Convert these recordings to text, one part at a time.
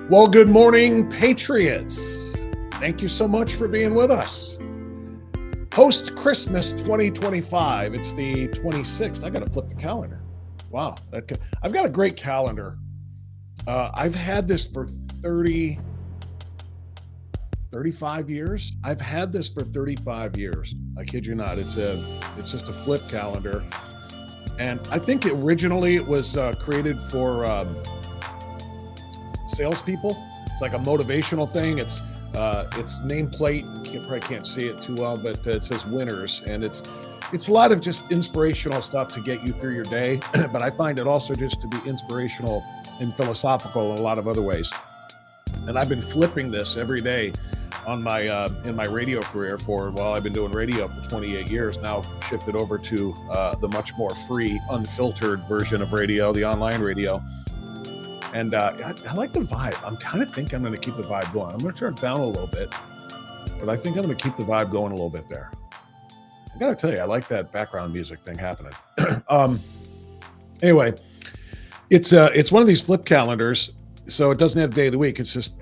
Well, good morning, Patriots. Thank you so much for being with us. Post-Christmas 2025. It's the 26th. I got to flip the calendar. Wow. I've got a great calendar. I've had this for 35 years. I've had this for 35 years. I kid you not. It's just a flip calendar. And I think originally it was created for salespeople. It's like a motivational thing. It's nameplate. You probably can't see it too well, but it says winners, and it's a lot of just inspirational stuff to get you through your day. But I find it also just to be inspirational and philosophical in a lot of other ways. And I've been flipping this every day on my in my radio career I've been doing radio for 28 years now. Shifted over to the much more free, unfiltered version of radio, the online radio. And I like the vibe. I'm kind of thinking I'm going to keep the vibe going. I'm going to turn it down a little bit, but I think I'm going to keep the vibe going a little bit there. I got to tell you, I like that background music thing happening. Anyway, it's one of these flip calendars, so it doesn't have day of the week. It's just,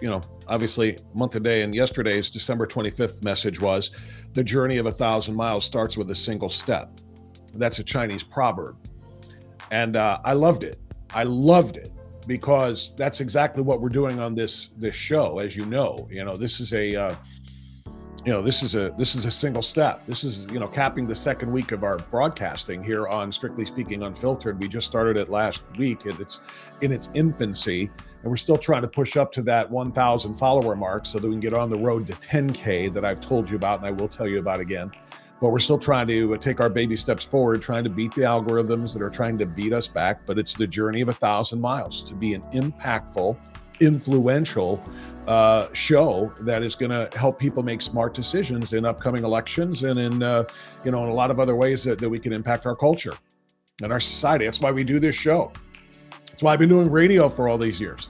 obviously month of day. And yesterday's December 25th message was, the journey of 1,000 miles starts with a single step. That's a Chinese proverb. And I loved it. I loved it. Because that's exactly what we're doing on this show. As you know, this is a single step. This is, capping the second week of our broadcasting here on Strictly Speaking Unfiltered. We just started it last week, and it's in its infancy, and we're still trying to push up to that 1,000 follower mark so that we can get on the road to 10K that I've told you about, and I will tell you about again. But we're still trying to take our baby steps forward, trying to beat the algorithms that are trying to beat us back. But it's the journey of 1,000 miles to be an impactful, influential show that is going to help people make smart decisions in upcoming elections and in a lot of other ways that we can impact our culture and our society. That's why we do this show. That's why I've been doing radio for all these years.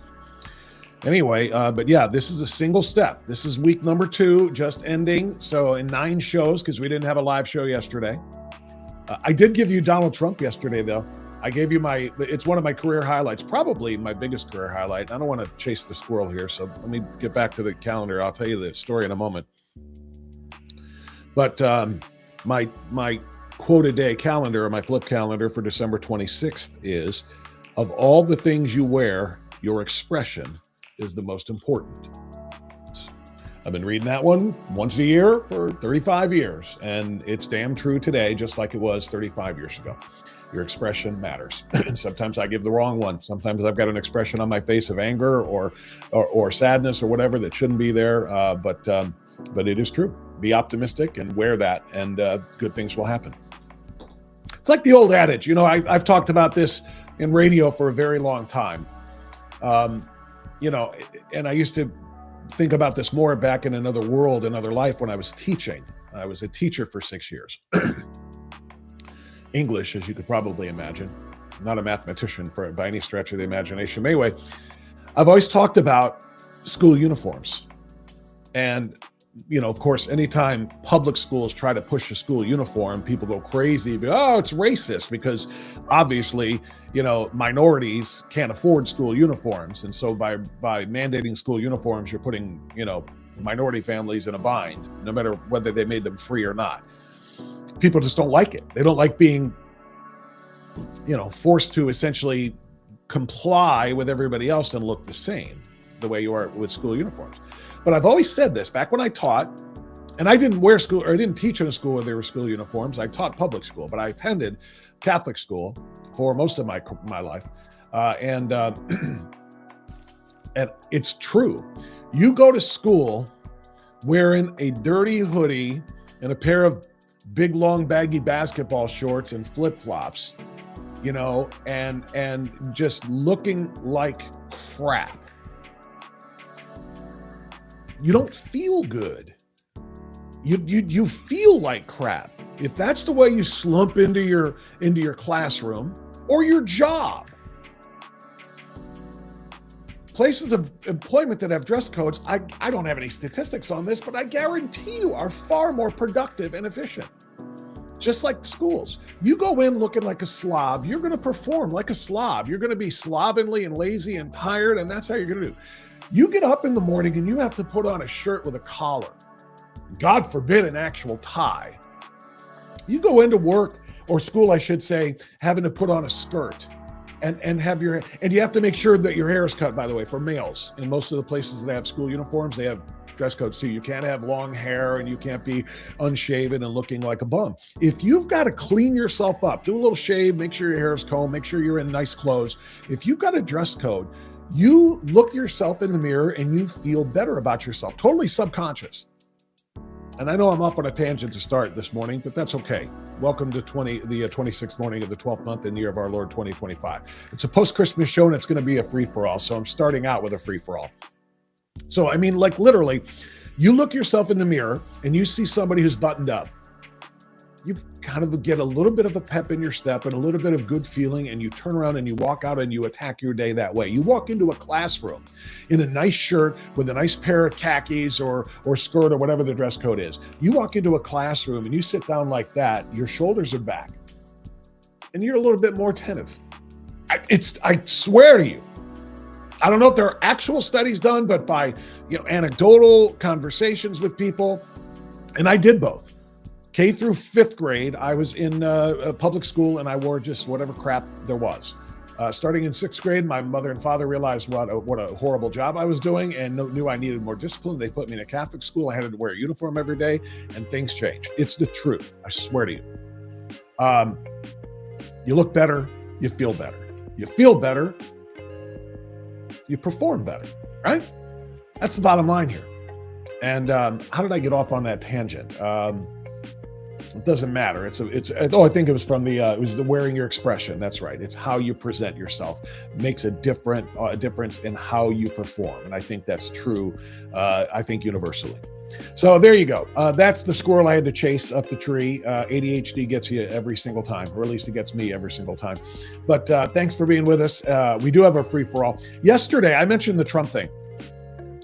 Anyway, but yeah, this is a single step. This is week number 2, just ending. So in 9 shows, because we didn't have a live show yesterday. I did give you Donald Trump yesterday, though. I gave you it's one of my career highlights, probably my biggest career highlight. I don't want to chase the squirrel here, so let me get back to the calendar. I'll tell you the story in a moment. But my quote a day calendar, or my flip calendar for December 26th is, of all the things you wear, your expression is the most important. I've been reading that one once a year for 35 years, and it's damn true today, just like it was 35 years ago. Your expression matters. And sometimes I give the wrong one. Sometimes I've got an expression on my face of anger or sadness or whatever that shouldn't be there. But it is true. Be optimistic and wear that, and good things will happen. It's like the old adage. I've talked about this in radio for a very long time. And I used to think about this more back in another world, another life, when I was teaching. I was a teacher for 6 years. English, as you could probably imagine. Not a mathematician by any stretch of the imagination. But anyway, I've always talked about school uniforms. And, of course, anytime public schools try to push a school uniform, people go crazy. It's racist, because obviously, minorities can't afford school uniforms. And so by mandating school uniforms, you're putting, minority families in a bind, no matter whether they made them free or not. People just don't like it. They don't like being, forced to essentially comply with everybody else and look the same the way you are with school uniforms. But I've always said this back when I taught, and I didn't I didn't teach in a school where there were school uniforms. I taught public school, but I attended Catholic school for most of my life. And it's true. You go to school wearing a dirty hoodie and a pair of big, long, baggy basketball shorts and flip-flops, and just looking like crap. You don't feel good. You feel like crap. If that's the way you slump into your classroom or your job. Places of employment that have dress codes, I don't have any statistics on this, but I guarantee you are far more productive and efficient. Just like the schools. You go in looking like a slob, you're going to perform like a slob. You're going to be slovenly and lazy and tired, and that's how you're going to do. You get up in the morning and you have to put on a shirt with a collar. God forbid an actual tie. You go into work or school, I should say, having to put on a skirt and have your, and you have to make sure that your hair is cut, by the way, for males. In most of the places that have school uniforms, they have dress codes too. You can't have long hair and you can't be unshaven and looking like a bum. If you've got to clean yourself up, do a little shave, make sure your hair is combed, make sure you're in nice clothes. If you've got a dress code, you look yourself in the mirror and you feel better about yourself, totally subconscious. And I know I'm off on a tangent to start this morning, but that's okay. Welcome to the 26th morning of the 12th month in the year of our Lord 2025. It's a post-Christmas show and it's going to be a free-for-all. So I'm starting out with a free-for-all. So, I mean, like literally, you look yourself in the mirror and you see somebody who's buttoned up. You kind of get a little bit of a pep in your step and a little bit of good feeling, and you turn around and you walk out and you attack your day that way. You walk into a classroom in a nice shirt with a nice pair of khakis or skirt or whatever the dress code is. You walk into a classroom and you sit down like that, your shoulders are back, and you're a little bit more attentive. I swear to you, I don't know if there are actual studies done, but by anecdotal conversations with people, and I did both. K through 5th grade, I was in a public school and I wore just whatever crap there was. Starting in 6th grade, my mother and father realized what a horrible job I was doing and knew I needed more discipline. They put me in a Catholic school. I had to wear a uniform every day, and things changed. It's the truth. I swear to you. You look better. You feel better. You feel better. You perform better, right? That's the bottom line here. And how did I get off on that tangent? It doesn't matter. I think it was from it was the wearing your expression. That's right. It's how you present yourself makes a difference in how you perform. And I think that's true. I think universally. So there you go. That's the squirrel I had to chase up the tree. ADHD gets you every single time, or at least it gets me every single time. But thanks for being with us. We do have a free-for-all. Yesterday, I mentioned the Trump thing.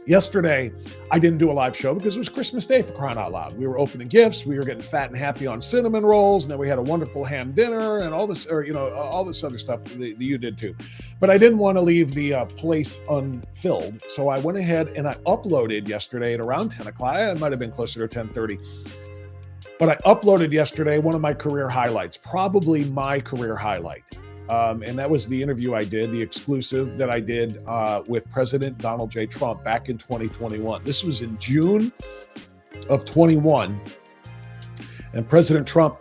Yesterday, I didn't do a live show because it was Christmas Day, for crying out loud. We were opening gifts. We were getting fat and happy on cinnamon rolls. And then we had a wonderful ham dinner and all this, all this other stuff that you did too. But I didn't want to leave the place unfilled. So I went ahead and I uploaded yesterday at around 10 o'clock. It might have been closer to 10:30. But I uploaded yesterday one of my career highlights, probably my career highlight. And that was the interview I did, the exclusive that I did with President Donald J. Trump back in 2021. This was in June of 21. And President Trump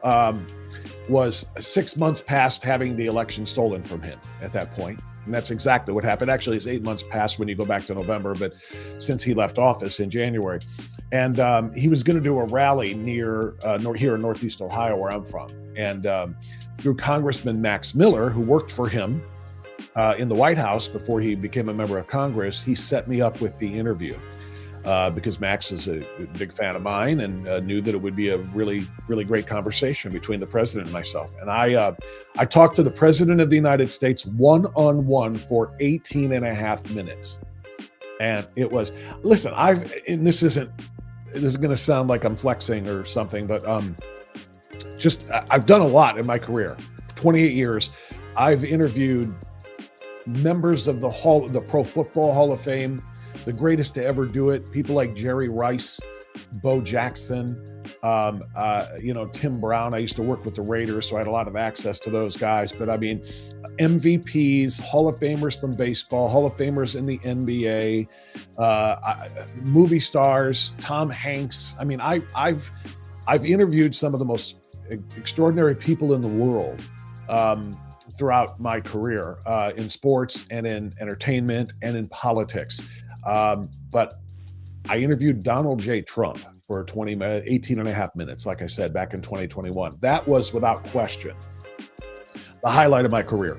was 6 months past having the election stolen from him at that point. And that's exactly what happened. Actually, it's 8 months past when you go back to November, but since he left office in January. And he was going to do a rally near here in Northeast Ohio, where I'm from. And through Congressman Max Miller, who worked for him in the White House before he became a member of Congress, he set me up with the interview because Max is a big fan of mine and knew that it would be a really, really great conversation between the president and myself. And I talked to the president of the United States one-on-one for 18 and a half minutes. And it was, listen, this is going to sound like I'm flexing or something, but I've done a lot in my career. 28 years. I've interviewed members of the Pro Football Hall of Fame, the greatest to ever do it. People like Jerry Rice, Bo Jackson, Tim Brown. I used to work with the Raiders, so I had a lot of access to those guys. But I mean, MVPs, Hall of Famers from baseball, Hall of Famers in the NBA, movie stars, Tom Hanks. I mean, I've interviewed some of the most extraordinary people in the world throughout my career in sports and in entertainment and in politics. But I interviewed Donald J. Trump for 18 and a half minutes, like I said, back in 2021. That was without question the highlight of my career.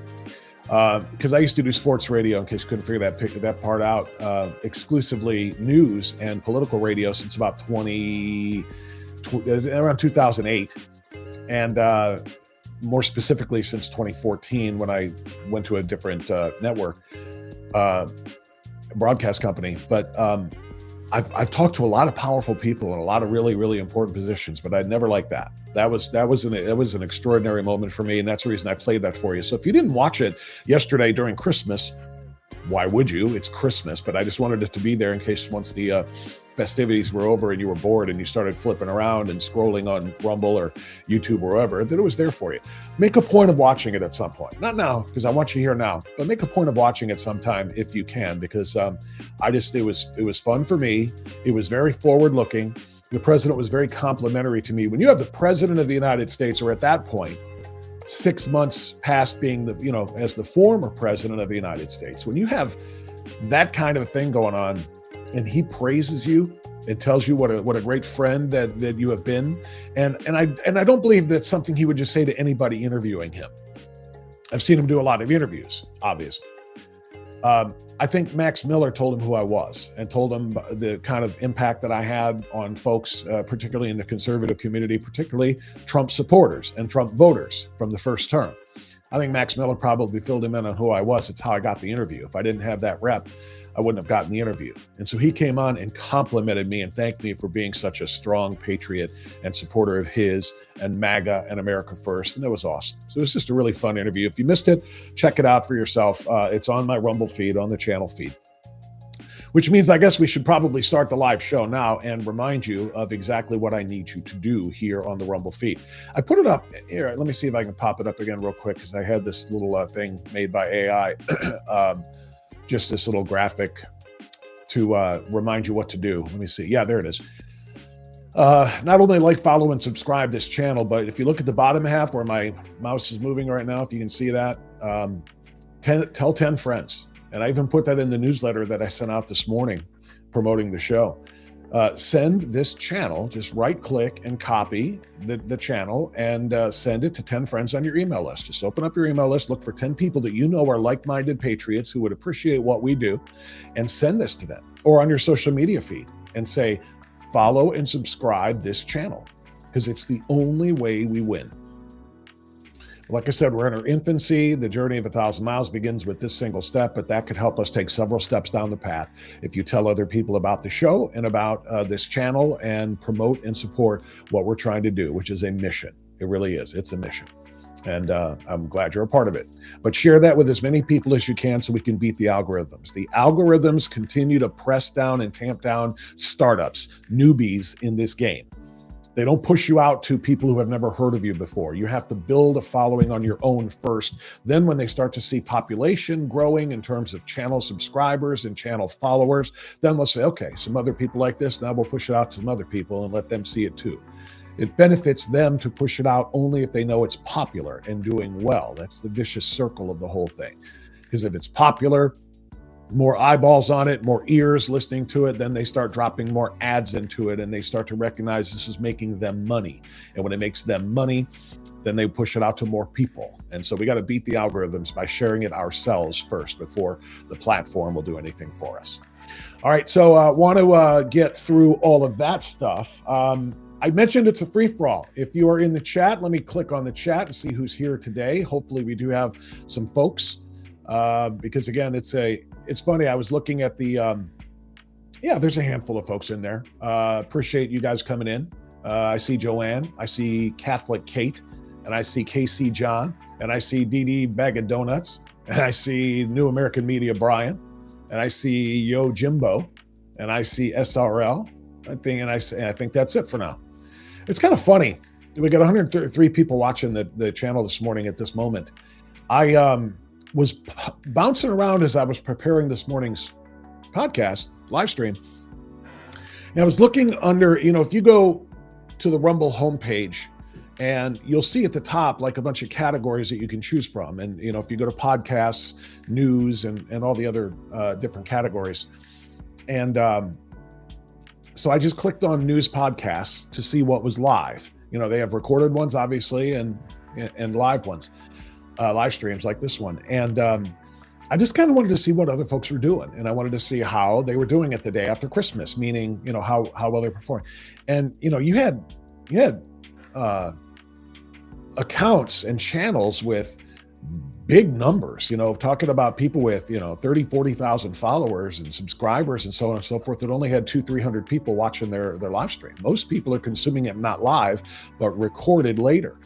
Because I used to do sports radio, in case you couldn't figure that part out, exclusively news and political radio since about around 2008. And more specifically since 2014, when I went to a different network broadcast company. But I've talked to a lot of powerful people in a lot of really, really important positions, but I'd never liked that. That was an extraordinary moment for me, and that's the reason I played that for you. So if you didn't watch it yesterday during Christmas, why would you? It's Christmas, but I just wanted it to be there in case once the festivities were over and you were bored and you started flipping around and scrolling on Rumble or YouTube or wherever, that it was there for you. Make a point of watching it at some point. Not now, because I want you here now, but make a point of watching it sometime if you can, because it was fun for me. It was very forward looking. The president was very complimentary to me. When you have the president of the United States, or at that point, 6 months past being as the former president of the United States, when you have that kind of thing going on, and he praises you and tells you what a great friend that you have been, and I don't believe that's something he would just say to anybody interviewing him. I've seen him do a lot of interviews, obviously. I think Max Miller told him who I was and told him the kind of impact that I had on folks, particularly in the conservative community, particularly Trump supporters and Trump voters from the first term. I think Max Miller probably filled him in on who I was. It's how I got the interview. If I didn't have that rep, I wouldn't have gotten the interview. And so he came on and complimented me and thanked me for being such a strong patriot and supporter of his and MAGA and America First. And it was awesome. So it was just a really fun interview. If you missed it, check it out for yourself. It's on my Rumble feed, on the channel feed. Which means I guess we should probably start the live show now and remind you of exactly what I need you to do here on the Rumble feed. I put it up here. Let me see if I can pop it up again real quick, because I had this little thing made by AI. Just this little graphic to remind you what to do. Let me see. Yeah, there it is. Not only like, follow, and subscribe this channel, but if you look at the bottom half where my mouse is moving right now, if you can see that, tell 10 friends. And I even put that in the newsletter that I sent out this morning promoting the show. Send this channel, just right click and copy the channel and send it to 10 friends on your email list. Just open up your email list, look for 10 people that you know are like-minded patriots who would appreciate what we do, and send this to them. Or on your social media feed and say, follow and subscribe this channel, because it's the only way we win. Like I said, we're in our infancy. The journey of 1,000 miles begins with this single step, but that could help us take several steps down the path if you tell other people about the show and about this channel and promote and support what we're trying to do, which is a mission. It really is. It's a mission. And I'm glad you're a part of it. But share that with as many people as you can so we can beat the algorithms. The algorithms continue to press down and tamp down startups, newbies in this game. They don't push you out to people who have never heard of you before. You have to build a following on your own first. Then when they start to see population growing in terms of channel subscribers and channel followers, then they'll say, okay, some other people like this, now we'll push it out to some other people and let them see it too. It benefits them to push it out only if they know it's popular and doing well. That's the vicious circle of the whole thing. Because if it's popular, more eyeballs on it, more ears listening to it, then they start dropping more ads into it and they start to recognize this is making them money. And when it makes them money, then they push it out to more people. And so we got to beat the algorithms by sharing it ourselves first before the platform will do anything for us. All right, so I want to get through all of that stuff. I mentioned it's a free-for-all. If you are in the chat, let me click on the chat and see who's here today. Hopefully we do have some folks because again, it's funny. I was looking at the, there's a handful of folks in there. Appreciate you guys coming in. I see Joanne, I see Catholic Kate, and I see KC John, and I see DD Bag of Donuts, and I see New American Media Brian, and I see Yo Jimbo, and I see SRL. I think that's it for now. It's kind of funny. We got 133 people watching the channel this morning at this moment. I was bouncing around as I was preparing this morning's podcast, live stream. And I was looking under, if you go to the Rumble homepage, and you'll see at the top like a bunch of categories that you can choose from. And, if you go to podcasts, news, and all the other different categories. And so I just clicked on news podcasts to see what was live. They have recorded ones, obviously, and live ones, live streams like this one. And I just kind of wanted to see what other folks were doing. And I wanted to see how they were doing it the day after Christmas, meaning, how well they performed. And, you had accounts and channels with big numbers, talking about people with, 30, 40,000 followers and subscribers and so on and so forth that only had 200-300 people watching their live stream. Most people are consuming it not live, but recorded later.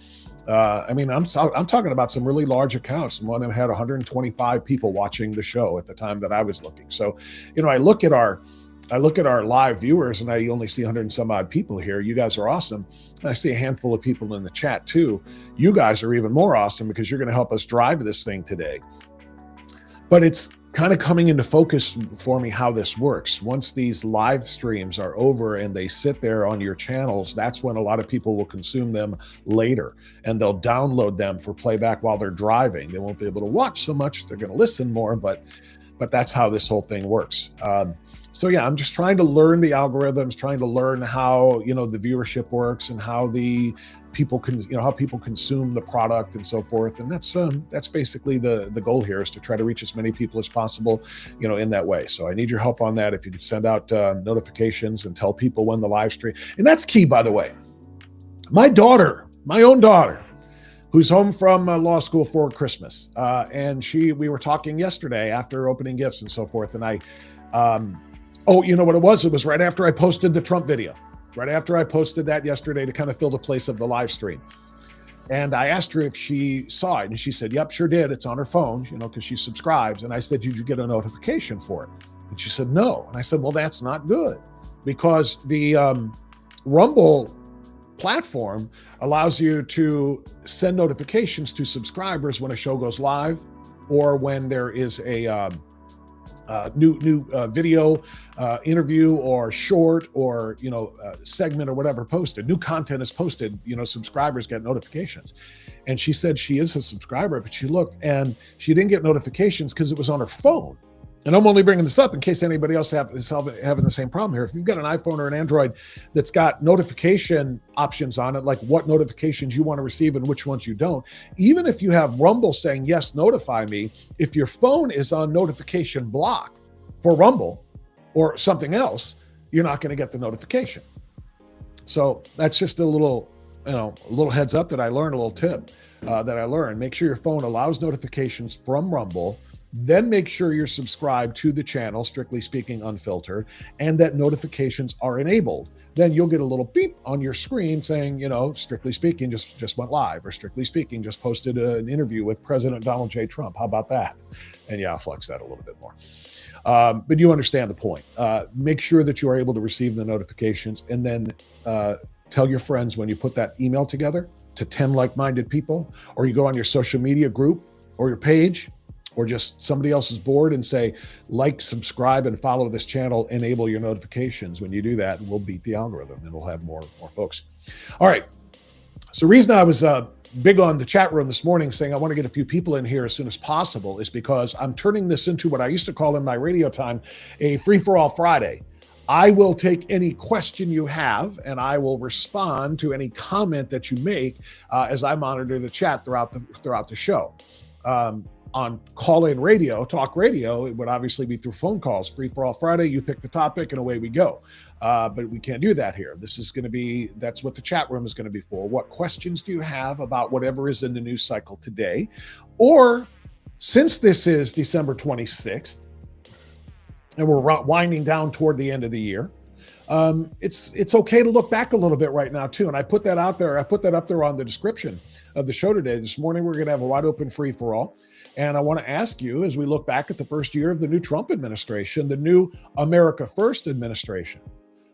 I mean, I'm talking about some really large accounts. One of them had 125 people watching the show at the time that I was looking. So, I look at our live viewers, and I only see 100 and some odd people here. You guys are awesome. And I see a handful of people in the chat too. You guys are even more awesome because you're going to help us drive this thing today. But it's kind of coming into focus for me how this works. Once these live streams are over and they sit there on your channels, that's when a lot of people will consume them later, and they'll download them for playback while they're driving. They won't be able to watch so much. They're going to listen more, but that's how this whole thing works. So yeah, I'm just trying to learn the algorithms, trying to learn how, the viewership works and how the people can, how people consume the product and so forth. And that's basically the goal here, is to try to reach as many people as possible, in that way. So I need your help on that. If you could send out notifications and tell people when the live stream, and that's key, by the way. My own daughter, who's home from law school for Christmas, and we were talking yesterday after opening gifts and so forth, and I, you know what it was? It was right after I posted the Trump video. Right after I posted that yesterday to kind of fill the place of the live stream. And I asked her if she saw it, and she said, yep, sure did. It's on her phone, because she subscribes. And I said, did you get a notification for it? And she said, no. And I said, well, that's not good, because the Rumble platform allows you to send notifications to subscribers when a show goes live, or when there is a new video, interview, or short, or segment, or whatever posted. New content is posted. Subscribers get notifications. And she said she is a subscriber, but she looked and she didn't get notifications because it was on her phone. And I'm only bringing this up in case anybody else is having the same problem here. If you've got an iPhone or an Android that's got notification options on it, like what notifications you want to receive and which ones you don't, even if you have Rumble saying, yes, notify me, if your phone is on notification block for Rumble or something else, you're not going to get the notification. So that's just a little heads up that I learned, a little tip that I learned. Make sure your phone allows notifications from Rumble. Then make sure you're subscribed to the channel, Strictly Speaking Unfiltered, and that notifications are enabled. Then you'll get a little beep on your screen saying, Strictly Speaking just went live, or Strictly Speaking just posted an interview with President Donald J. Trump. How about that? And yeah, I'll flex that a little bit more. But you understand the point. Make sure that you are able to receive the notifications, and then tell your friends when you put that email together to 10 like-minded people, or you go on your social media group or your page, or just somebody else's board, and say, like, subscribe, and follow this channel, enable your notifications. When you do that, we'll beat the algorithm, and we'll have more folks. All right. So the reason I was big on the chat room this morning, saying I want to get a few people in here as soon as possible, is because I'm turning this into what I used to call in my radio time a free-for-all Friday. I will take any question you have, and I will respond to any comment that you make as I monitor the chat throughout the show. On call-in radio, talk radio, it would obviously be through phone calls. Free for all Friday, you pick the topic and away we go. But we can't do that here. This is going to be, that's what the chat room is going to be for. What questions do you have about whatever is in the news cycle today? Or since this is December 26th, and we're winding down toward the end of the year, it's okay to look back a little bit right now too. And I put that out there. I put that up there on the description of the show today. This morning, we're going to have a wide open free for all. And I want to ask you, as we look back at the first year of the new Trump administration, the new America First administration,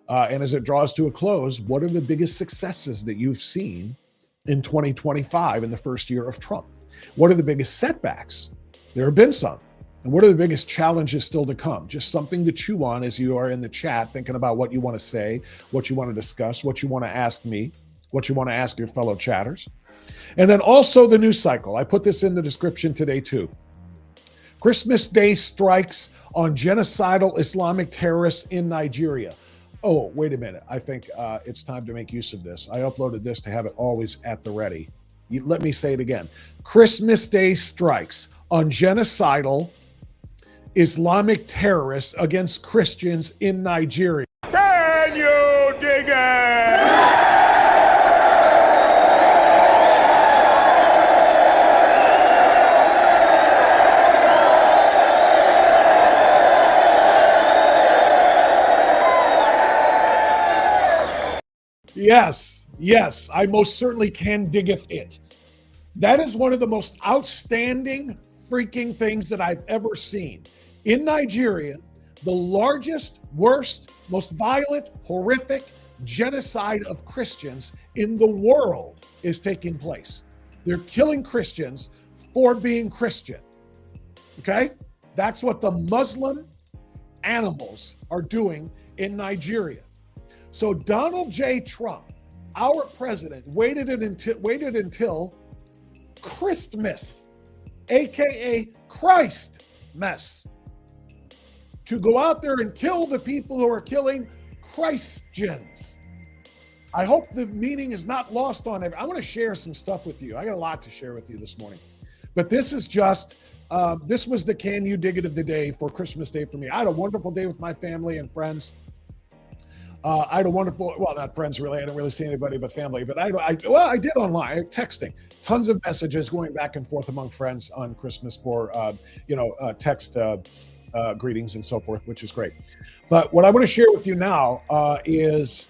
and as it draws to a close, what are the biggest successes that you've seen in 2025 in the first year of Trump? What are the biggest setbacks? There have been some. And what are the biggest challenges still to come? Just something to chew on as you are in the chat, thinking about what you want to say, what you want to discuss, what you want to ask me, what you want to ask your fellow chatters. And then also the news cycle. I put this in the description today too. Christmas Day strikes on genocidal Islamic terrorists in Nigeria. Oh, wait a minute. I think it's time to make use of this. I uploaded this to have it always at the ready. Let me say it again. Christmas Day strikes on genocidal Islamic terrorists against Christians in Nigeria. Can you dig it? Yes, I most certainly can diggeth it. That is one of the most outstanding freaking things that I've ever seen. In Nigeria, the largest, worst, most violent, horrific genocide of Christians in the world is taking place. They're killing Christians for being Christian. Okay? That's what the Muslim animals are doing in Nigeria. So Donald J. Trump, our president, waited until Christmas, aka Christmas, to go out there and kill the people who are killing Christians. I hope the meaning is not lost on it. I want to share some stuff with you. I got a lot to share with you this morning. But this is just, this was the Can You Dig It of the day for Christmas Day for me. I had a wonderful day with my family and friends. I had a wonderful, well, not friends really. I didn't really see anybody but family. But I did online, texting. Tons of messages going back and forth among friends on Christmas for, text greetings and so forth, which is great. But what I want to share with you now is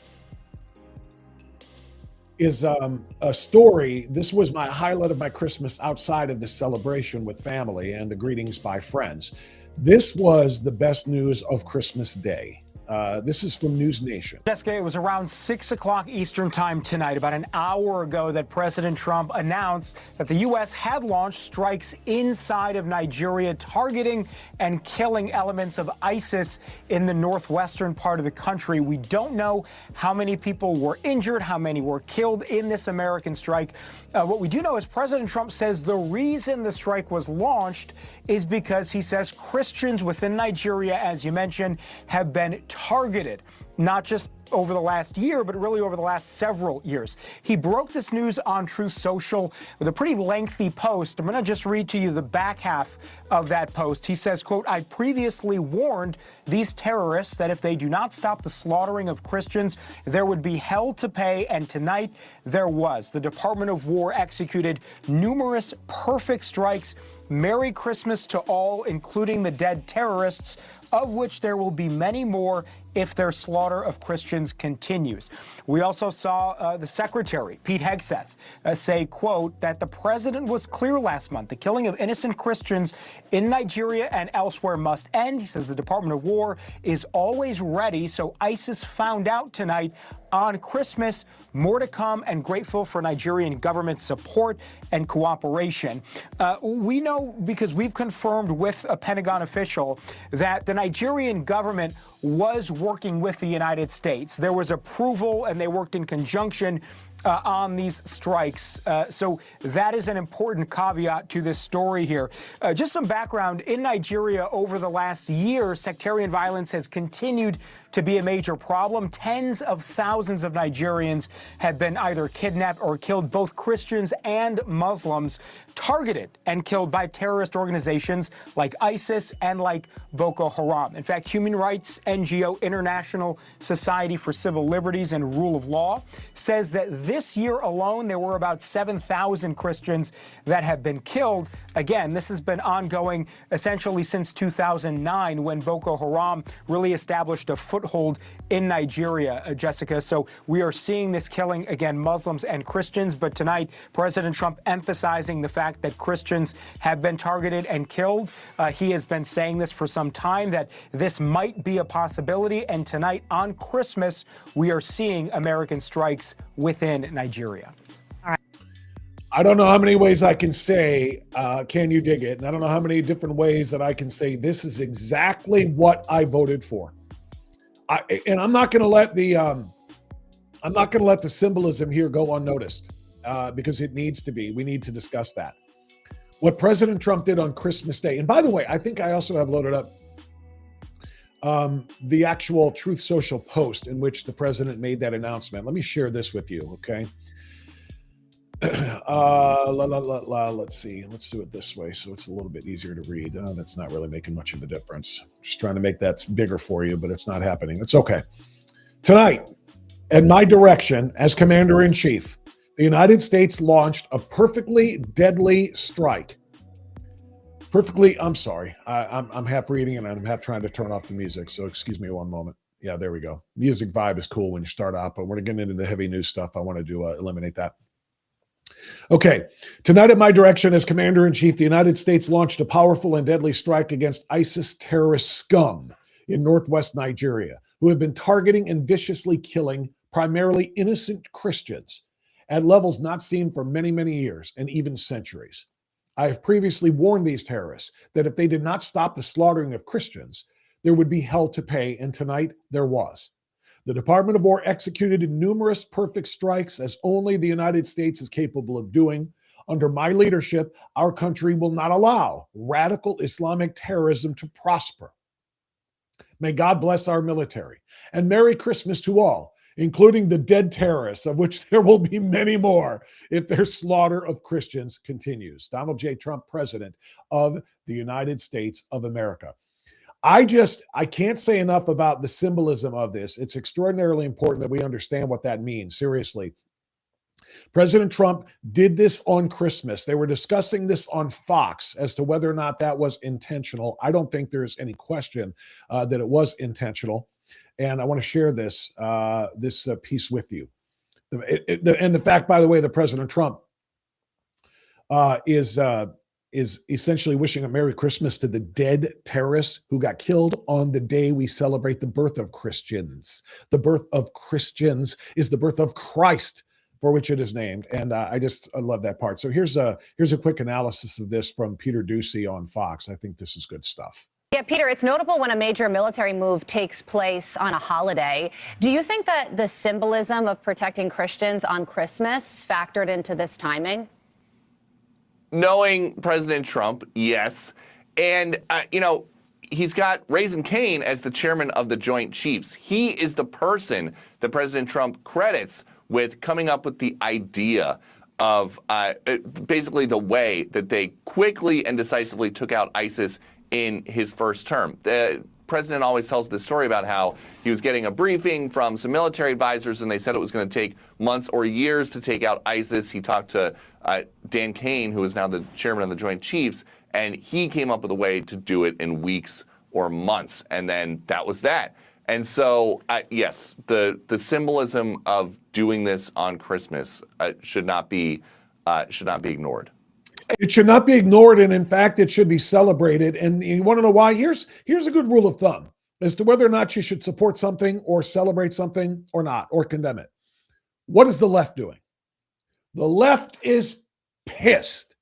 a story. This was my highlight of my Christmas outside of the celebration with family and the greetings by friends. This was the best news of Christmas Day. This is from News Nation. Jessica, it was around 6 o'clock Eastern time tonight, about an hour ago, that President Trump announced that the U.S. had launched strikes inside of Nigeria, targeting and killing elements of ISIS in the northwestern part of the country. We don't know how many people were injured, how many were killed in this American strike. What we do know is President Trump says the reason the strike was launched is because he says Christians within Nigeria, as you mentioned, have been targeted, not just over the last year, but really over the last several years. He broke this news on Truth Social with a pretty lengthy post. I'm going to just read to you the back half of that post. He says, quote, "I previously warned these terrorists that if they do not stop the slaughtering of Christians, there would be hell to pay, and tonight there was. The Department of War executed numerous perfect strikes. Merry Christmas to all, including the dead terrorists, of which there will be many more if their slaughter of Christians continues." We also saw the Secretary, Pete Hegseth, say, quote, that the president was clear last month. The killing of innocent Christians in Nigeria and elsewhere must end. He says the Department of War is always ready. So ISIS found out tonight on Christmas. More to come, and grateful for Nigerian government support and cooperation. We know, because we've confirmed with a Pentagon official, that the Nigerian government was working with the United States. There was approval, and they worked in conjunction on these strikes. So that is an important caveat to this story here. Just some background. In Nigeria over the last year, sectarian violence has continued to be a major problem. Tens of thousands of Nigerians have been either kidnapped or killed, both Christians and Muslims, targeted and killed by terrorist organizations like ISIS and like Boko Haram. In fact, human rights NGO International Society for Civil Liberties and Rule of Law says that this year alone, there were about 7,000 Christians that have been killed. Again, this has been ongoing essentially since 2009, when Boko Haram really established a foothold in Nigeria, Jessica. So we are seeing this killing, again, Muslims and Christians. But tonight, President Trump emphasizing the fact that Christians have been targeted and killed. He has been saying this for some time, that this might be a possibility. And tonight on Christmas, we are seeing American strikes within Nigeria. I don't know how many ways I can say, can you dig it? And I don't know how many different ways that I can say this is exactly what I voted for. And I'm not going to let the symbolism here go unnoticed, because it needs to be. We need to discuss that. What President Trump did on Christmas Day, and by the way, I think I also have loaded up the actual Truth Social post in which the president made that announcement. Let me share this with you, okay? Let's see. Let's do it this way so it's a little bit easier to read. That's not really making much of a difference. Just trying to make that bigger for you, but it's not happening. It's okay. Tonight, at my direction as Commander-in-Chief, the United States launched a perfectly deadly strike. I'm sorry. I'm half reading and I'm half trying to turn off the music, so excuse me one moment. Yeah, there we go. Music vibe is cool when you start out, but we're getting into the heavy news stuff. I want to eliminate that. Okay, tonight at my direction as Commander-in-Chief, the United States launched a powerful and deadly strike against ISIS terrorist scum in northwest Nigeria, who have been targeting and viciously killing primarily innocent Christians at levels not seen for many, many years and even centuries. I have previously warned these terrorists that if they did not stop the slaughtering of Christians, there would be hell to pay, and tonight there was. The Department of War executed numerous perfect strikes as only the United States is capable of doing. Under my leadership, our country will not allow radical Islamic terrorism to prosper. May God bless our military. And Merry Christmas to all, including the dead terrorists, of which there will be many more if their slaughter of Christians continues. Donald J. Trump, President of the United States of America. I can't say enough about the symbolism of this. It's extraordinarily important that we understand what that means. Seriously. President Trump did this on Christmas. They were discussing this on Fox as to whether or not that was intentional. I don't think there's any question that it was intentional. And I want to share this piece with you. And the fact, by the way, that President Trump is essentially wishing a Merry Christmas to the dead terrorists who got killed on the day we celebrate the birth of Christians. The birth of Christians is the birth of Christ, for which it is named. And I love that part. So here's a quick analysis of this from Peter Doocy on Fox. I think this is good stuff. Yeah, Peter, it's notable when a major military move takes place on a holiday. Do you think that the symbolism of protecting Christians on Christmas factored into this timing? Knowing President Trump, yes. And, he's got Raising Cane as the chairman of the Joint Chiefs. He is the person that President Trump credits with coming up with the idea of basically the way that they quickly and decisively took out ISIS in his first term. The president always tells this story about how he was getting a briefing from some military advisors and they said it was going to take months or years to take out ISIS. He talked to Dan Kane, who is now the chairman of the Joint Chiefs, and he came up with a way to do it in weeks or months. And then that was that. And so, yes, the symbolism of doing this on Christmas should not be ignored. It should not be ignored, and in fact, it should be celebrated. And you want to know why? Here's a good rule of thumb as to whether or not you should support something or celebrate something or not, or condemn it. What is the left doing? The left is pissed.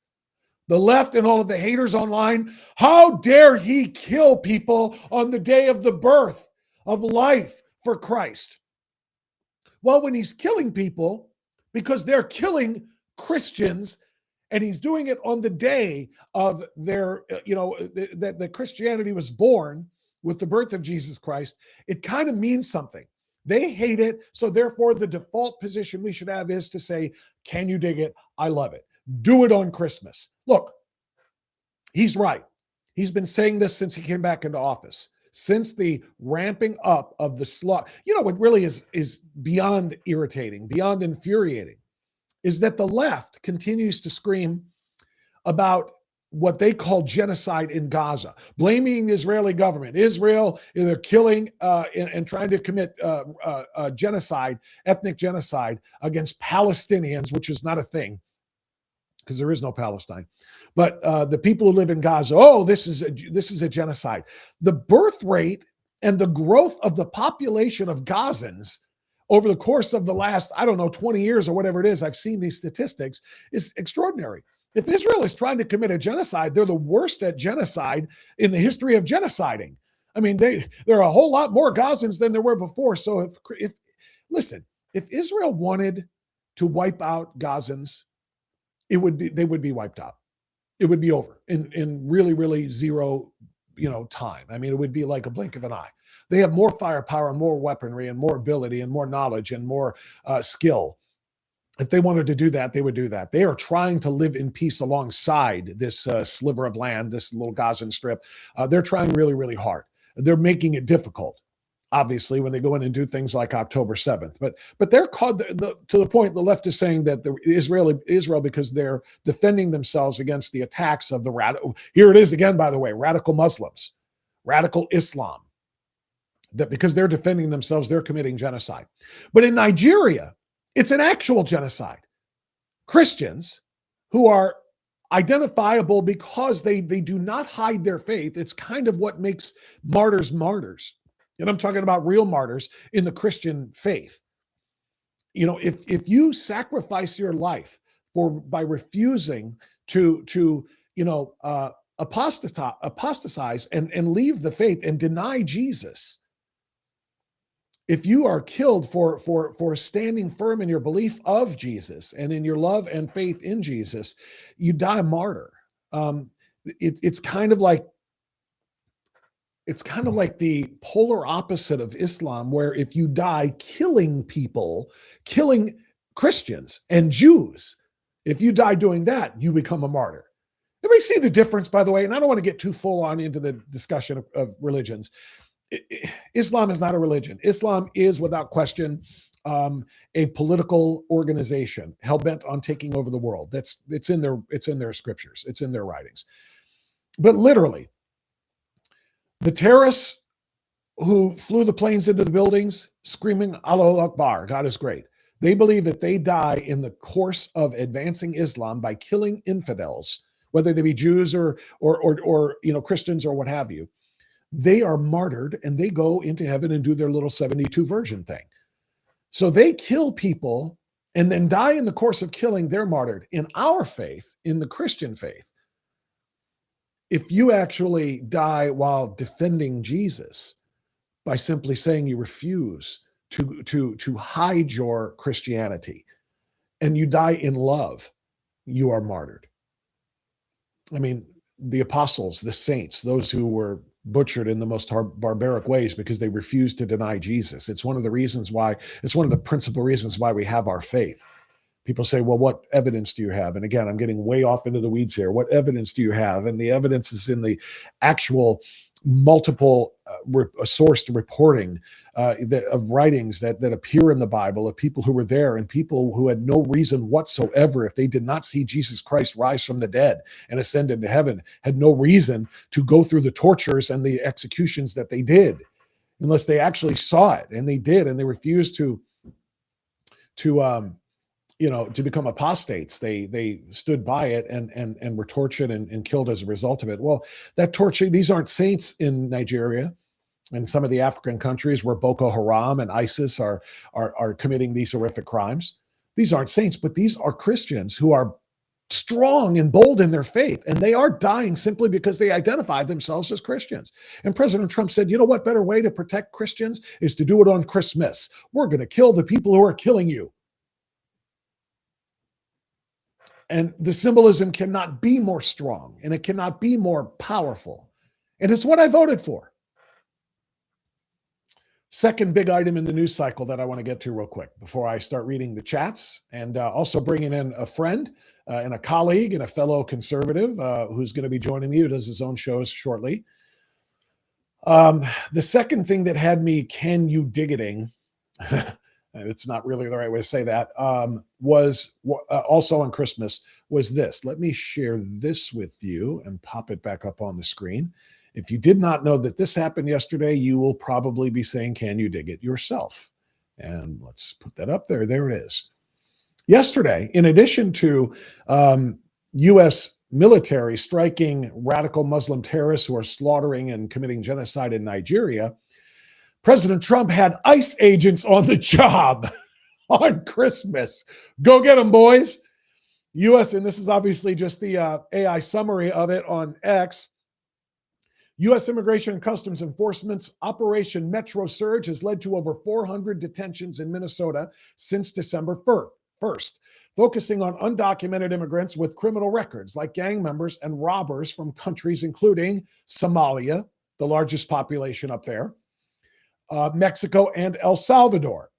The left and all of the haters online, how dare he kill people on the day of the birth of life for Christ? Well, when he's killing people because they're killing Christians, and he's doing it on the day of their, that Christianity was born with the birth of Jesus Christ, it kind of means something. They hate it. So therefore, the default position we should have is to say, can you dig it? I love it. Do it on Christmas. Look, he's right. He's been saying this since he came back into office, since the ramping up of the slaughter. You know, what really is beyond irritating, beyond infuriating, is that the left continues to scream about what they call genocide in Gaza, blaming the Israeli government. Israel, they're killing and trying to commit genocide, ethnic genocide against Palestinians, which is not a thing because there is no Palestine. But the people who live in Gaza, this is a genocide. The birth rate and the growth of the population of Gazans over the course of the last, 20 years or whatever it is, I've seen these statistics, is extraordinary. If Israel is trying to commit a genocide, they're the worst at genocide in the history of genociding. I mean, there are a whole lot more Gazans than there were before. So if Israel wanted to wipe out Gazans, they would be wiped out. It would be over in really, really zero, time. I mean, it would be like a blink of an eye. They have more firepower and more weaponry and more ability and more knowledge and more skill. If they wanted to do that, they would do that. They are trying to live in peace alongside this sliver of land, this little Gazan strip. They're trying really, really hard. They're making it difficult, obviously, when they go in and do things like October 7th. But they're called, to the point, the left is saying that Israel, because they're defending themselves against the attacks of the radical, here it is again, by the way, radical Muslims, radical Islam, that because they're defending themselves, they're committing genocide. But in Nigeria, it's an actual genocide. Christians who are identifiable because they do not hide their faith. It's kind of what makes martyrs martyrs. And I'm talking about real martyrs in the Christian faith. You know, if you sacrifice your life by refusing to apostatize and leave the faith and deny Jesus, if you are killed for standing firm in your belief of Jesus and in your love and faith in Jesus, you die a martyr. It's kind of like the polar opposite of Islam, where if you die killing people, killing Christians and Jews, if you die doing that, you become a martyr. Everybody see the difference, by the way? And I don't want to get too full on into the discussion of religions. Islam is not a religion. Islam is, without question, a political organization hell-bent on taking over the world. It's in their scriptures. It's in their writings. But literally, the terrorists who flew the planes into the buildings screaming, Allahu Akbar, God is great. They believe that they die in the course of advancing Islam by killing infidels, whether they be Jews or Christians or what have you. They are martyred and they go into heaven and do their little 72 virgin thing. So they kill people and then die in the course of killing. They're martyred. In our faith, in the Christian faith, if you actually die while defending Jesus by simply saying you refuse to hide your Christianity and you die in love, you are martyred. I mean, the apostles, the saints, those who were butchered in the most barbaric ways because they refused to deny Jesus. It's one of the principal reasons why we have our faith. People say, well, what evidence do you have? And again, I'm getting way off into the weeds here. What evidence do you have? And the evidence is in the actual multiple sourced reporting of writings that appear in the Bible of people who were there and people who had no reason whatsoever, if they did not see Jesus Christ rise from the dead and ascend into heaven, had no reason to go through the tortures and the executions that they did, unless they actually saw it. And they did, and they refused to become apostates. They stood by it and were tortured and killed as a result of it. Well, that torture, these aren't saints in Nigeria and some of the African countries where Boko Haram and ISIS are committing these horrific crimes. These aren't saints, but these are Christians who are strong and bold in their faith, and they are dying simply because they identify themselves as Christians. And President Trump said, you know what better way to protect Christians is to do it on Christmas. We're going to kill the people who are killing you. And the symbolism cannot be more strong, and it cannot be more powerful. And it's what I voted for. Second big item in the news cycle that I want to get to real quick before I start reading the chats, and also bringing in a friend and a colleague and a fellow conservative who's going to be joining me, who does his own shows shortly. The second thing that had me can you digiting, it's not really the right way to say that, was also on Christmas, was this. Let me share this with you and pop it back up on the screen. If you did not know that this happened yesterday, you will probably be saying, can you dig it yourself? And let's put that up there. There it is. Yesterday, in addition to U.S. military striking radical Muslim terrorists who are slaughtering and committing genocide in Nigeria, President Trump had ICE agents on the job on Christmas. Go get them, boys. U.S., and this is obviously just the AI summary of it on X. U.S. Immigration and Customs Enforcement's Operation Metro Surge has led to over 400 detentions in Minnesota since December 1st, focusing on undocumented immigrants with criminal records like gang members and robbers from countries including Somalia, the largest population up there, Mexico, and El Salvador.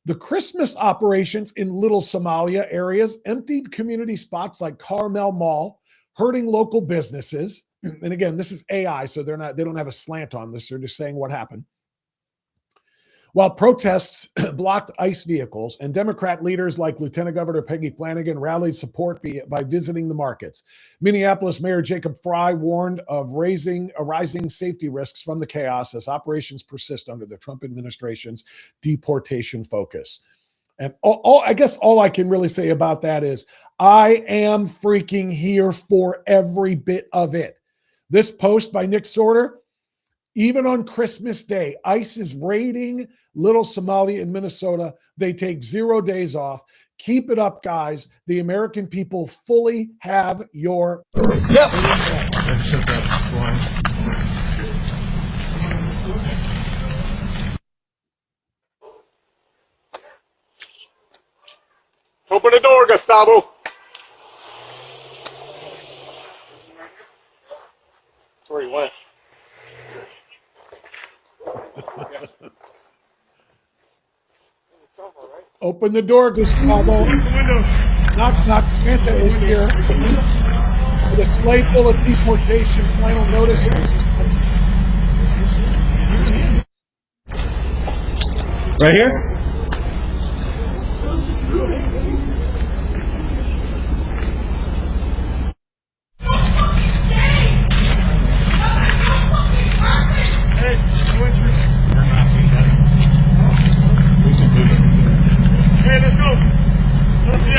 The Christmas operations in Little Somalia areas emptied community spots like Carmel Mall, hurting local businesses. And again, this is AI, so they don't have a slant on this. They're just saying what happened. While protests blocked ICE vehicles, and Democrat leaders like Lieutenant Governor Peggy Flanagan rallied support by visiting the markets. Minneapolis Mayor Jacob Fry warned of rising safety risks from the chaos as operations persist under the Trump administration's deportation focus. And I guess all I can really say about that is I am freaking here for every bit of it. This post by Nick Sorter, even on Christmas Day, ICE is raiding Little Somalia in Minnesota. They take 0 days off. Keep it up, guys. The American people fully have your... Yep. Open the door, Gustavo. That's where he went. Open the door, Gustavo. Knock, knock. Santa is here with a sleigh full of deportation final notices. Right here? Hey, let's go. Let's go.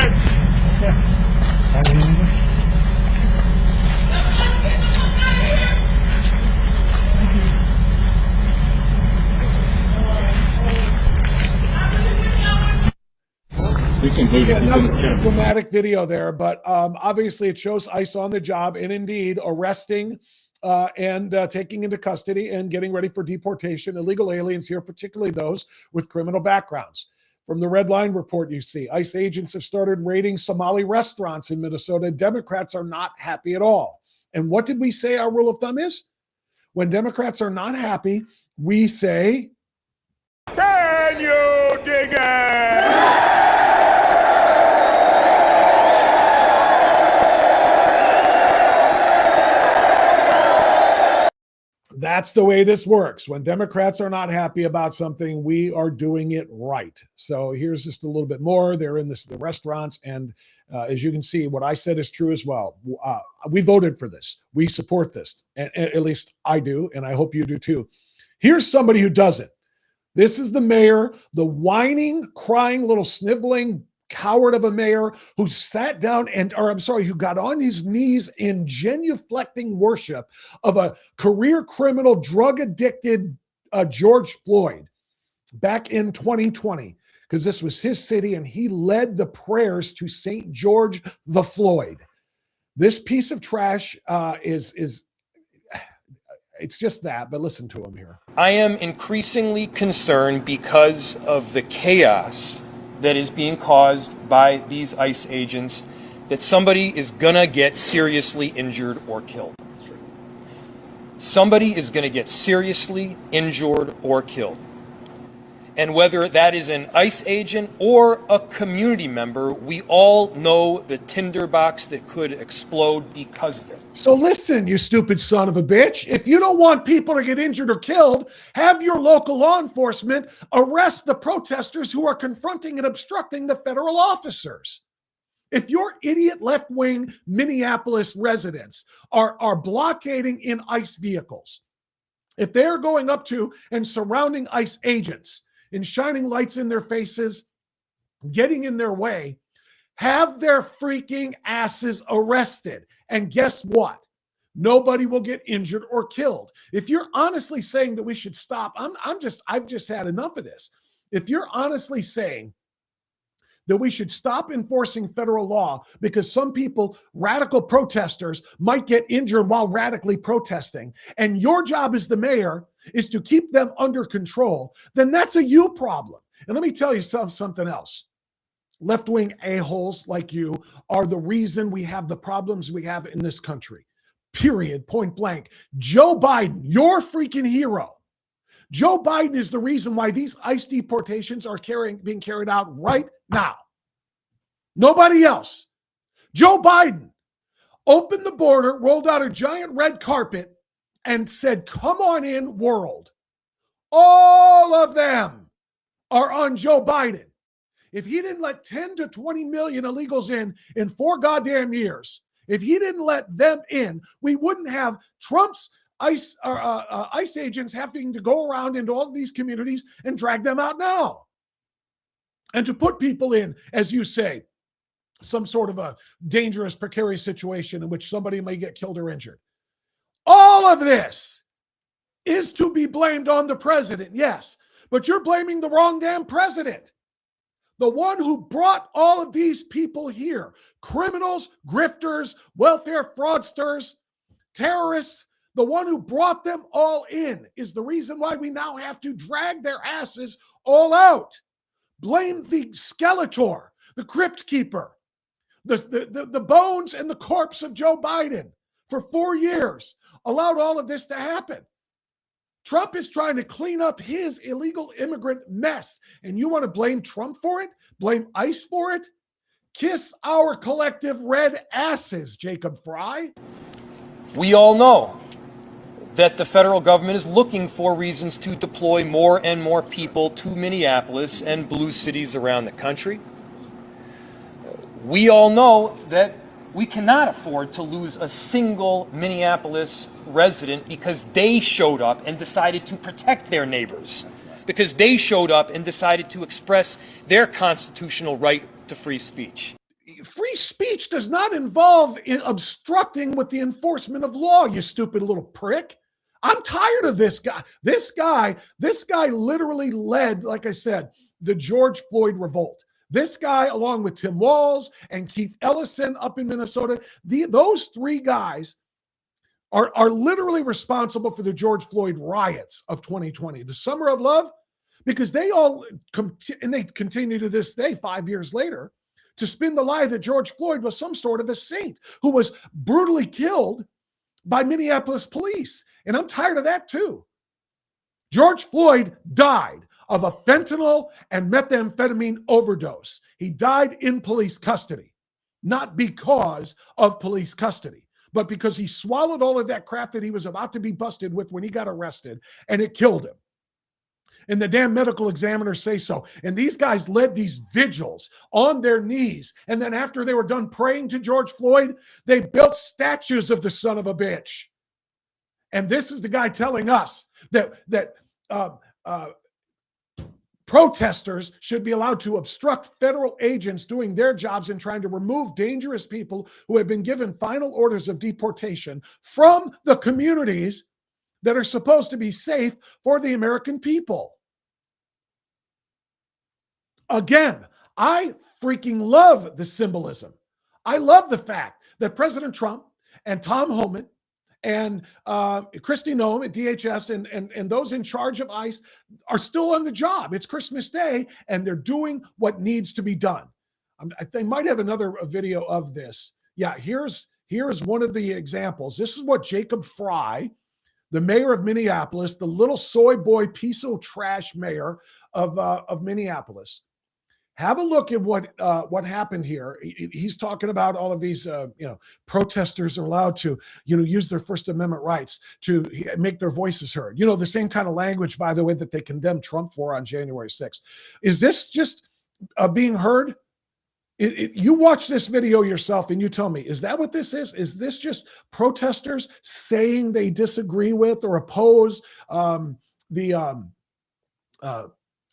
Yeah, that was a dramatic video there, but obviously it shows ICE on the job and indeed arresting and taking into custody and getting ready for deportation illegal aliens here, particularly those with criminal backgrounds. From the Red Line report, you see ICE agents have started raiding Somali restaurants in Minnesota. Democrats are not happy at all. And what did we say our rule of thumb is? When Democrats are not happy, we say, Can you dig it? that's the way this works. When Democrats are not happy about something, we are doing it right. So here's just a little bit more. They're in the restaurants. And as you can see, what I said is true as well. We voted for this. We support this. And at least I do. And I hope you do too. Here's somebody who doesn't. This is the mayor, the whining, crying, little sniveling coward of a mayor who sat down who got on his knees in genuflecting worship of a career criminal, drug-addicted George Floyd back in 2020, because this was his city and he led the prayers to St. George the Floyd. This piece of trash is it's just that, but listen to him here. I am increasingly concerned because of the chaos that is being caused by these ICE agents that somebody is gonna get seriously injured or killed. Somebody is gonna get seriously injured or killed. And whether that is an ICE agent or a community member, we all know the tinderbox that could explode because of it. So listen, you stupid son of a bitch. If you don't want people to get injured or killed, have your local law enforcement arrest the protesters who are confronting and obstructing the federal officers. If your idiot left-wing Minneapolis residents are blockading in ICE vehicles, if they're going up to and surrounding ICE agents and shining lights in their faces, getting in their way, have their freaking asses arrested. And guess what? Nobody will get injured or killed. If you're honestly saying that we should stop, I've just had enough of this. If you're honestly saying that we should stop enforcing federal law because some people, radical protesters, might get injured while radically protesting, and your job as the mayor is to keep them under control, then that's a you problem. And let me tell you something else. Left-wing a-holes like you are the reason we have the problems we have in this country. Period. Point blank. Joe Biden, your freaking hero. Joe Biden is the reason why these ICE deportations are being carried out right now. Nobody else. Joe Biden opened the border, rolled out a giant red carpet, and said, "Come on in, world." All of them are on Joe Biden. If he didn't let 10 to 20 million illegals in 4 goddamn years, if he didn't let them in, we wouldn't have Trump's ICE agents having to go around into all of these communities and drag them out now. and to put people in, as you say, some sort of a dangerous, precarious situation in which somebody may get killed or injured. All of this is to be blamed on the president, yes, but you're blaming the wrong damn president. The one who brought all of these people here, criminals, grifters, welfare fraudsters, terrorists, the one who brought them all in is the reason why we now have to drag their asses all out. Blame the Skeletor, the Crypt Keeper, the bones and the corpse of Joe Biden for 4 years allowed all of this to happen. Trump is trying to clean up his illegal immigrant mess, and you want to blame Trump for it? Blame ICE for it? Kiss our collective red asses, Jacob Fry. We all know that the federal government is looking for reasons to deploy more and more people to Minneapolis and blue cities around the country. We all know that we cannot afford to lose a single Minneapolis resident because they showed up and decided to protect their neighbors, because they showed up and decided to express their constitutional right to free speech. Free speech does not involve obstructing with the enforcement of law, you stupid little prick. I'm tired of this guy. This guy literally led, like I said, the George Floyd revolt. This guy, along with Tim Walz and Keith Ellison up in Minnesota, those three guys are literally responsible for the George Floyd riots of 2020, the Summer of Love, because they all, and they continue to this day, 5 years later, to spin the lie that George Floyd was some sort of a saint who was brutally killed by Minneapolis police. And I'm tired of that too. George Floyd died of a fentanyl and methamphetamine overdose. He died in police custody, not because of police custody, but because he swallowed all of that crap that he was about to be busted with when he got arrested, and it killed him. And the damn medical examiners say so. And these guys led these vigils on their knees. And then after they were done praying to George Floyd, they built statues of the son of a bitch. And this is the guy telling us that protesters should be allowed to obstruct federal agents doing their jobs and trying to remove dangerous people who have been given final orders of deportation from the communities that are supposed to be safe for the American people. Again, I freaking love the symbolism. I love the fact that President Trump and Tom Homan and Kristi Noem at DHS and those in charge of ICE are still on the job. It's Christmas Day, and they're doing what needs to be done. I might have another video of this. Yeah, here's one of the examples. This is what Jacob Fry, the mayor of Minneapolis, the little soy boy piece of trash mayor of Minneapolis. Have a look at what happened here. He's talking about all of these, protesters are allowed to, use their First Amendment rights to make their voices heard. The same kind of language, by the way, that they condemned Trump for on January 6th. Is this just being heard? You watch this video yourself and you tell me, is that what this is? Is this just protesters saying they disagree with or oppose the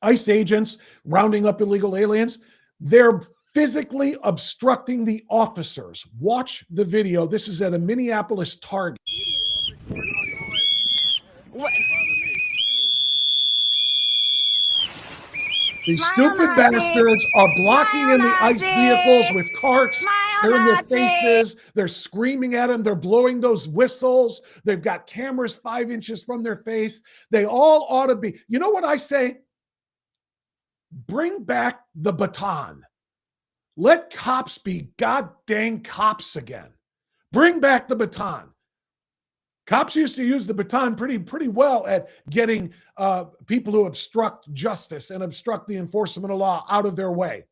ICE agents rounding up illegal aliens? They're physically obstructing the officers. Watch the video. This is at a Minneapolis Target. What? These stupid bastards are blocking in the ICE vehicles with carts. They're in their faces. They're screaming at them. They're blowing those whistles. They've got cameras 5 inches from their face. They all ought to be. You know what I say? Bring back the baton. Let cops be goddamn cops again. Bring back the baton. Cops used to use the baton pretty well at getting people who obstruct justice and obstruct the enforcement of law out of their way.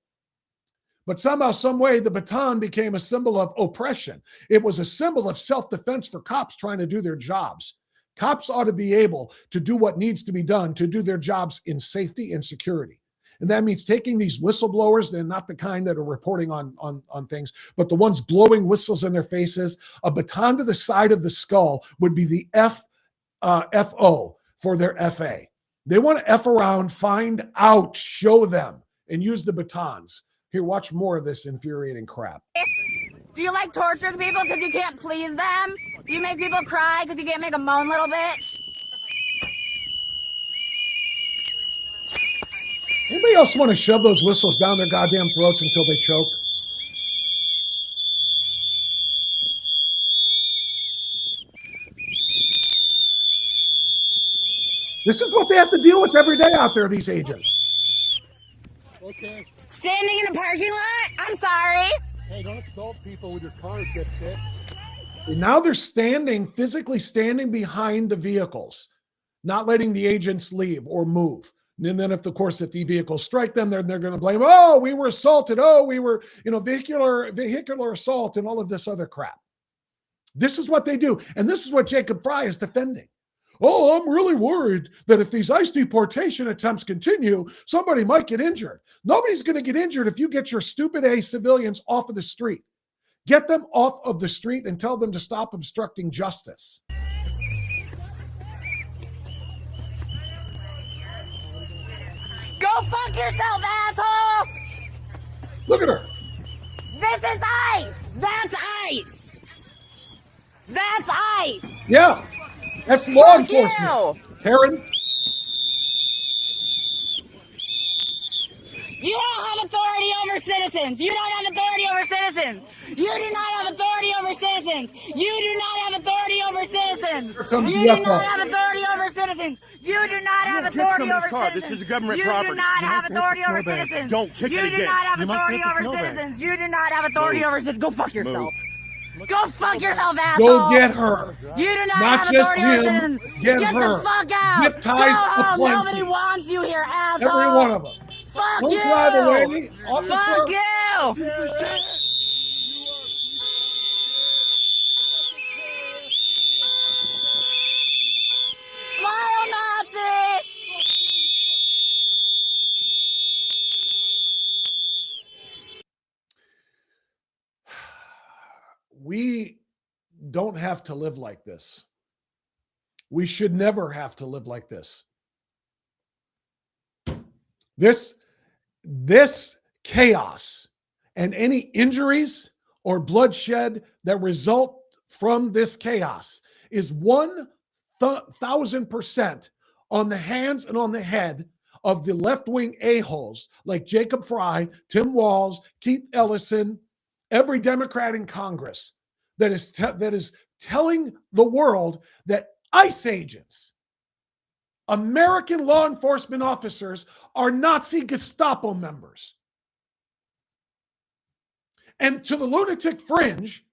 But somehow, some way, the baton became a symbol of oppression. It was a symbol of self-defense for cops trying to do their jobs. Cops ought to be able to do what needs to be done to do their jobs in safety and security. And that means taking these whistleblowers, they're not the kind that are reporting on things, but the ones blowing whistles in their faces. A baton to the side of the skull would be the FO for their FA. They want to F around, find out, show them. and use the batons. Here, watch more of this infuriating crap. Do you like torturing people because you can't please them? Do you make people cry because you can't make them moan, little bitch? Anybody else want to shove those whistles down their goddamn throats until they choke? This is what they have to deal with every day out there, these agents. Okay. Standing in the parking lot? I'm sorry. Hey, don't assault people with your car, dipshit. See, now they're physically standing behind the vehicles, not letting the agents leave or move. And then, if the vehicles strike them, they're going to blame, oh, we were assaulted. Oh, we were, vehicular assault and all of this other crap. This is what they do. And this is what Jacob Fry is defending. Oh, I'm really worried that if these ICE deportation attempts continue, somebody might get injured. Nobody's going to get injured if you get your stupid civilians off of the street. Get them off of the street and tell them to stop obstructing justice. Go fuck yourself, asshole! Look at her. This is ICE! That's ICE! That's ICE! Yeah, that's law Fuck enforcement. you. Karen. You don't have authority over citizens! You don't have authority over citizens! You do not have authority over citizens! You do not have authority over citizens! Here comes You the do not have authority over citizens! You do not have authority over citizens! This is a government You property. do not You have must hit authority the over snowbank. citizens! Don't kick You it do again. not have You must authority hit the over snowbank. citizens! You do not have authority over citizens! Go fuck yourself! Go fuck yourself, asshole! Go get her. You do not, Not have just authority over him. citizens! Get her. the fuck out! Zip ties Go home! aplenty. Nobody wants you here, asshole! Every one of them. Fuck Don't you! drive away, officer. Fuck you! Smile, Nazi! We don't have to live like this. We should never have to live like this. This chaos and any injuries or bloodshed that result from this chaos is 1,000% on the hands and on the head of the left-wing a-holes like Jacob Fry, Tim Walz, Keith Ellison, every Democrat in Congress that is telling the world that ICE agents, American law enforcement officers, are Nazi Gestapo members. And to the lunatic fringe,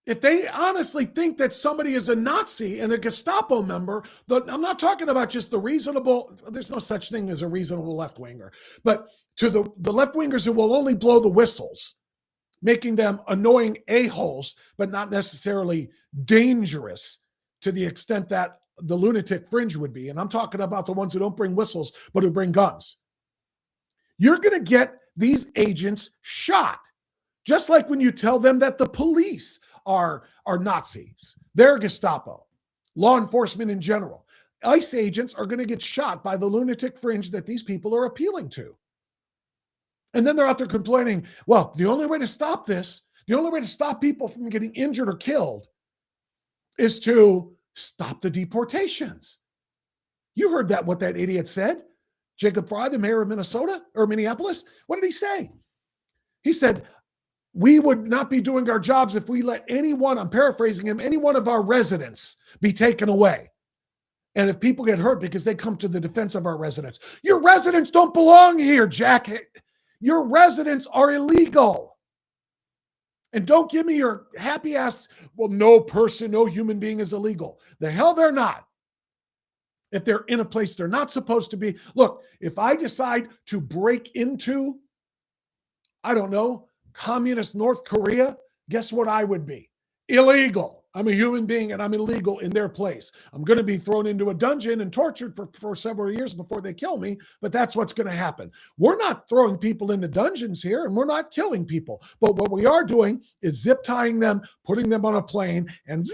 if they honestly think that somebody is a Nazi and a Gestapo member, I'm not talking about just the reasonable, there's no such thing as a reasonable left-winger, but to the left-wingers who will only blow the whistles, making them annoying a-holes, but not necessarily dangerous to the extent that the lunatic fringe would be. And I'm talking about the ones who don't bring whistles, but who bring guns. You're going to get these agents shot, just like when you tell them that the police are Nazis. They're Gestapo, law enforcement in general. ICE agents are going to get shot by the lunatic fringe that these people are appealing to. And then they're out there complaining, well, the only way to stop this, the only way to stop people from getting injured or killed is to stop the deportations. You heard what that idiot said. Jacob Fry, the mayor of Minnesota or Minneapolis. What did he say? He said, we would not be doing our jobs if we let anyone, I'm paraphrasing him, any one of our residents be taken away. And if people get hurt because they come to the defense of our residents. Your residents don't belong here, Jack. Your residents are illegal. And don't give me your happy ass, well, no person, no human being is illegal. The hell they're not. If they're in a place they're not supposed to be. Look, if I decide to break into, I don't know, communist North Korea, guess what I would be? Illegal. I'm a human being and I'm illegal in their place. I'm going to be thrown into a dungeon and tortured for several years before they kill me, but that's what's going to happen. We're not throwing people into dungeons here and we're not killing people. But what we are doing is zip tying them, putting them on a plane and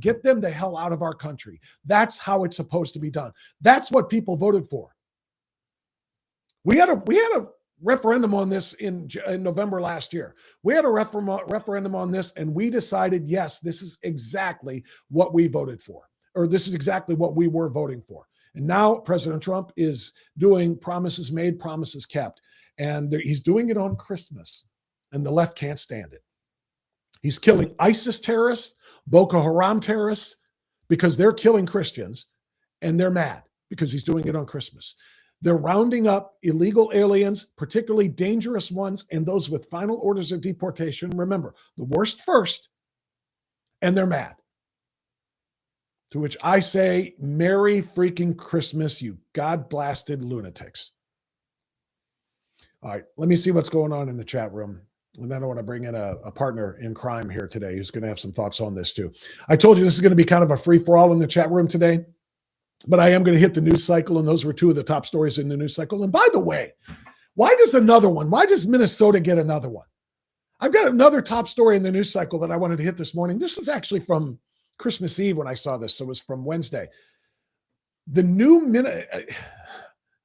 get them the hell out of our country. That's how it's supposed to be done. That's what people voted for. We had a referendum on this in November last year. We had a referendum on this, and we decided, yes, this is exactly what we voted for, or this is exactly what we were voting for. And now President Trump is doing promises made, promises kept, and he's doing it on Christmas, and the left can't stand it. He's killing ISIS terrorists, Boko Haram terrorists, because they're killing Christians, and they're mad because he's doing it on Christmas. They're rounding up illegal aliens, particularly dangerous ones, and those with final orders of deportation. Remember, the worst first, and they're mad. To which I say, Merry freaking Christmas, you God-blasted lunatics. All right, let me see what's going on in the chat room. And then I want to bring in a partner in crime here today who's going to have some thoughts on this too. I told you this is going to be kind of a free-for-all in the chat room today, but I am going to hit the news cycle, and those were two of the top stories in the news cycle. And by the way, why does Minnesota get another one? I've got another top story in the news cycle that I wanted to hit this morning. This is actually from Christmas Eve when I saw this, so it was from Wednesday. The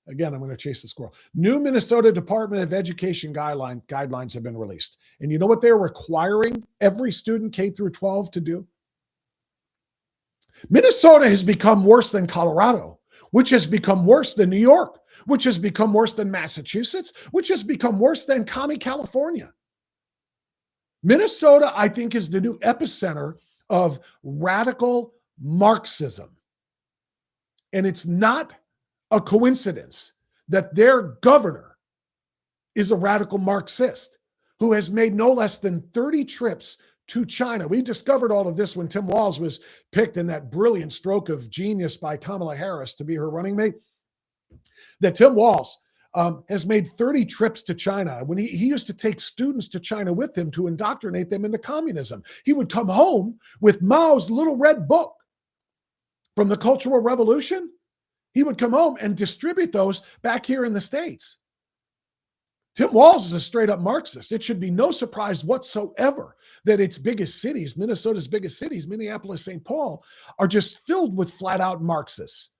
Again, I'm going to chase the squirrel. New Minnesota Department of Education guidelines have been released. And you know what they're requiring every student K through 12 to do? Minnesota has become worse than Colorado, which has become worse than New York, which has become worse than Massachusetts, which has become worse than Commie, California. Minnesota, I think, is the new epicenter of radical Marxism. And it's not a coincidence that their governor is a radical Marxist who has made no less than 30 trips to China. We discovered all of this when Tim Walz was picked in that brilliant stroke of genius by Kamala Harris to be her running mate. That Tim Walz has made 30 trips to China. When he used to take students to China with him to indoctrinate them into communism. He would come home with Mao's little red book from the Cultural Revolution. He would come home and distribute those back here in the States. Tim Walz is a straight-up Marxist. It should be no surprise whatsoever that its biggest cities, Minnesota's biggest cities, Minneapolis, St. Paul, are just filled with flat-out Marxists,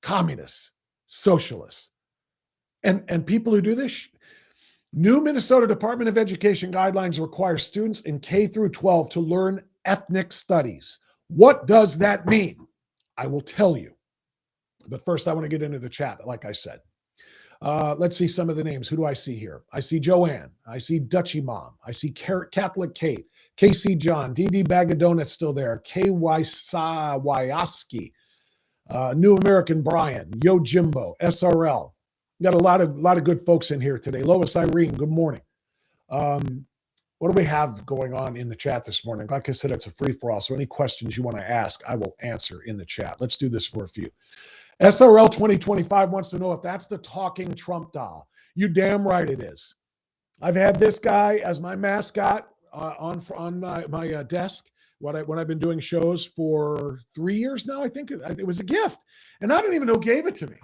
communists, socialists. And people who do this. New Minnesota Department of Education guidelines require students in K through 12 to learn ethnic studies. What does that mean? I will tell you. But first, I want to get into the chat, like I said. Let's see some of the names. Who do I see here? I see Joanne. I see Dutchy Mom. I see Catholic Kate. KC John. DD Bag of Donuts still there. KY Sawayaski. New American Brian. Yo Jimbo. SRL. Got a lot of good folks in here today. Lois Irene, good morning. What do we have going on in the chat this morning? Like I said, it's a free-for-all, so any questions you want to ask, I will answer in the chat. Let's do this for a few. SRL 2025 wants to know if that's the talking Trump doll. You damn right it is. I've had this guy as my mascot on my desk when I've been doing shows for 3 years now. I think it was a gift, and I don't even know who gave it to me.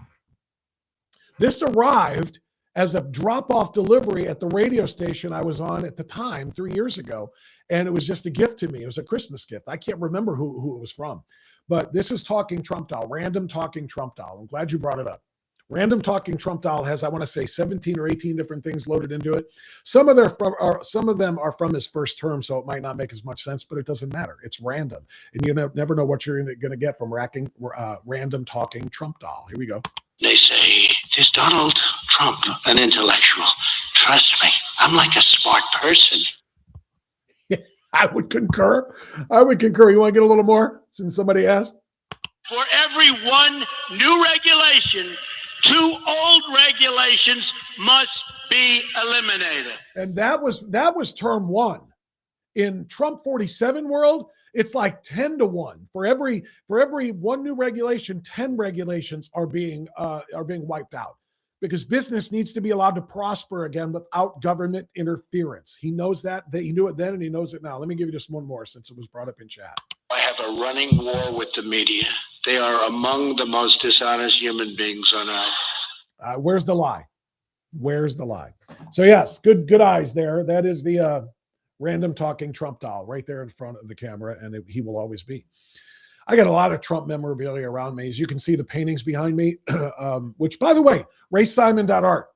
This arrived as a drop-off delivery at the radio station I was on at the time 3 years ago, and it was just a gift to me. It was a Christmas gift. I can't remember who it was from, but this is Talking Trump Doll, Random Talking Trump Doll. I'm glad you brought it up. Random Talking Trump Doll has, I want to say, 17 or 18 different things loaded into it. Some of them are from his first term, so it might not make as much sense, but it doesn't matter. It's random, and you never know what you're going to get from Random Talking Trump Doll. Here we go. They say, is Donald Trump an intellectual? Trust me, I'm like a smart person. I would concur. You want to get a little more since somebody asked? For every one new regulation, 2 old regulations must be eliminated. And that was term 1. In Trump 47 world, it's like 10 to 1. For every one new regulation, 10 regulations are being wiped out, because business needs to be allowed to prosper again without government interference. He knows that he knew it then, and he knows it now. Let me give you just one more since it was brought up in chat. I have a running war with the media. They are among the most dishonest human beings on earth. Where's the lie? Where's the lie? So yes, good eyes there. That is the Random Talking Trump Doll right there in front of the camera, and he will always be. I got a lot of Trump memorabilia around me. As you can see, the paintings behind me, which, by the way, RaySimon.art.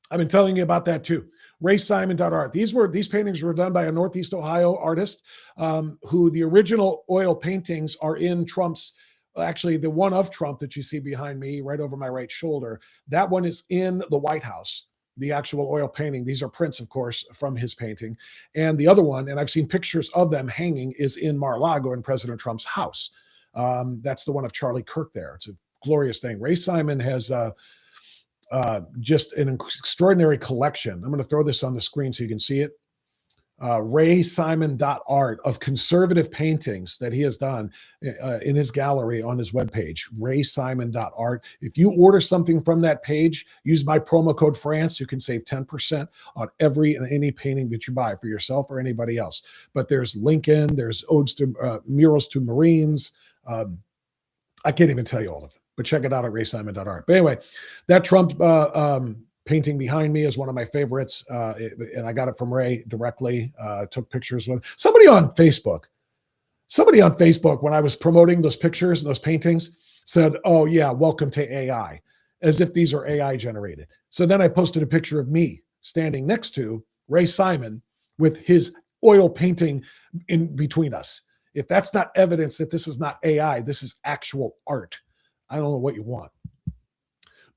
I've been telling you about that too. RaySimon.art. These paintings were done by a Northeast Ohio artist who the original oil paintings are in Trump's, actually the one of Trump that you see behind me right over my right shoulder. That one is in the White House, the actual oil painting. These are prints, of course, from his painting. And the other one, and I've seen pictures of them hanging, is in Mar-a-Lago in President Trump's house. That's the one of Charlie Kirk there. It's a glorious thing. Ray Simon has just an extraordinary collection. I'm going to throw this on the screen so you can see it. RaySimon.art of conservative paintings that he has done in his gallery on his webpage, RaySimon.art. If you order something from that page, use my promo code France, you can save 10% on every and any painting that you buy for yourself or anybody else. But there's Lincoln, there's odes to murals to Marines. I can't even tell you all of them, but check it out at RaySimon.art. But anyway, that Trump painting behind me is one of my favorites, and I got it from Ray directly. Took pictures with somebody on Facebook. Somebody on Facebook, when I was promoting those pictures and those paintings, said, "Oh yeah, welcome to AI," as if these are AI generated. So then I posted a picture of me standing next to Ray Simon with his oil painting in between us. If that's not evidence that this is not AI, this is actual art. I don't know what you want,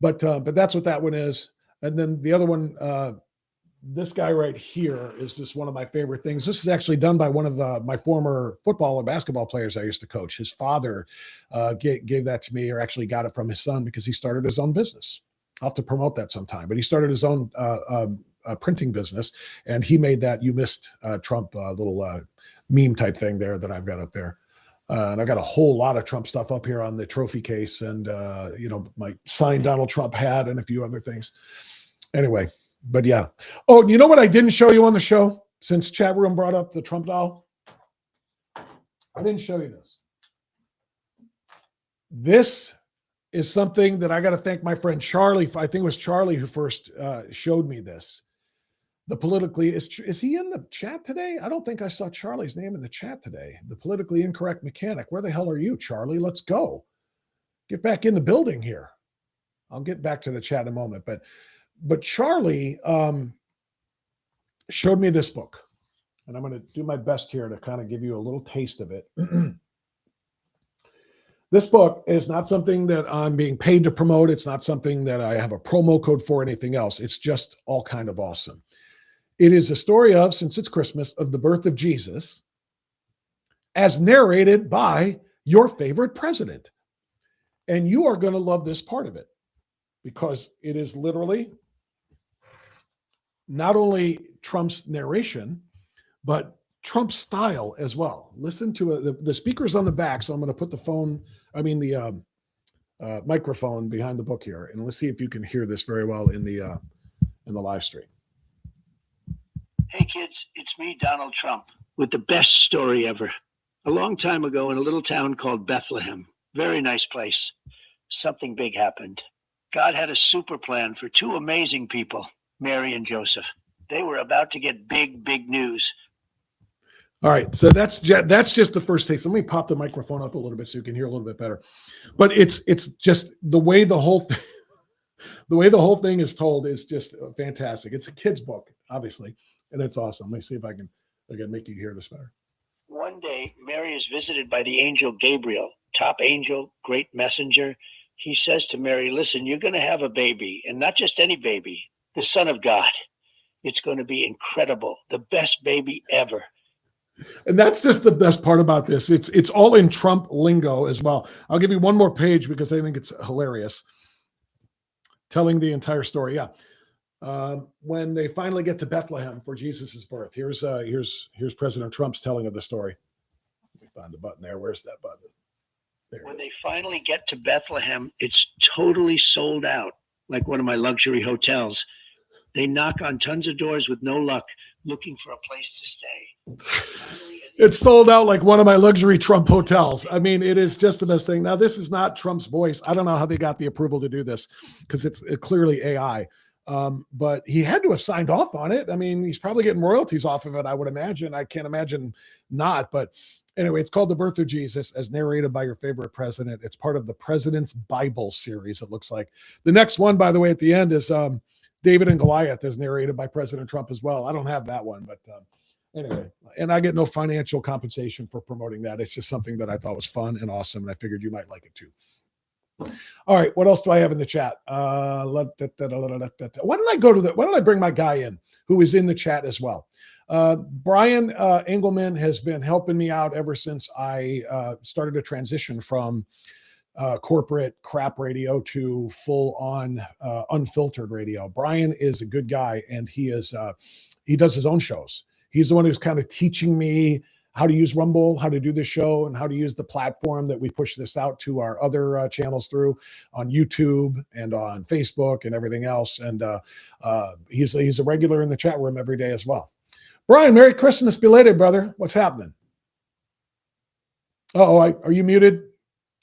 but that's what that one is. And then the other one, this guy right here is just one of my favorite things. This is actually done by one of my former football or basketball players I used to coach. His father gave that to me, or actually got it from his son, because he started his own business. I'll have to promote that sometime. But he started his own printing business, and he made that "You Missed Trump" little meme type thing there that I've got up there. And I got a whole lot of Trump stuff up here on the trophy case, and my signed Donald Trump hat and a few other things. Anyway, but yeah. Oh, you know what I didn't show you on the show, since chat room brought up the Trump doll? I didn't show you this. This is something that I got to thank my friend Charlie for. I think it was Charlie who first showed me this. The politically, is he in the chat today? I don't think I saw Charlie's name in the chat today. The politically incorrect mechanic. Where the hell are you, Charlie? Let's go. Get back in the building here. I'll get back to the chat in a moment. But Charlie showed me this book, and I'm going to do my best here to kind of give you a little taste of it. This book is not something that I'm being paid to promote. It's not something that I have a promo code for, anything else. It's just all kind of awesome. It is a story of, since it's Christmas, of the birth of Jesus, as narrated by your favorite president. And you are going to love this part of it, because it is literally not only Trump's narration, but Trump's style as well. Listen to it. The speaker's on the back, so I'm going to put the microphone behind the book here, and let's see if you can hear this very well in the live stream. Hey kids, it's me, Donald Trump, with the best story ever. A long time ago in a little town called Bethlehem, very nice place, something big happened. God had a super plan for two amazing people, Mary and Joseph. They were about to get big news. All right, so that's just the first taste. Let me pop the microphone up a little bit so you can hear a little bit better. But it's just the way the whole thing is told is just fantastic. It's a kid's book, obviously, and it's awesome. Let me see if I can make you hear this better. One day, Mary is visited by the angel Gabriel, top angel, great messenger. He says to Mary, "Listen, you're going to have a baby, and not just any baby, the Son of God. It's going to be incredible, the best baby ever." And that's just the best part about this. It's all in Trump lingo as well. I'll give you one more page because I think it's hilarious. Telling the entire story. Yeah. When they finally get to Bethlehem for Jesus's birth, here's President Trump's telling of the story. Let me find the button there. Where's that button? When they finally get to Bethlehem, it's totally sold out, like one of my luxury hotels. They knock on tons of doors with no luck, looking for a place to stay. It's sold out like one of my luxury Trump hotels. I mean, it is just the best thing. Now, this is not Trump's voice. I don't know how they got the approval to do this, because it's clearly AI. But he had to have signed off on it. I mean, he's probably getting royalties off of it, I would imagine. I can't imagine not, but Anyway, it's called The Birth of Jesus, as narrated by your favorite president. It's part of the President's Bible series, it looks like. The next one, by the way, at the end is David and Goliath, as narrated by President Trump as well. I don't have that one, but anyway, and I get no financial compensation for promoting that. It's just something that I thought was fun and awesome, and I figured you might like it too. All right, what else do I have in the chat? Why don't I go to why don't I bring my guy in who is in the chat as well? Brian Engelman has been helping me out ever since I started a transition from corporate crap radio to full on unfiltered radio. Brian is a good guy, and he does his own shows. He's the one who's kind of teaching me how to use Rumble, how to do the show, and how to use the platform that we push this out to our other channels through on YouTube and on Facebook and everything else. And he's a regular in the chat room every day as well. Brian, Merry Christmas belated, brother. What's happening? Are you muted?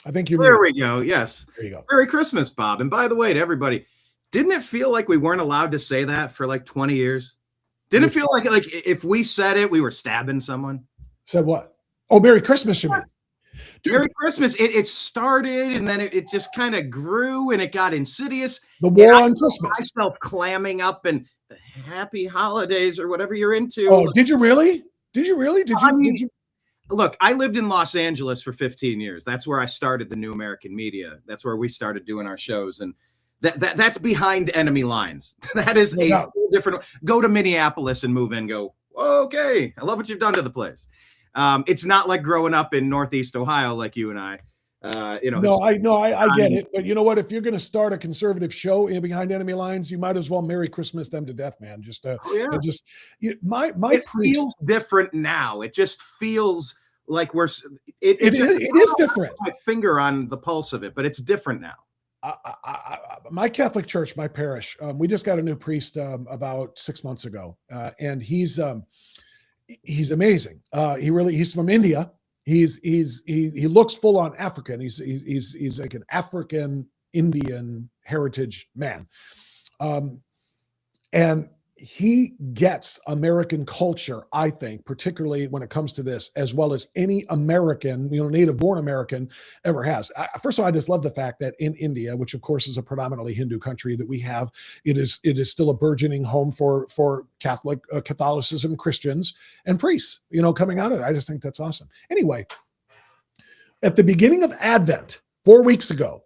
I think you're There muted. we go. Yes. There you go. Merry Christmas, Bob. And by the way, to everybody, didn't it feel like we weren't allowed to say that for like 20 years? Didn't it feel like if we said it, we were stabbing someone? Said what? Oh, Merry Christmas, you mean? Merry Christmas. It started, and then it just kind of grew, and it got insidious. The war on Christmas. Myself clamming up and happy holidays or whatever you're into. Oh, did you really? Did you? Look, I lived in Los Angeles for 15 years. That's where I started the New American Media. That's where we started doing our shows. And that's behind enemy lines. That is whole different. Go to Minneapolis and move in. Go, okay, I love what you've done to the place. It's not like growing up in Northeast Ohio like you and I. I get it. But you know what? If you're going to start a conservative show in behind enemy lines, you might as well Merry Christmas them to death, man. My priest feels different now. It just feels like it is different. My finger on the pulse of it, but it's different now. My Catholic church, my parish, we just got a new priest about 6 months ago, and he's amazing. He's from India. He looks full on African. He's like an African Indian heritage man, and he gets American culture, I think, particularly when it comes to this, as well as any American, native born American ever has. First of all, I just love the fact that in India, which of course is a predominantly Hindu country that we have, it is still a burgeoning home for Catholicism, Christians, and priests, coming out of it. I just think that's awesome. Anyway, at the beginning of Advent, 4 weeks ago,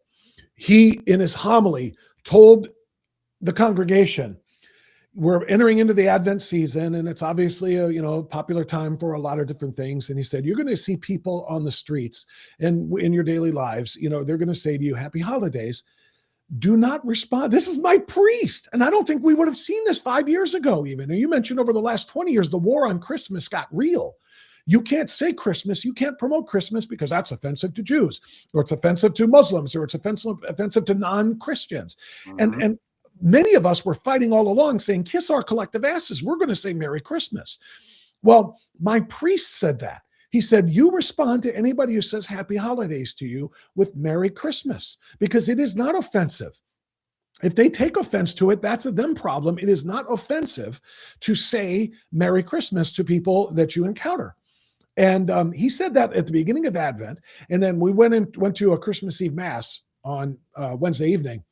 he, in his homily, told the congregation, we're entering into the Advent season, and it's obviously a popular time for a lot of different things. And he said, you're going to see people on the streets and in your daily lives, they're going to say to you, happy holidays. Do not respond. This is my priest. And I don't think we would have seen this 5 years ago even. And you mentioned over the last 20 years, the war on Christmas got real. You can't say Christmas. You can't promote Christmas because that's offensive to Jews, or it's offensive to Muslims, or it's offensive to non-Christians. Mm-hmm. And many of us were fighting all along saying, kiss our collective asses. We're going to say Merry Christmas. Well, my priest said that. He said, you respond to anybody who says happy holidays to you with Merry Christmas, because it is not offensive. If they take offense to it, that's a them problem. It is not offensive to say Merry Christmas to people that you encounter. And he said that at the beginning of Advent. And then we went to a Christmas Eve Mass on Wednesday evening.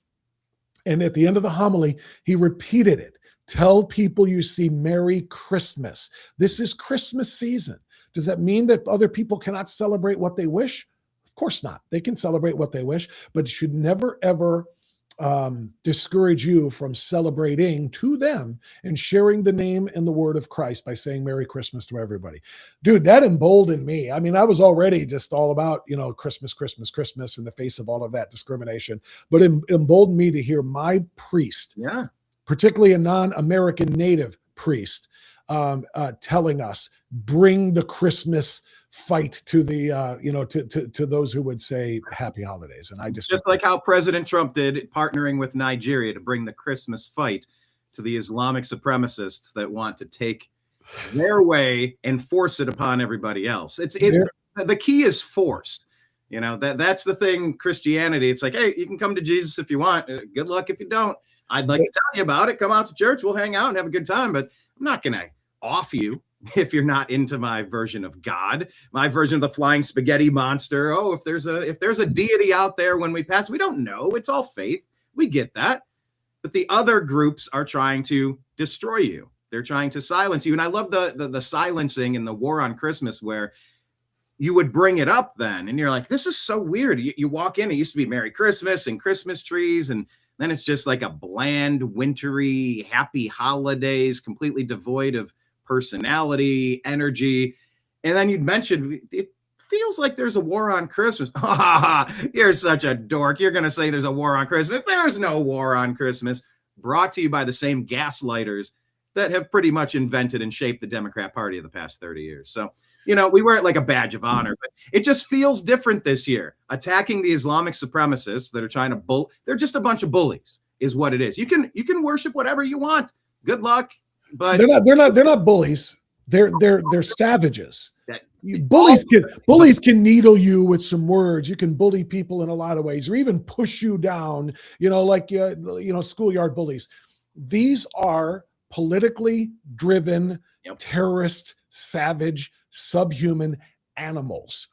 And at the end of the homily, he repeated it. Tell people you see Merry Christmas. This is Christmas season. Does that mean that other people cannot celebrate what they wish? Of course not. They can celebrate what they wish, but it should never, ever discourage you from celebrating to them and sharing the name and the word of Christ by saying Merry Christmas to everybody. Dude, that emboldened me. I mean, I was already just all about, Christmas, Christmas, Christmas in the face of all of that discrimination, but it emboldened me to hear my priest, particularly a non-American native priest, telling us, bring the Christmas fight to the to those who would say happy holidays. And I just like how President Trump did, partnering with Nigeria to bring the Christmas fight to the Islamic supremacists that want to take their way and force it upon everybody else. The key is force. That's the thing. Christianity, it's like, hey, you can come to Jesus if you want. Good luck if you don't. I'd like to tell you about it. Come out to church. We'll hang out and have a good time, but I'm not going to off you. if you're not into my version of God, my version of the flying spaghetti monster. Oh, if there's a deity out there when we pass, we don't know. It's all faith. We get that. But the other groups are trying to destroy you. They're trying to silence you. And I love the silencing in the War on Christmas, where you would bring it up then, and you're like, this is so weird. You walk in, it used to be Merry Christmas and Christmas trees, and then it's just like a bland, wintry, happy holidays, completely devoid of personality, energy. And then you'd mention, it feels like there's a war on Christmas. You're such a dork. You're going to say there's a war on Christmas. There's no war on Christmas. Brought to you by the same gaslighters that have pretty much invented and shaped the Democrat Party of the past 30 years. So, we wear it like a badge of honor, but it just feels different this year. Attacking the Islamic supremacists that are trying to they're just a bunch of bullies, is what it is. You can worship whatever you want. Good luck, but they're not bullies. They're savages. Bullies can needle you with some words. You can bully people in a lot of ways, or even push you down. Like schoolyard bullies. These are politically driven, terrorist, savage, subhuman animals.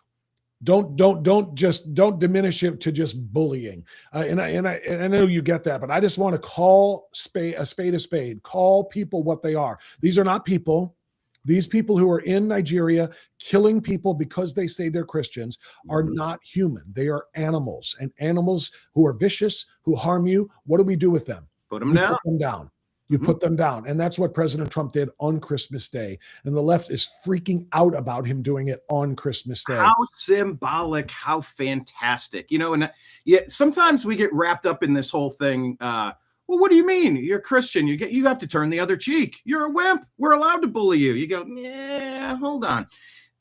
Don't diminish it to just bullying. And I know you get that, but I just want to call a spade a spade. Call people what they are. These are not people. These people who are in Nigeria killing people because they say they're Christians are not human. They are animals, and animals who are vicious, who harm you. What do we do with them? Put them down. Put them down. You put them down. And that's what President Trump did on Christmas Day. And the left is freaking out about him doing it on Christmas Day. How symbolic, how fantastic. And sometimes we get wrapped up in this whole thing. Well, what do you mean? You're Christian. You have to turn the other cheek. You're a wimp. We're allowed to bully you. You go, yeah, hold on.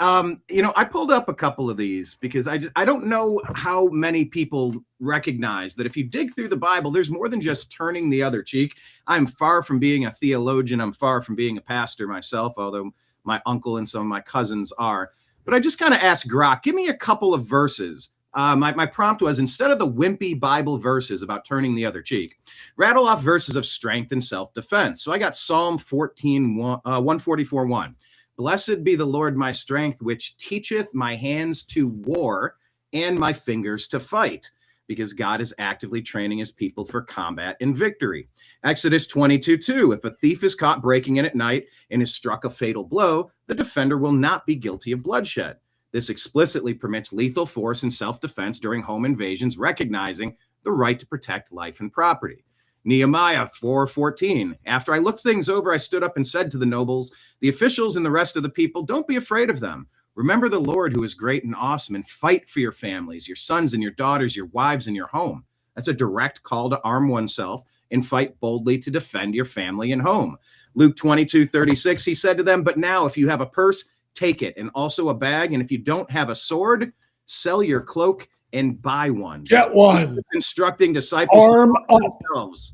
I pulled up a couple of these because I don't know how many people recognize that if you dig through the Bible, there's more than just turning the other cheek. I'm far from being a theologian. I'm far from being a pastor myself, although my uncle and some of my cousins are. But I just kind of asked Grok, give me a couple of verses. My prompt was, instead of the wimpy Bible verses about turning the other cheek, rattle off verses of strength and self-defense. So I got Psalm 144:1. Blessed be the Lord my strength, which teacheth my hands to war and my fingers to fight, because God is actively training his people for combat and victory. Exodus 22:2. If a thief is caught breaking in at night and is struck a fatal blow, the defender will not be guilty of bloodshed. This explicitly permits lethal force and self-defense during home invasions, recognizing the right to protect life and property. Nehemiah 4:14. After I looked things over, I stood up and said to the nobles, the officials, and the rest of the people, don't be afraid of them. Remember the Lord, who is great and awesome, and fight for your families, your sons and your daughters, your wives and your home. That's a direct call to arm oneself and fight boldly to defend your family and home. Luke 22:36. He said to them, but now if you have a purse, take it, and also a bag. And if you don't have a sword, sell your cloak and buy one. Get one. Instructing disciples arm up themselves.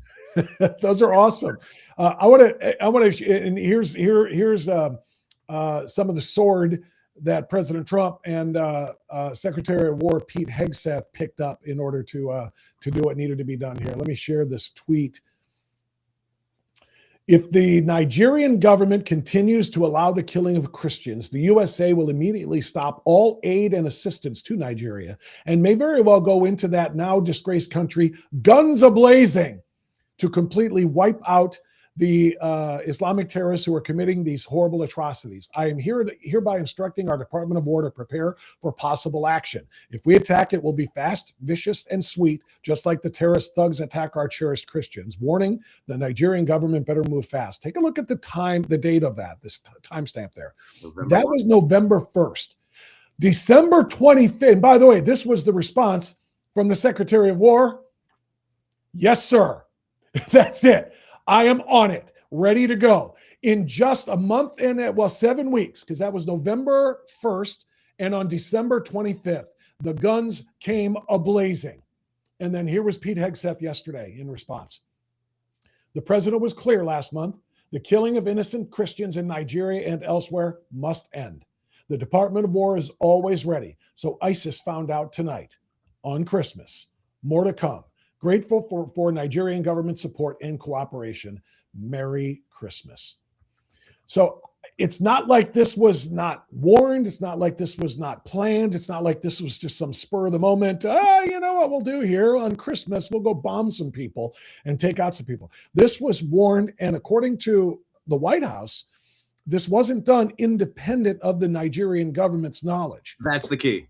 Those are awesome. I want to, and here's some of the sword that President Trump and Secretary of War Pete Hegseth picked up in order to do what needed to be done here. Let me share this tweet. If the Nigerian government continues to allow the killing of Christians, the USA will immediately stop all aid and assistance to Nigeria and may very well go into that now disgraced country, guns a-blazing, to completely wipe out the Islamic terrorists who are committing these horrible atrocities. I am hereby instructing our Department of War to prepare for possible action. If we attack, it will be fast, vicious, and sweet, just like the terrorist thugs attack our cherished Christians. Warning, the Nigerian government better move fast. Take a look at the date of that, this timestamp there. That was November 1st. December 25th, and by the way, this was the response from the Secretary of War. Yes, sir. That's it. I am on it, ready to go. In just a month and 7 weeks, because that was November 1st, and on December 25th, the guns came a-blazing. And then here was Pete Hegseth yesterday in response. The president was clear last month. The killing of innocent Christians in Nigeria and elsewhere must end. The Department of War is always ready. So ISIS found out tonight on Christmas. More to come. Grateful for Nigerian government support and cooperation. Merry Christmas. So it's not like this was not warned. It's not like this was not planned. It's not like this was just some spur of the moment. You know what we'll do here on Christmas? We'll go bomb some people and take out some people. This was warned. And according to the White House, this wasn't done independent of the Nigerian government's knowledge. That's the key.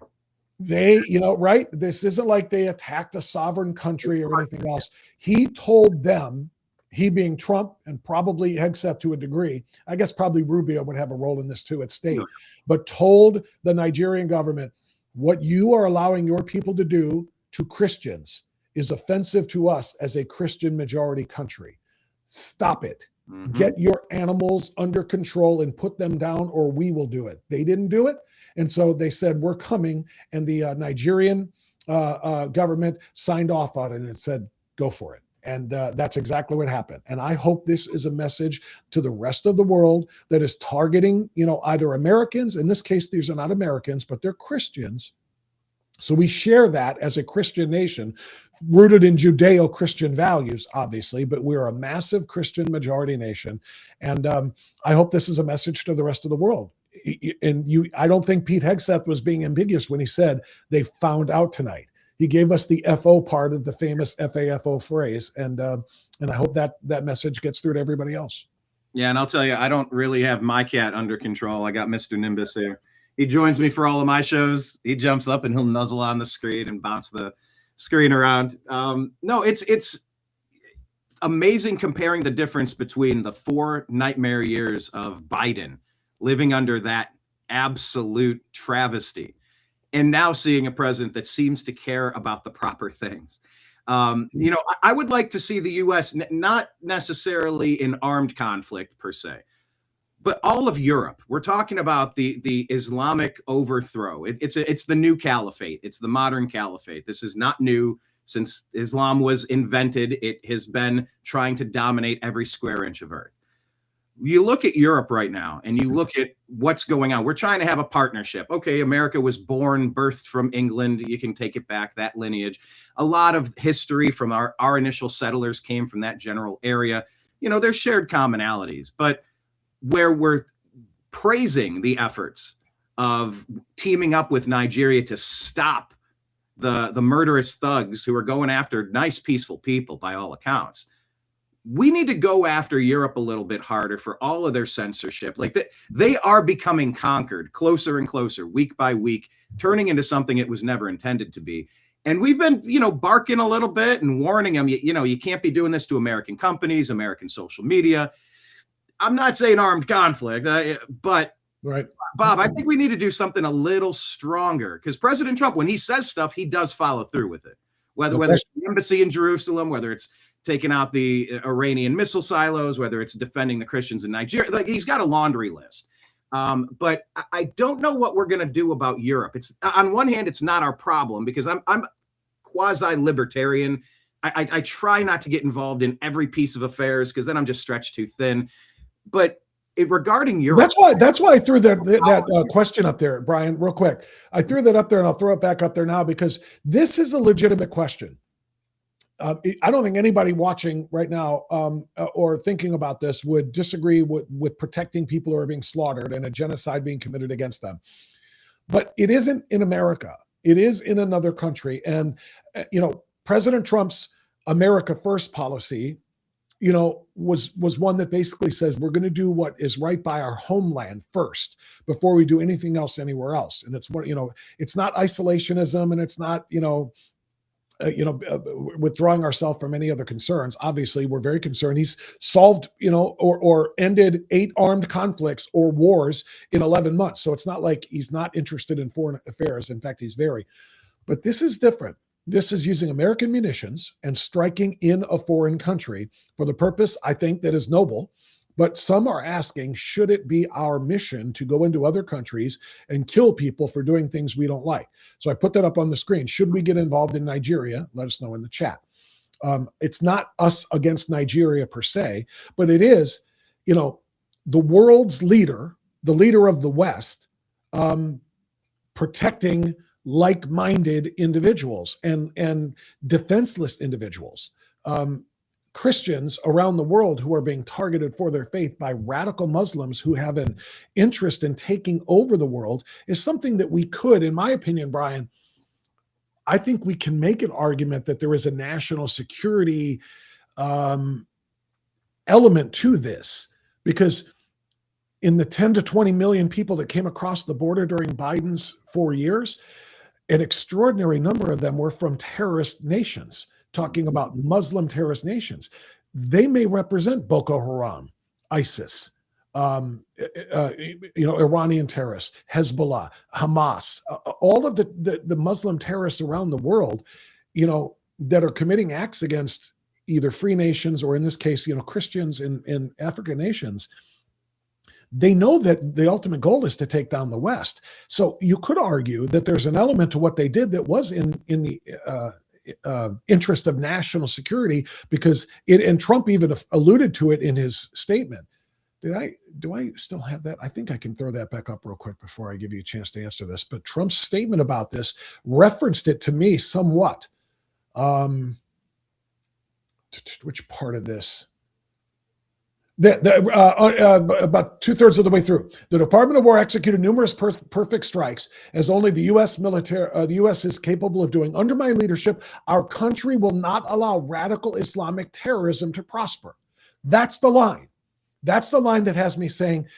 They, right? This isn't like they attacked a sovereign country or anything else. He told them, he being Trump and probably Hegseth to a degree, I guess probably Rubio would have a role in this too at state, but told the Nigerian government, what you are allowing your people to do to Christians is offensive to us as a Christian majority country. Stop it. Mm-hmm. Get your animals under control and put them down, or we will do it. They didn't do it. And so they said, we're coming. And the Nigerian government signed off on it and said, go for it. And that's exactly what happened. And I hope this is a message to the rest of the world that is targeting, either Americans. In this case, these are not Americans, but they're Christians. So we share that as a Christian nation, rooted in Judeo-Christian values, obviously, but we're a massive Christian majority nation. And I hope this is a message to the rest of the world. And I don't think Pete Hegseth was being ambiguous when he said they found out tonight. He gave us the FO part of the famous FAFO phrase. And I hope that message gets through to everybody else. Yeah, and I'll tell you, I don't really have my cat under control. I got Mr. Nimbus here. He joins me for all of my shows. He jumps up and he'll nuzzle on the screen and bounce the screen around. No, it's amazing comparing the difference between the 4 nightmare years of Biden living under that absolute travesty and now seeing a president that seems to care about the proper things. I would like to see the U.S. not necessarily in armed conflict per se, but all of Europe. We're talking about the Islamic overthrow. It's the new caliphate. It's the modern caliphate. This is not new. Since Islam was invented, it has been trying to dominate every square inch of earth. You look at Europe right now and you look at what's going on. We're trying to have a partnership. Okay, America was birthed from England. You can take it back, that lineage. A lot of history from our initial settlers came from that general area. There's shared commonalities, but where we're praising the efforts of teaming up with Nigeria to stop the murderous thugs who are going after nice, peaceful people, by all accounts. We need to go after Europe a little bit harder for all of their censorship. Like they are becoming conquered closer and closer, week by week, turning into something it was never intended to be. And we've been, barking a little bit and warning them, you can't be doing this to American companies, American social media. I'm not saying armed conflict, but right, Bob, I think we need to do something a little stronger because President Trump, when he says stuff, he does follow through with it. Whether it's the embassy in Jerusalem, whether it's taking out the Iranian missile silos, whether it's defending the Christians in Nigeria, like he's got a laundry list. But I don't know what we're going to do about Europe. It's on one hand, it's not our problem because I'm quasi-libertarian. I try not to get involved in every piece of affairs because then I'm just stretched too thin. But regarding Europe, that's why I threw that question up there, Brian, real quick. I threw that up there and I'll throw it back up there now because this is a legitimate question. I don't think anybody watching right now or thinking about this would disagree with protecting people who are being slaughtered and a genocide being committed against them. But it isn't in America. It is in another country. And, President Trump's America First policy, was one that basically says we're going to do what is right by our homeland first before we do anything else anywhere else. And it's what, it's not isolationism and it's not, withdrawing ourselves from any other concerns. Obviously, we're very concerned. He's solved, or ended 8 armed conflicts or wars in 11 months. So it's not like he's not interested in foreign affairs. In fact, he's very. But this is different. This is using American munitions and striking in a foreign country for the purpose, I think, that is noble. But some are asking, should it be our mission to go into other countries and kill people for doing things we don't like? So I put that up on the screen. Should we get involved in Nigeria? Let us know in the chat. It's not us against Nigeria per se, but it is, the world's leader, the leader of the West, protecting like-minded individuals and defenseless individuals. Christians around the world who are being targeted for their faith by radical Muslims who have an interest in taking over the world is something that we could, in my opinion, Brian, I think we can make an argument that there is a national security element to this, because in the 10 to 20 million people that came across the border during Biden's 4 years, an extraordinary number of them were from terrorist nations, talking about Muslim terrorist nations. They may represent Boko Haram, ISIS, Iranian terrorists, Hezbollah, Hamas, all of the Muslim terrorists around the world, that are committing acts against either free nations or, in this case, Christians in African nations. They know that the ultimate goal is to take down the West. So you could argue that there's an element to what they did that was in the interest of national security, because and Trump even alluded to it in his statement. Do I still have that? I think I can throw that back up real quick before I give you a chance to answer this. But Trump's statement about this referenced it to me somewhat. Which part of this? About 2/3 of the way through, the Department of War executed numerous perfect strikes, as only the U.S. the U.S. is capable of doing. Under my leadership, our country will not allow radical Islamic terrorism to prosper. That's the line. That's the line that has me saying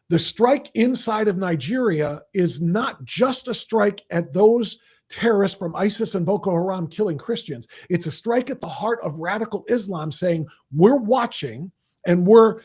the strike inside of Nigeria is not just a strike at those terrorists from ISIS and Boko Haram killing Christians. It's a strike at the heart of radical Islam, saying we're watching and we're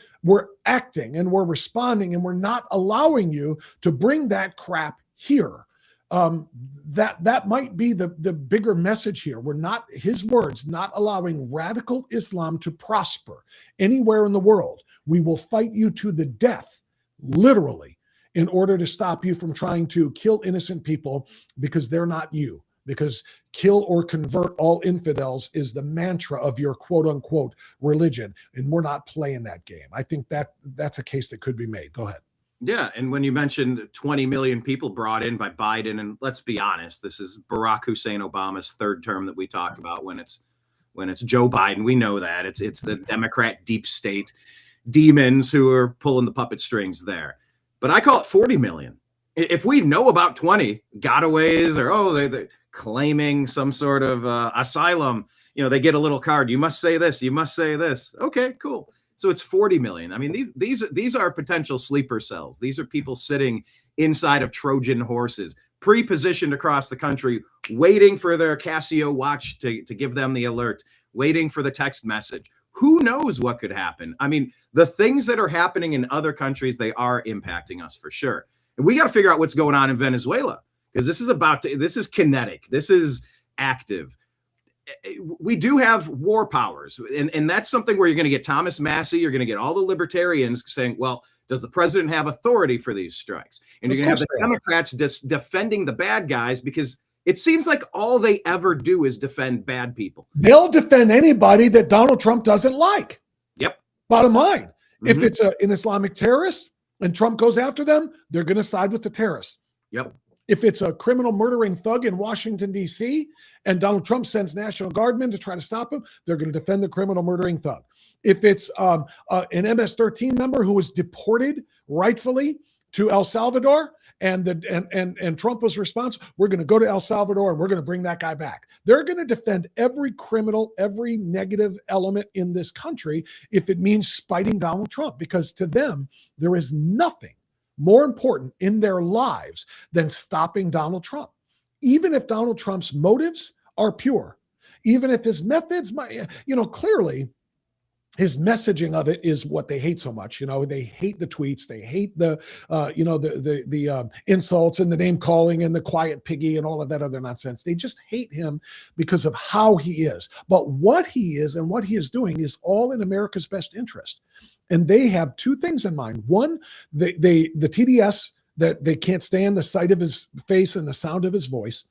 acting and we're responding, and we're not allowing you to bring that crap here. That might be the bigger message here. We're not, his words, not allowing radical Islam to prosper anywhere in the world. We will fight you to the death, literally, in order to stop you from trying to kill innocent people, because they're not you. Because kill or convert all infidels is the mantra of your quote unquote religion. And we're not playing that game. I think that's a case that could be made. Go ahead. Yeah. And when you mentioned 20 million people brought in by Biden, and let's be honest, this is Barack Hussein Obama's third term that we talk about when it's Joe Biden. We know that it's the Democrat deep state demons who are pulling the puppet strings there. But I call it 40 million. If we know about 20 gotaways, or they're claiming some sort of asylum, they get a little card. You must say this. You must say this. Okay, cool. So it's 40 million. I mean, these are potential sleeper cells. These are people sitting inside of Trojan horses, pre-positioned across the country, waiting for their Casio watch to give them the alert, waiting for the text message. Who knows what could happen? I mean, the things that are happening in other countries, they are impacting us for sure. And we got to figure out what's going on in Venezuela, because this is kinetic. This is active. We do have war powers. And that's something where you're going to get Thomas Massey. You're going to get all the libertarians saying, well, does the president have authority for these strikes? And you're going to have the Democrats just defending the bad guys, because it seems like all they ever do is defend bad people. They'll defend anybody that Donald Trump doesn't like. Yep. Bottom line. Mm-hmm. If it's an Islamic terrorist and Trump goes after them, they're going to side with the terrorists. Yep. If it's a criminal murdering thug in Washington, D.C., and Donald Trump sends National Guardmen to try to stop him, they're going to defend the criminal murdering thug. If it's an MS-13 member who was deported rightfully to El Salvador, and Trump was responsible, we're going to go to El Salvador and we're going to bring that guy back. They're going to defend every criminal, every negative element in this country if it means fighting Donald Trump, because to them, there is nothing more important in their lives than stopping Donald Trump. Even if Donald Trump's motives are pure, even if his methods might, clearly his messaging of it is what they hate so much. They hate the tweets, they hate the insults and the name calling and the quiet piggy and all of that other nonsense. They just hate him because of how he is. But what he is and what he is doing is all in America's best interest. And they have two things in mind. One, the TDS, that they can't stand the sight of his face and the sound of his voice.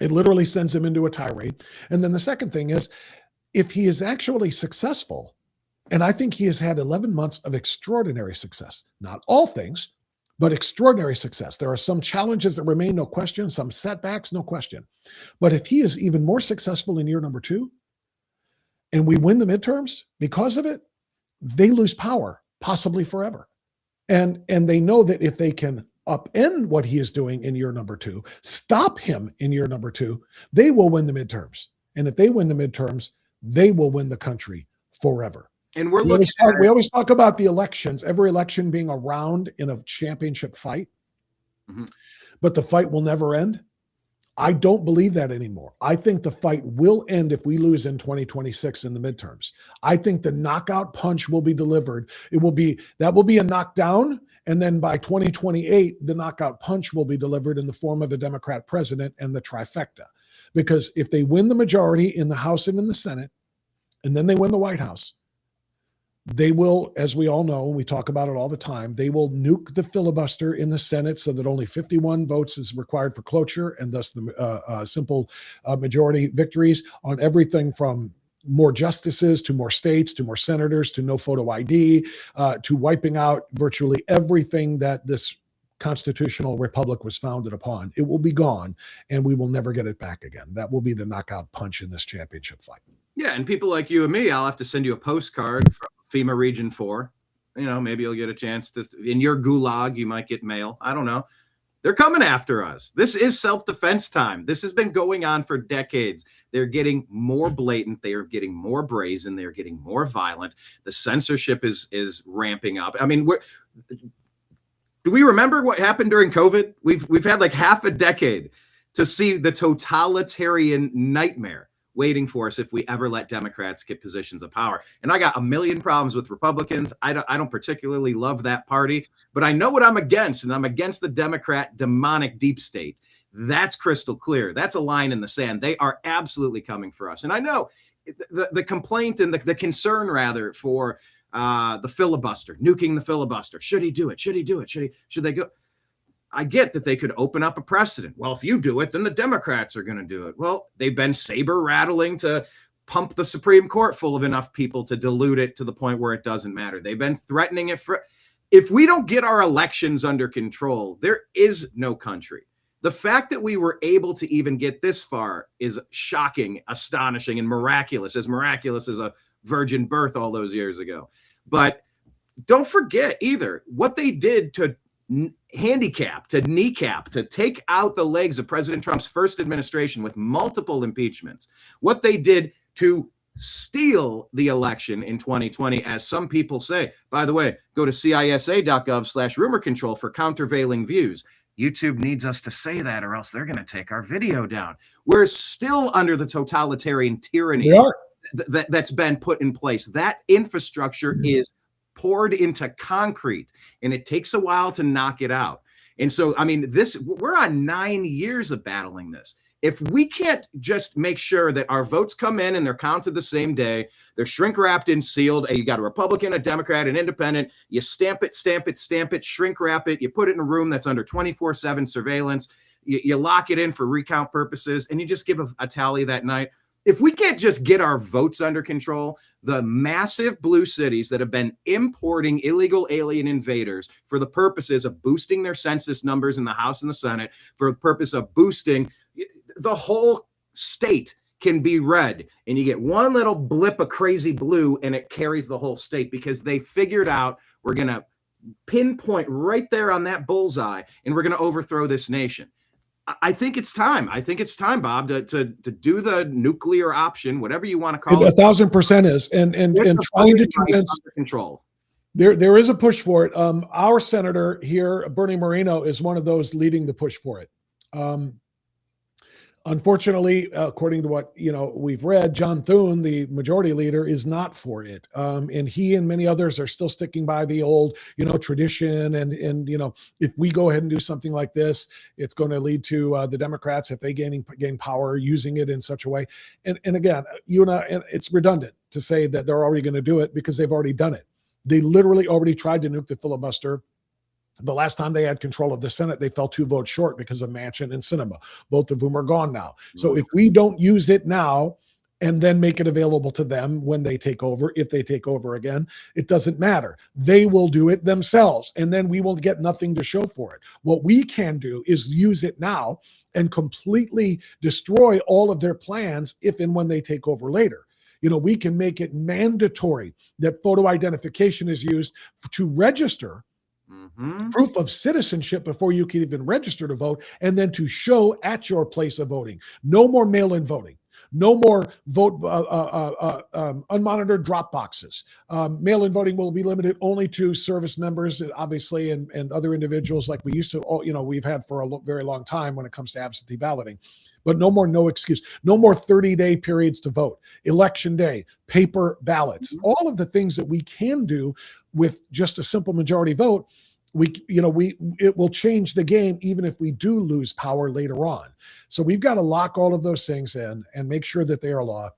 It literally sends him into a tirade. And then the second thing is, if he is actually successful, and I think he has had 11 months of extraordinary success, not all things, but extraordinary success. There are some challenges that remain, no question, some setbacks, no question. But if he is even more successful in year number 2, and we win the midterms because of it, they lose power, possibly forever. And they know that if they can upend what he is doing in year number 2, stop him in year number 2, they will win the midterms. And if they win the midterms, they will win the country forever. And we always talk about the elections, every election being a round in a championship fight, but the fight will never end. I don't believe that anymore. I think the fight will end if we lose in 2026 in the midterms. I think the knockout punch will be delivered. That will be a knockdown. And then by 2028, the knockout punch will be delivered in the form of a Democrat president and the trifecta. Because if they win the majority in the House and in the Senate, and then they win the White House, they will, as we all know, and we talk about it all the time, they will nuke the filibuster in the Senate so that only 51 votes is required for cloture, and thus the simple majority victories on everything from more justices to more states to more senators to no photo ID to wiping out virtually everything that this constitutional republic was founded upon. It will be gone, and we will never get it back again. That will be the knockout punch in this championship fight. Yeah, and people like you and me, I'll have to send you a postcard from FEMA Region 4. Maybe you'll get a chance to, in your gulag, you might get mail. I don't know. They're coming after us. This is self-defense time. This has been going on for decades. They're getting more blatant. They are getting more brazen. They're getting more violent. The censorship is ramping up. I mean, do we remember what happened during COVID? We've had like half a decade to see the totalitarian nightmare waiting for us if we ever let Democrats get positions of power. And I got a million problems with Republicans. I don't particularly love that party, but I know what I'm against, and I'm against the Democrat demonic deep state. That's crystal clear. That's a line in the sand. They are absolutely coming for us. And I know the complaint and the concern rather for the filibuster, nuking the filibuster. Should he do it? Should he do it? Should they go? I get that they could open up a precedent. Well, if you do it, then the Democrats are going to do it. Well, they've been saber rattling to pump the Supreme Court full of enough people to dilute it to the point where it doesn't matter. They've been threatening it for. If we don't get our elections under control, there is no country. The fact that we were able to even get this far is shocking, astonishing, and miraculous as a virgin birth all those years ago. But don't forget either what they did to handicap, to kneecap, to take out the legs of President Trump's first administration with multiple impeachments, what they did to steal the election in 2020, as some people say. By the way, go to CISA.gov/rumor control for countervailing views. YouTube needs us to say that, or else they're going to take our video down. We're still under the totalitarian tyranny that's been put in place. That infrastructure is poured into concrete, and it takes a while to knock it out. And so, I mean, we're on 9 years of battling this. If we can't just make sure that our votes come in and they're counted the same day, they're shrink wrapped and sealed, and you got a Republican, a Democrat, an independent, you stamp it, shrink wrap it, you put it in a room that's under 24/7 surveillance, you lock it in for recount purposes, and you just give a tally that night. If we can't just get our votes under control, the massive blue cities that have been importing illegal alien invaders for the purposes of boosting their census numbers in the House and the Senate, for the purpose of boosting the whole state can be red, and you get one little blip of crazy blue and it carries the whole state, because they figured out we're going to pinpoint right there on that bullseye and we're going to overthrow this nation. I think it's time. Bob, to do the nuclear option, whatever you want to call it. 1,000% is, and trying to convince control. There is a push for it. Our senator here, Bernie Moreno, is one of those leading the push for it. Unfortunately, according to what we've read, John Thune, the majority leader, is not for it, and he and many others are still sticking by the old tradition. And if we go ahead and do something like this, it's going to lead to the Democrats, if they gain power, using it in such a way. And again, and it's redundant to say that they're already going to do it, because they've already done it. They literally already tried to nuke the filibuster. The last time they had control of the Senate, they fell 2 votes short because of Manchin and Sinema, both of whom are gone now. So if we don't use it now and then make it available to them when they take over, if they take over again, it doesn't matter. They will do it themselves, and then we will get nothing to show for it. What we can do is use it now and completely destroy all of their plans if and when they take over later. We can make it mandatory that photo identification is used to register, proof of citizenship before you can even register to vote, and then to show at your place of voting. No more mail-in voting. No more unmonitored drop boxes. Mail-in voting will be limited only to service members, obviously, and other individuals like we used to, we've had for a very long time when it comes to absentee balloting. But no more no excuse. No more 30-day periods to vote. Election day, paper ballots. All of the things that we can do with just a simple majority vote, it will change the game even if we do lose power later on. So we've got to lock all of those things in and make sure that they are law.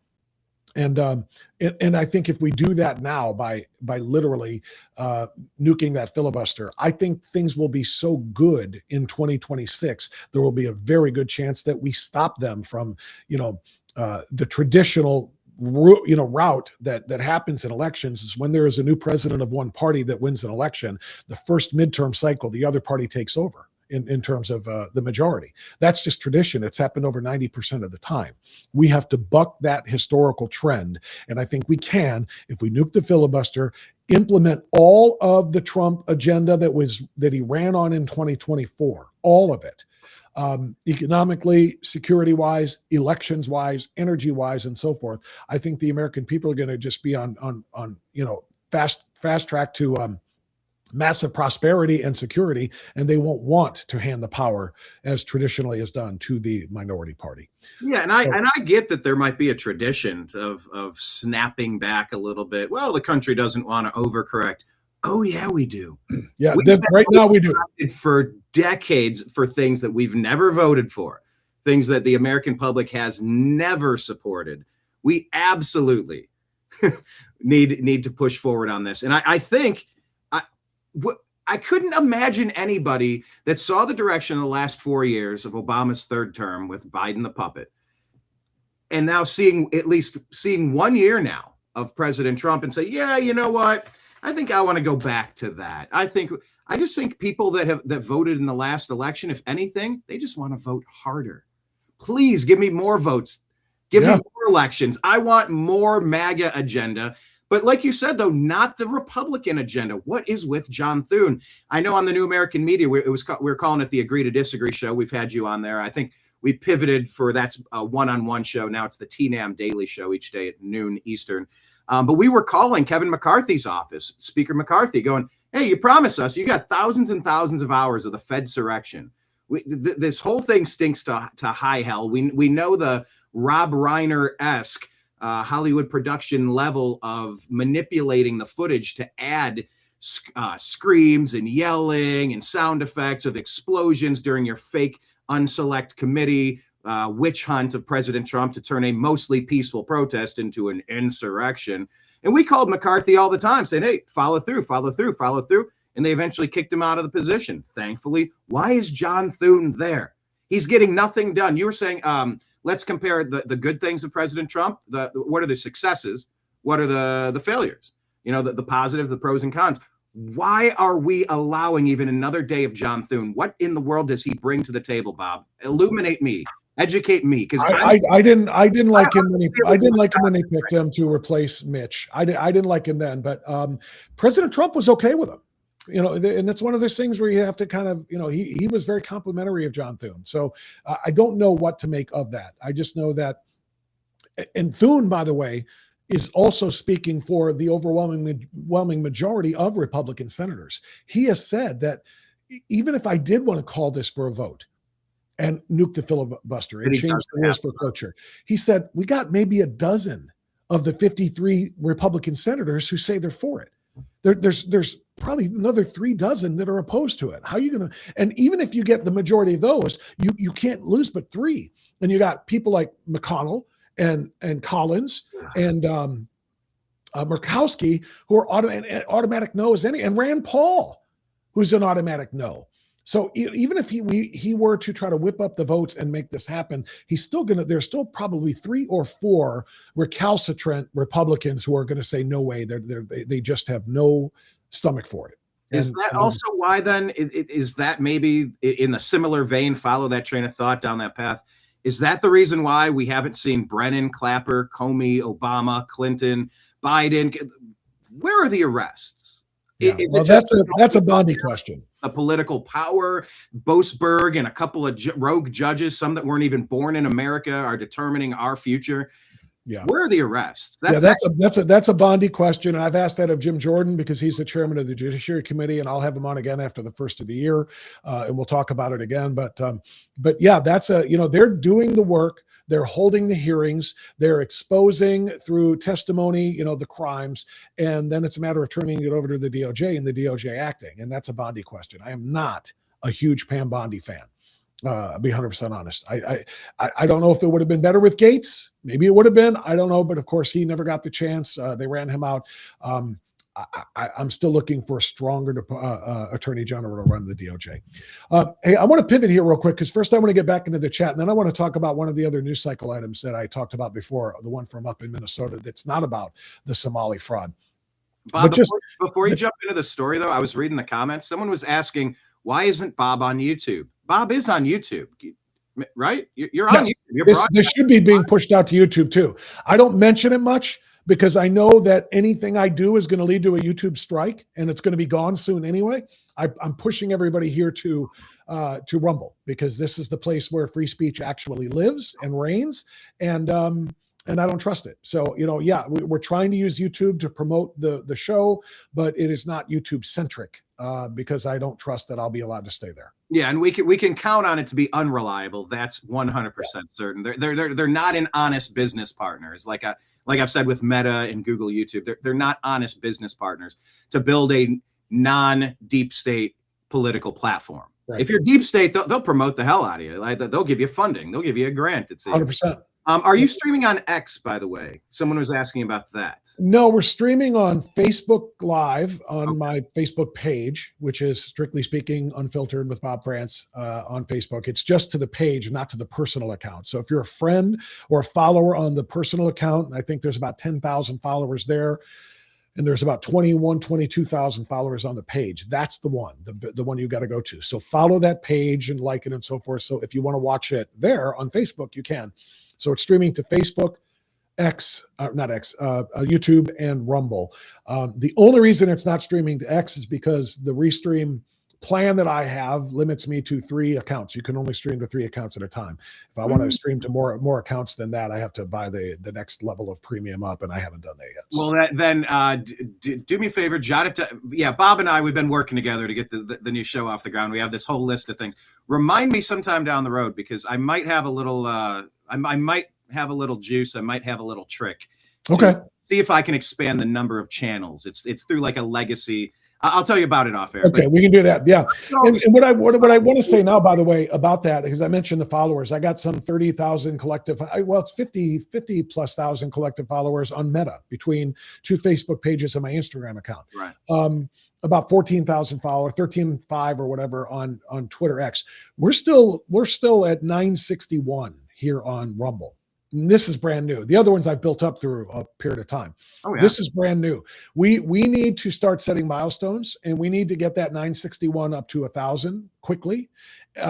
And I think if we do that now by literally nuking that filibuster, I think things will be so good in 2026. There will be a very good chance that we stop them from, the traditional route that happens in elections is when there is a new president of one party that wins an election, the first midterm cycle, the other party takes over in terms of the majority. That's just tradition. It's happened over 90% of the time. We have to buck that historical trend. And I think we can, if we nuke the filibuster, implement all of the Trump agenda that he ran on in 2024, all of it. Economically, security-wise, elections-wise, energy-wise, and so forth. I think the American people are going to just be on fast track to massive prosperity and security, and they won't want to hand the power, as traditionally is done, to the minority party. Yeah, and I get that there might be a tradition of snapping back a little bit. Well, the country doesn't want to overcorrect. Oh, yeah, we do. Yeah, right now we do. For decades for things that we've never voted for, things that the American public has never supported. We absolutely need to push forward on this. And I think I couldn't imagine anybody that saw the direction of the last 4 years of Obama's third term with Biden the puppet, and now seeing 1 year now of President Trump and say, yeah, you know what? I think I want to go back to that. I just think people that voted in the last election, if anything, they just want to vote harder. Please give me more votes. Give me more elections. I want more MAGA agenda. But like you said, though, not the Republican agenda. What is with John Thune? I know on the New American Media, we were calling it the Agree to Disagree show. We've had you on there. I think we pivoted that's a one-on-one show. Now it's the TNAM Daily Show each day at noon Eastern. But we were calling Kevin McCarthy's office, Speaker McCarthy, going, hey, you promised us you got thousands and thousands of hours of the Fedsurrection. This whole thing stinks to high hell. We know the Rob Reiner-esque Hollywood production level of manipulating the footage to add screams and yelling and sound effects of explosions during your fake unselect committee witch hunt of President Trump to turn a mostly peaceful protest into an insurrection. And we called McCarthy all the time saying, hey, follow through. And they eventually kicked him out of the position. Thankfully, why is John Thune there? He's getting nothing done. You were saying, let's compare the good things of President Trump. What are the successes? What are the failures? The positives, the pros and cons. Why are we allowing even another day of John Thune? What in the world does he bring to the table, Bob? Illuminate me. Educate me, because I didn't like him when they picked him to replace Mitch. I didn't like him then, but President Trump was okay with him. And it's one of those things where you have to kind of, he was very complimentary of John Thune. So I don't know what to make of that. I just know that, and Thune, by the way, is also speaking for the overwhelming majority of Republican senators. He has said that even if I did want to call this for a vote and nuke the filibuster and change the rules for cloture, he said, we got maybe a dozen of the 53 Republican senators who say they're for it. There's probably another 3 dozen that are opposed to it. How are you going to, and even if you get the majority of those, you can't lose but 3. And you got people like McConnell and Collins and Murkowski, who are automatic no as any, and Rand Paul, who's an automatic no. So even if he were to try to whip up the votes and make this happen, there's still probably 3 or 4 recalcitrant Republicans who are going to say, no way, they just have no stomach for it. Is that also why then, is that maybe in a similar vein, follow that train of thought down that path? Is that the reason why we haven't seen Brennan, Clapper, Comey, Obama, Clinton, Biden? Where are the arrests? Yeah, Is well, it just that's a Bondi question. A political power? Boasberg and a couple of rogue judges, some that weren't even born in America, are determining our future. Yeah. Where are the arrests? That's a Bondi question. And I've asked that of Jim Jordan because he's the chairman of the Judiciary Committee, and I'll have him on again after the first of the year, and we'll talk about it again. But yeah, they're doing the work. They're holding the hearings. They're exposing through testimony, the crimes, and then it's a matter of turning it over to the DOJ and the DOJ acting. And that's a Bondi question. I am not a huge Pam Bondi fan. I'll be 100% honest. I don't know if it would have been better with Gates. Maybe it would have been. I don't know. But of course, he never got the chance. They ran him out. I'm still looking for a stronger attorney general to run the DOJ. Hey, I want to pivot here real quick because first I want to get back into the chat, and then I want to talk about one of the other news cycle items that I talked about before, the one from up in Minnesota that's not about the Somali fraud. Bob, before you jump into the story, though, I was reading the comments. Someone was asking, why isn't Bob on YouTube? Bob is on YouTube, right? You're on YouTube. This should be being pushed out to YouTube too. I don't mention it much because I know that anything I do is going to lead to a YouTube strike, and it's going to be gone soon anyway. I'm pushing everybody here to Rumble because this is the place where free speech actually lives and reigns, and I don't trust it. So, we're trying to use YouTube to promote the show, but it is not YouTube centric because I don't trust that I'll be allowed to stay there. Yeah, and we can count on it to be unreliable. That's 100% certain. They're not an honest business partners. Like I've said with Meta and Google, YouTube, they're not honest business partners to build a non-deep state political platform. Right. If you're deep state, they'll promote the hell out of you. Like they'll give you funding. They'll give you a grant. It's 100%. Are you streaming on X, by the way? Someone was asking about that. No, we're streaming on Facebook Live on my Facebook page, which is Strictly Speaking Unfiltered with Bob France on Facebook. It's just to the page, not to the personal account. So if you're a friend or a follower on the personal account, I think there's about 10,000 followers there, and there's about 22,000 followers on the page. That's the one, the one you got to go to. So follow that page and like it and so forth. So if you want to watch it there on Facebook, you can. So it's streaming to Facebook, YouTube, and Rumble. The only reason it's not streaming to X is because the Restream plan that I have limits me to 3 accounts. You can only stream to 3 accounts at a time. If I want to stream to more accounts than that, I have to buy the next level of premium up, and I haven't done that yet. So. Well, then do me a favor, jot it down. Yeah, Bob and I, we've been working together to get the new show off the ground. We have this whole list of things. Remind me sometime down the road because I might have a little I might have a little juice. I might have a little trick. Okay. See if I can expand the number of channels. It's through like a legacy. I'll tell you about it off air. Okay, we can do that. Yeah. And what I want to say now, by the way, about that, because I mentioned the followers, I got some 30,000 collective. It's 50 plus thousand collective followers on Meta between 2 Facebook pages and my Instagram account. Right. About 14,000 followers, 13.5 or whatever on Twitter X. We're still at 961 here on Rumble. And this is brand new. The other ones I've built up through a period of time. Oh, yeah. This is brand new. We need to start setting milestones, and we need to get that 961 up to 1,000 quickly,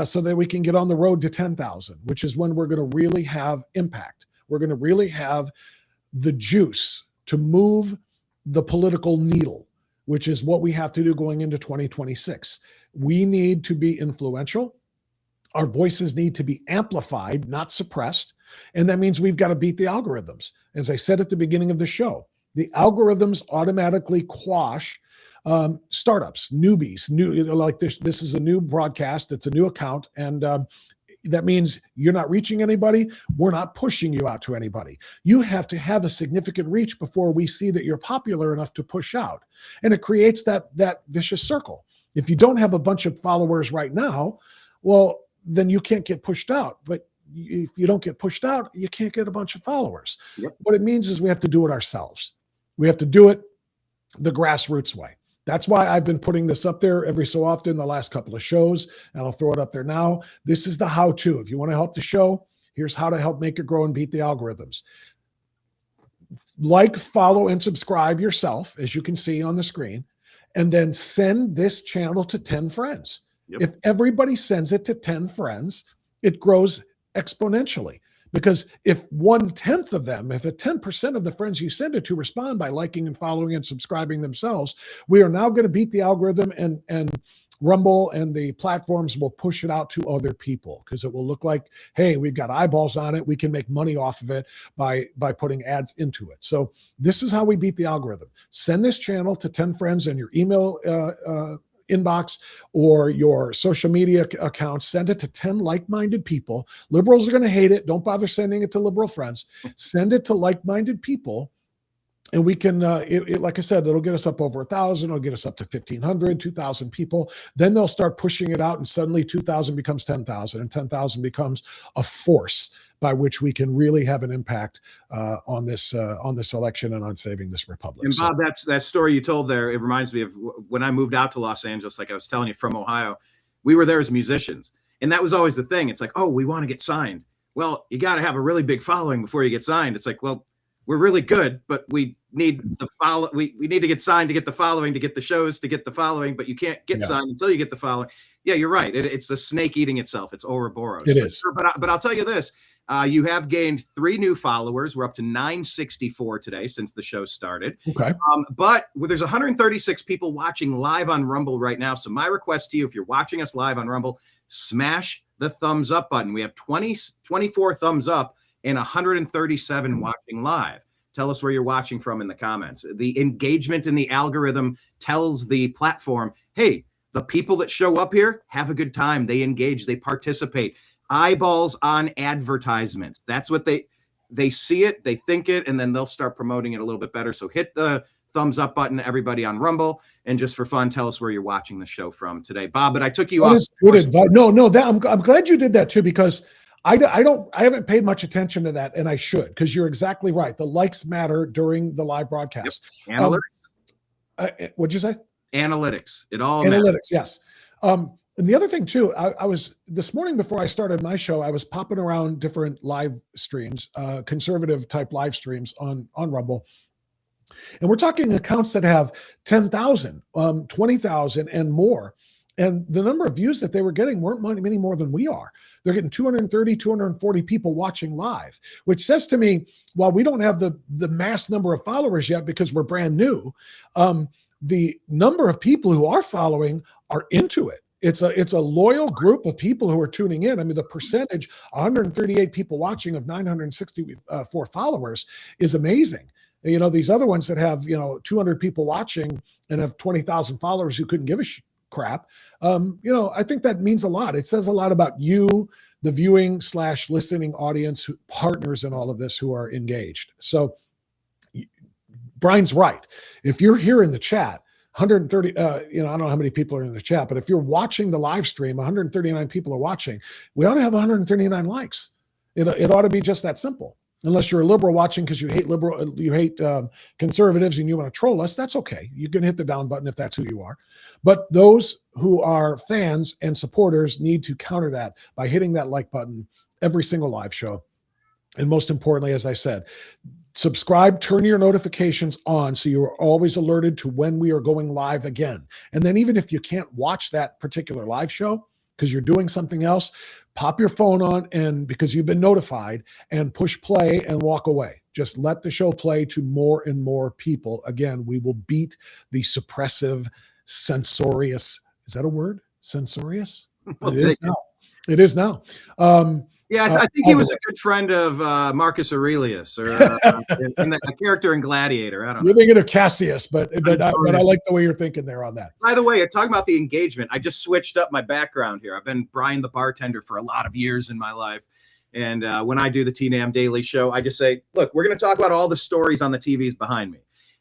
so that we can get on the road to 10,000, which is when we're going to really have impact. We're going to really have the juice to move the political needle, which is what we have to do going into 2026. We need to be influential. Our voices need to be amplified, not suppressed. And that means we've got to beat the algorithms. As I said at the beginning of the show, the algorithms automatically quash startups, newbies, like this is a new broadcast. It's a new account. And that means you're not reaching anybody. We're not pushing you out to anybody. You have to have a significant reach before we see that you're popular enough to push out. And it creates that vicious circle. If you don't have a bunch of followers right now, well, then you can't get pushed out. But if you don't get pushed out, you can't get a bunch of followers. Yep. What it means is we have to do it ourselves. We have to do it the grassroots way. That's why I've been putting this up there every so often the last couple of shows, and I'll throw it up there now. This is the how-to. If you want to help the show, here's how to help make it grow and beat the algorithms. Like, follow, and subscribe yourself, as you can see on the screen, and then send this channel to 10 friends. Yep. If everybody sends it to 10 friends, it grows exponentially. Because if 1/10 of them, if a 10% of the friends you send it to respond by liking and following and subscribing themselves, we are now going to beat the algorithm, and Rumble and the platforms will push it out to other people because it will look like, hey, we've got eyeballs on it. We can make money off of it by putting ads into it. So this is how we beat the algorithm. Send this channel to 10 friends in your email inbox or your social media accounts. Send it to 10 like-minded people. Liberals are going to hate it. Don't bother sending it to liberal friends. Send it to like-minded people. And we can, like I said, it'll get us up over 1,000. It'll get us up to 1,500, 2,000 people. Then they'll start pushing it out, and suddenly 2,000 becomes 10,000, and 10,000 becomes a force by which we can really have an impact on this election and on saving this republic. And Bob, that story you told there, it reminds me of when I moved out to Los Angeles, like I was telling you, from Ohio. We were there as musicians, and that was always the thing. It's like, oh, we want to get signed. Well, you got to have a really big following before you get signed. It's like, well, we're really good, but we need the follow. We need to get signed to get the following, to get the shows, to get the following, but you can't get signed until you get the following. Yeah, you're right. It's the snake eating itself. It's Ouroboros. It is. But I'll tell you this. You have gained 3 new followers. We're up to 964 today since the show started. Okay. But there's 136 people watching live on Rumble right now. So my request to you, if you're watching us live on Rumble, smash the thumbs up button. We have 24 thumbs up and 137 watching live. Tell us where you're watching from in the comments. The engagement in the algorithm tells the platform, hey, the people that show up here have a good time. They engage, they participate. Eyeballs on advertisements. That's what they see it, they think it, and then they'll start promoting it a little bit better. So hit the thumbs up button, everybody on Rumble, and just for fun, tell us where you're watching the show from today. Bob, but I took you off. Good advice. No, I'm glad you did that too, because I haven't paid much attention to that, and I should, because you're exactly right. The likes matter during the live broadcast. Yep. Analytics. What'd you say? Analytics. It all analytics. matters. Yes. And the other thing too, I was this morning before I started my show, I was popping around different live streams, conservative type live streams on Rumble. And we're talking accounts that have 10,000, 20,000 and more. And the number of views that they were getting weren't many more than we are. They're getting 230, 240 people watching live, which says to me, while we don't have the mass number of followers yet because we're brand new, the number of people who are following are into it. It's a loyal group of people who are tuning in. I mean, the percentage, 138 people watching of 964 followers is amazing. You know, these other ones that have, 200 people watching and have 20,000 followers who couldn't give a crap. I think that means a lot. It says a lot about you, the viewing / listening audience, partners in all of this who are engaged. So Brian's right. If you're here in the chat, 130, I don't know how many people are in the chat, but if you're watching the live stream, 139 people are watching. We ought to have 139 likes. It ought to be just that simple. Unless you're a liberal watching because you hate conservatives and you want to troll us, that's okay. You can hit the down button if that's who you are. But those who are fans and supporters need to counter that by hitting that like button every single live show. And most importantly, as I said, subscribe, turn your notifications on so you are always alerted to when we are going live again. And then even if you can't watch that particular live show because you're doing something else, pop your phone on, and because you've been notified, and push play and walk away. Just let the show play to more and more people. Again, we will beat the suppressive, censorious. Is that a word? Censorious? It is now. It is now. I think he was a good friend of Marcus Aurelius, or in the character in Gladiator. I don't know. You're thinking of Cassius, but I like the way you're thinking there on that. By the way, talking about the engagement, I just switched up my background here. I've been Brian the bartender for a lot of years in my life. And when I do the TNAM Daily Show, I just say, look, we're going to talk about all the stories on the TVs behind me.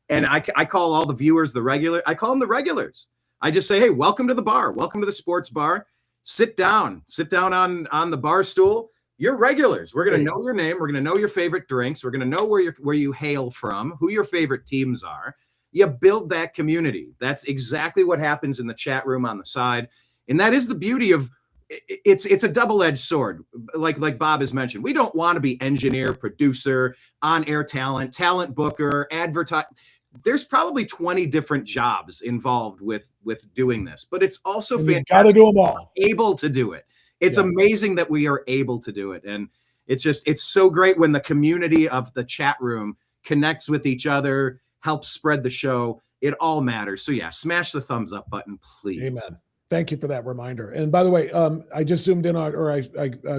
And I call all the viewers I call them the regulars. I just say, hey, welcome to the bar. Welcome to the sports bar. Sit down on the bar stool. You're regulars. We're going to know your name. We're going to know your favorite drinks. We're going to know where you hail from, who your favorite teams are. You build that community. That's exactly what happens in the chat room on the side. And that is the beauty of it's a double-edged sword. Like Bob has mentioned, we don't want to be engineer, producer, on-air talent booker, advertise. There's probably 20 different jobs involved with doing this, but it's also fantastic. Got to do them all. Able to do it. It's amazing that we are able to do it. And it's so great when the community of the chat room connects with each other, helps spread the show. It all matters. So yeah, smash the thumbs up button, please. Amen. Thank you for that reminder. And by the way, I just zoomed in on, or I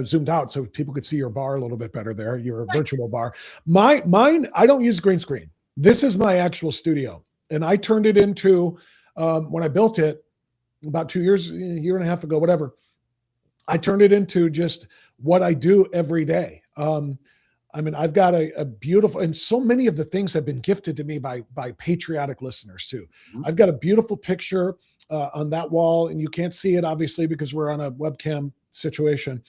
zoomed out so people could see your bar a little bit better there, your virtual bar. Mine, I don't use green screen. This is my actual studio. And I turned it into, when I built it about 2 years, a year and a half ago, whatever, I turned it into just what I do every day. I mean, I've got a beautiful, and so many of the things have been gifted to me by patriotic listeners too. Mm-hmm. I've got a beautiful picture on that wall, and you can't see it obviously because we're on a webcam situation,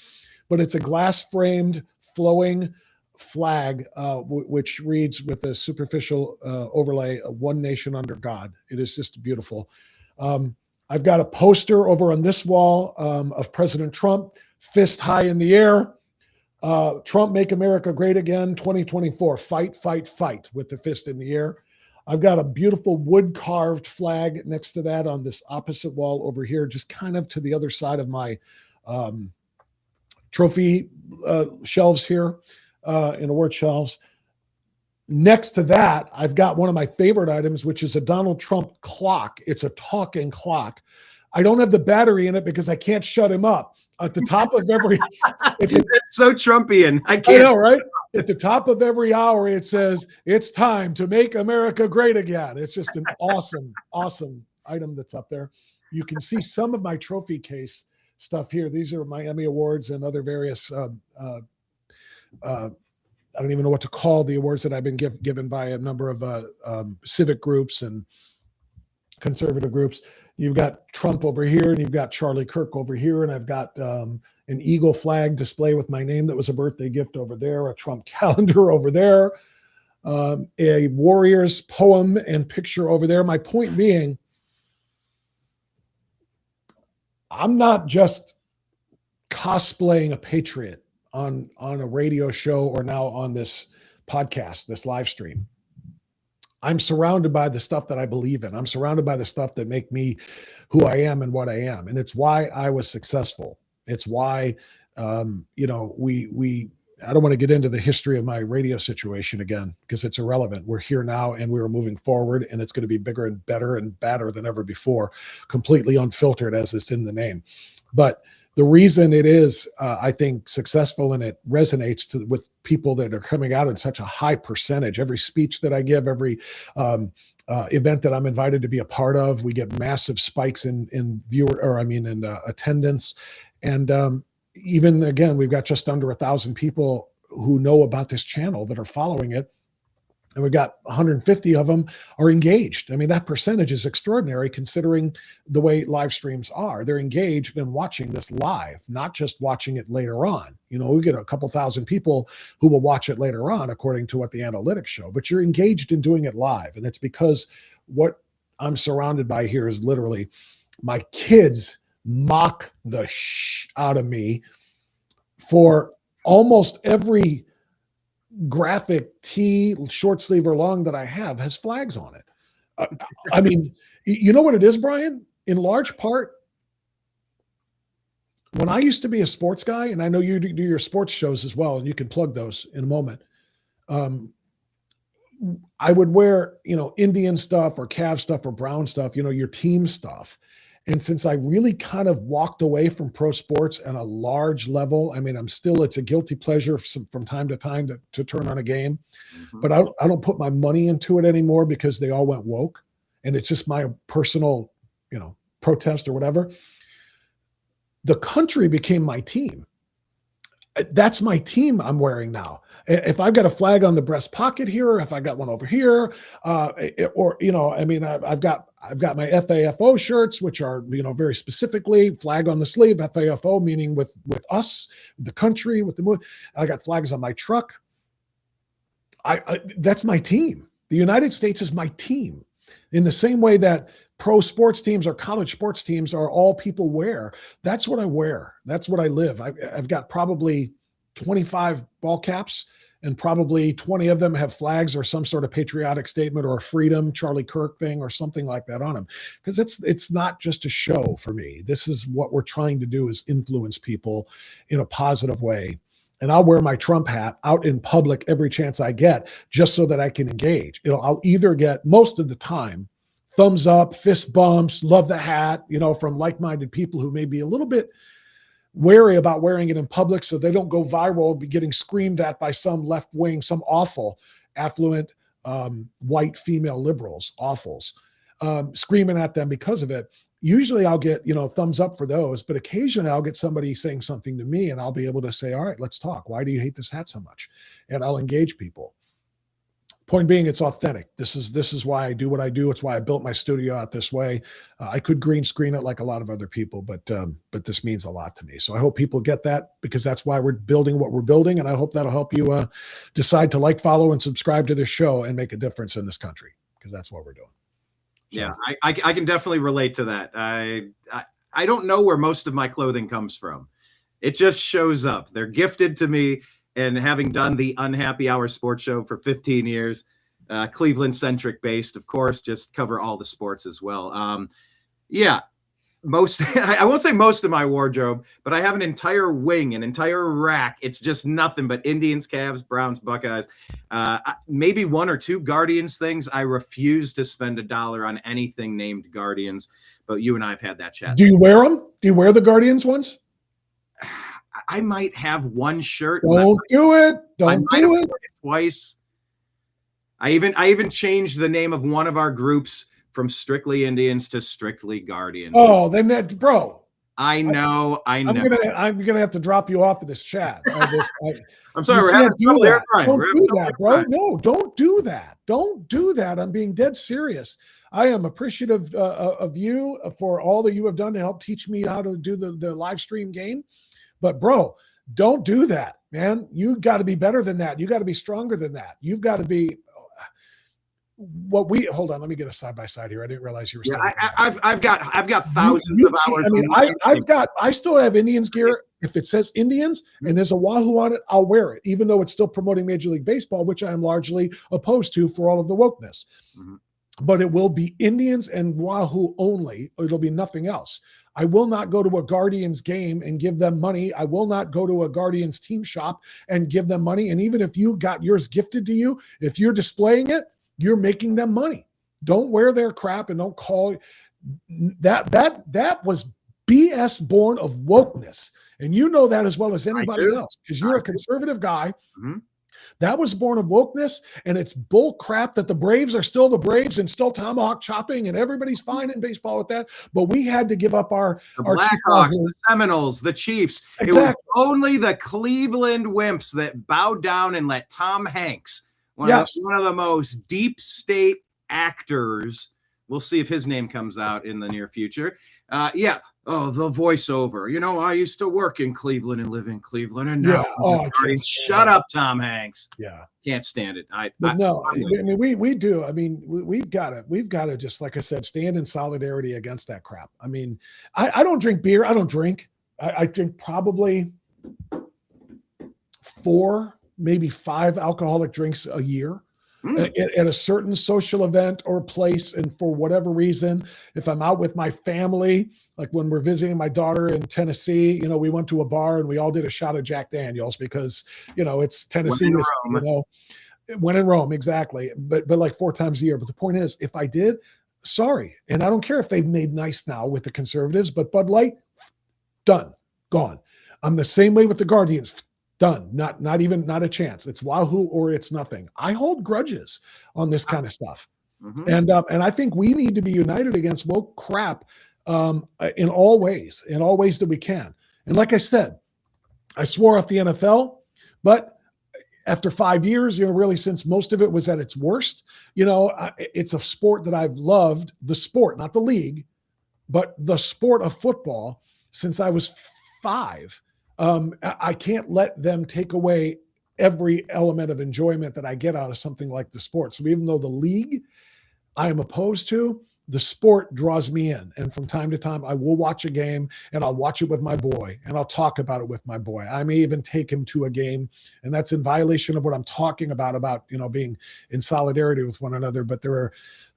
but it's a glass framed flowing flag, which reads with a superficial overlay, "One Nation Under God." It is just beautiful. I've got a poster over on this wall of President Trump, fist high in the air. Trump, make America great again, 2024, fight, fight, fight, with the fist in the air. I've got a beautiful wood carved flag next to that on this opposite wall over here, just kind of to the other side of my trophy shelves here, and award shelves. Next to that, I've got one of my favorite items, which is a Donald Trump clock. It's a talking clock. I don't have the battery in it because I can't shut him up. At the top of every, it's so Trumpian. I know, right? At the top of every hour, it says, "It's time to make America great again." It's just an awesome, awesome item that's up there. You can see some of my trophy case stuff here. These are my Emmy Awards and other various, I don't even know what to call the awards that I've been given by a number of civic groups and conservative groups. You've got Trump over here, and you've got Charlie Kirk over here, and I've got an eagle flag display with my name that was a birthday gift over there, a Trump calendar over there, a Warriors poem and picture over there. My point being, I'm not just cosplaying a patriot on a radio show or now on this podcast, this live stream. I'm surrounded by the stuff that I believe in. I'm surrounded by the stuff that make me who I am and what I am. And it's why I was successful. It's why, I don't want to get into the history of my radio situation again, because it's irrelevant. We're here now and we're moving forward, and it's going to be bigger and better and badder than ever before, completely unfiltered as it's in the name. But the reason it is, I think, successful and it resonates with people that are coming out in such a high percentage. Every speech that I give, every event that I'm invited to be a part of, we get massive spikes in attendance. And even again, we've got just under 1,000 people who know about this channel that are following it. And we've got 150 of them are engaged. I mean, that percentage is extraordinary considering the way live streams are. They're engaged in watching this live, not just watching it later on. You know, we get a couple thousand people who will watch it later on, according to what the analytics show, but you're engaged in doing it live. And it's because what I'm surrounded by here is literally my kids mock the out of me for almost every graphic tee, short sleeve or long that I have has flags on it. I mean, you know what it is, Brian? In large part, when I used to be a sports guy, and I know you do your sports shows as well, and you can plug those in a moment. I would wear, Indian stuff or Cav stuff or Brown stuff, your team stuff. And since I really kind of walked away from pro sports at a large level, I mean, it's a guilty pleasure from time to time to turn on a game, but I don't put my money into it anymore because they all went woke, and it's just my personal, protest or whatever. The country became my team. That's my team I'm wearing now. If I've got a flag on the breast pocket here, or if I got one over here, I've got my FAFO shirts, which are, very specifically flag on the sleeve, FAFO, meaning with us, the country, with the movie. I got flags on my truck. That's my team. The United States is my team. In the same way that pro sports teams or college sports teams are all people wear. That's what I wear. That's what I live. I've got probably 25 ball caps and probably 20 of them have flags or some sort of patriotic statement or a freedom Charlie Kirk thing or something like that on them. Because it's not just a show for me. This is what we're trying to do, is influence people in a positive way. And I'll wear my Trump hat out in public every chance I get, just so that I can engage. I'll either get, most of the time, thumbs up, fist bumps, love the hat, from like-minded people who may be a little bit wary about wearing it in public so they don't go viral, be getting screamed at by some left wing, some awful, affluent, white female liberals, awfuls, screaming at them because of it. Usually I'll get, thumbs up for those, but occasionally I'll get somebody saying something to me and I'll be able to say, all right, let's talk. Why do you hate this hat so much? And I'll engage people. Point being, it's authentic. This is why I do what I do. It's why I built my studio out this way. I could green screen it like a lot of other people, but this means a lot to me. So I hope people get that, because that's why we're building what we're building. And I hope that'll help you decide to like, follow, and subscribe to this show and make a difference in this country, because that's what we're doing. So. Yeah, I can definitely relate to that. I don't know where most of my clothing comes from. It just shows up. They're gifted to me. And having done the Unhappy Hour sports show for 15 years, Cleveland-centric based, of course, just cover all the sports as well. I won't say most of my wardrobe, but I have an entire wing, an entire rack. It's just nothing but Indians, Cavs, Browns, Buckeyes. Maybe one or two Guardians things. I refuse to spend $1 on anything named Guardians, but you and I have had that chat. Do you wear them? Do you wear the Guardians ones? I might have one shirt. Don't do it. Don't do it. Twice. I even changed the name of one of our groups from Strictly Indians to Strictly Guardians. Oh, then that, bro. I know. I'm gonna have to drop you off of this chat. I'm sorry. Don't do that, bro. No, don't do that. Don't do that. I'm being dead serious. I am appreciative of you for all that you have done to help teach me how to do the live stream game. But bro, don't do that, man. You got to be better than that. You got to be stronger than that. You've got to be hold on. Let me get a side by side here. I didn't realize you were. Yeah, I've got thousands of hours. I mean, I still have Indians gear. If it says Indians and there's a Wahoo on it, I'll wear it, even though it's still promoting Major League Baseball, which I am largely opposed to for all of the wokeness. Mm-hmm. But it will be Indians and Wahoo only. It'll be nothing else. I will not go to a Guardians game and give them money. I will not go to a Guardians team shop and give them money. And even if you got yours gifted to you, if you're displaying it, you're making them money. Don't wear their crap and don't call that was BS born of wokeness. And you know that as well as anybody else, because you're a conservative guy. Mm-hmm. That was born of wokeness, and it's bull crap that the Braves are still the Braves and still tomahawk chopping, and everybody's fine in baseball with that. But we had to give up our Blackhawks, the Seminoles, the Chiefs. Exactly. It was only the Cleveland Wimps that bowed down and let Tom Hanks, one of the most deep state actors. We'll see if his name comes out in the near future. Oh, the voiceover. You know, I used to work in Cleveland and live in Cleveland, and now shut up, Tom Hanks. Yeah, can't stand it. I mean, we do. I mean, we've got to just, like I said, stand in solidarity against that crap. I mean, I don't drink beer. I don't drink. I drink probably 4, maybe 5 alcoholic drinks a year. At a certain social event or place, and for whatever reason, if I'm out with my family, like when we're visiting my daughter in Tennessee, we went to a bar and we all did a shot of Jack Daniels because, it's Tennessee. When in Rome, exactly. But like 4 times a year. But the point is, if I did, sorry. And I don't care if they've made nice now with the conservatives, but Bud Light, done, gone. I'm the same way with the Guardians. Done. Not a chance. It's Wahoo or it's nothing. I hold grudges on this kind of stuff. Mm-hmm. And I think we need to be united against woke crap in all ways that we can. And like I said, I swore off the NFL, but after 5 years, really since most of it was at its worst, it's a sport that I've loved, the sport, not the league, but the sport of football since I was 5. I can't let them take away every element of enjoyment that I get out of something like the sport. So even though the league I am opposed to, the sport draws me in. And from time to time, I will watch a game and I'll watch it with my boy and I'll talk about it with my boy. I may even take him to a game, and that's in violation of what I'm talking about, being in solidarity with one another. But there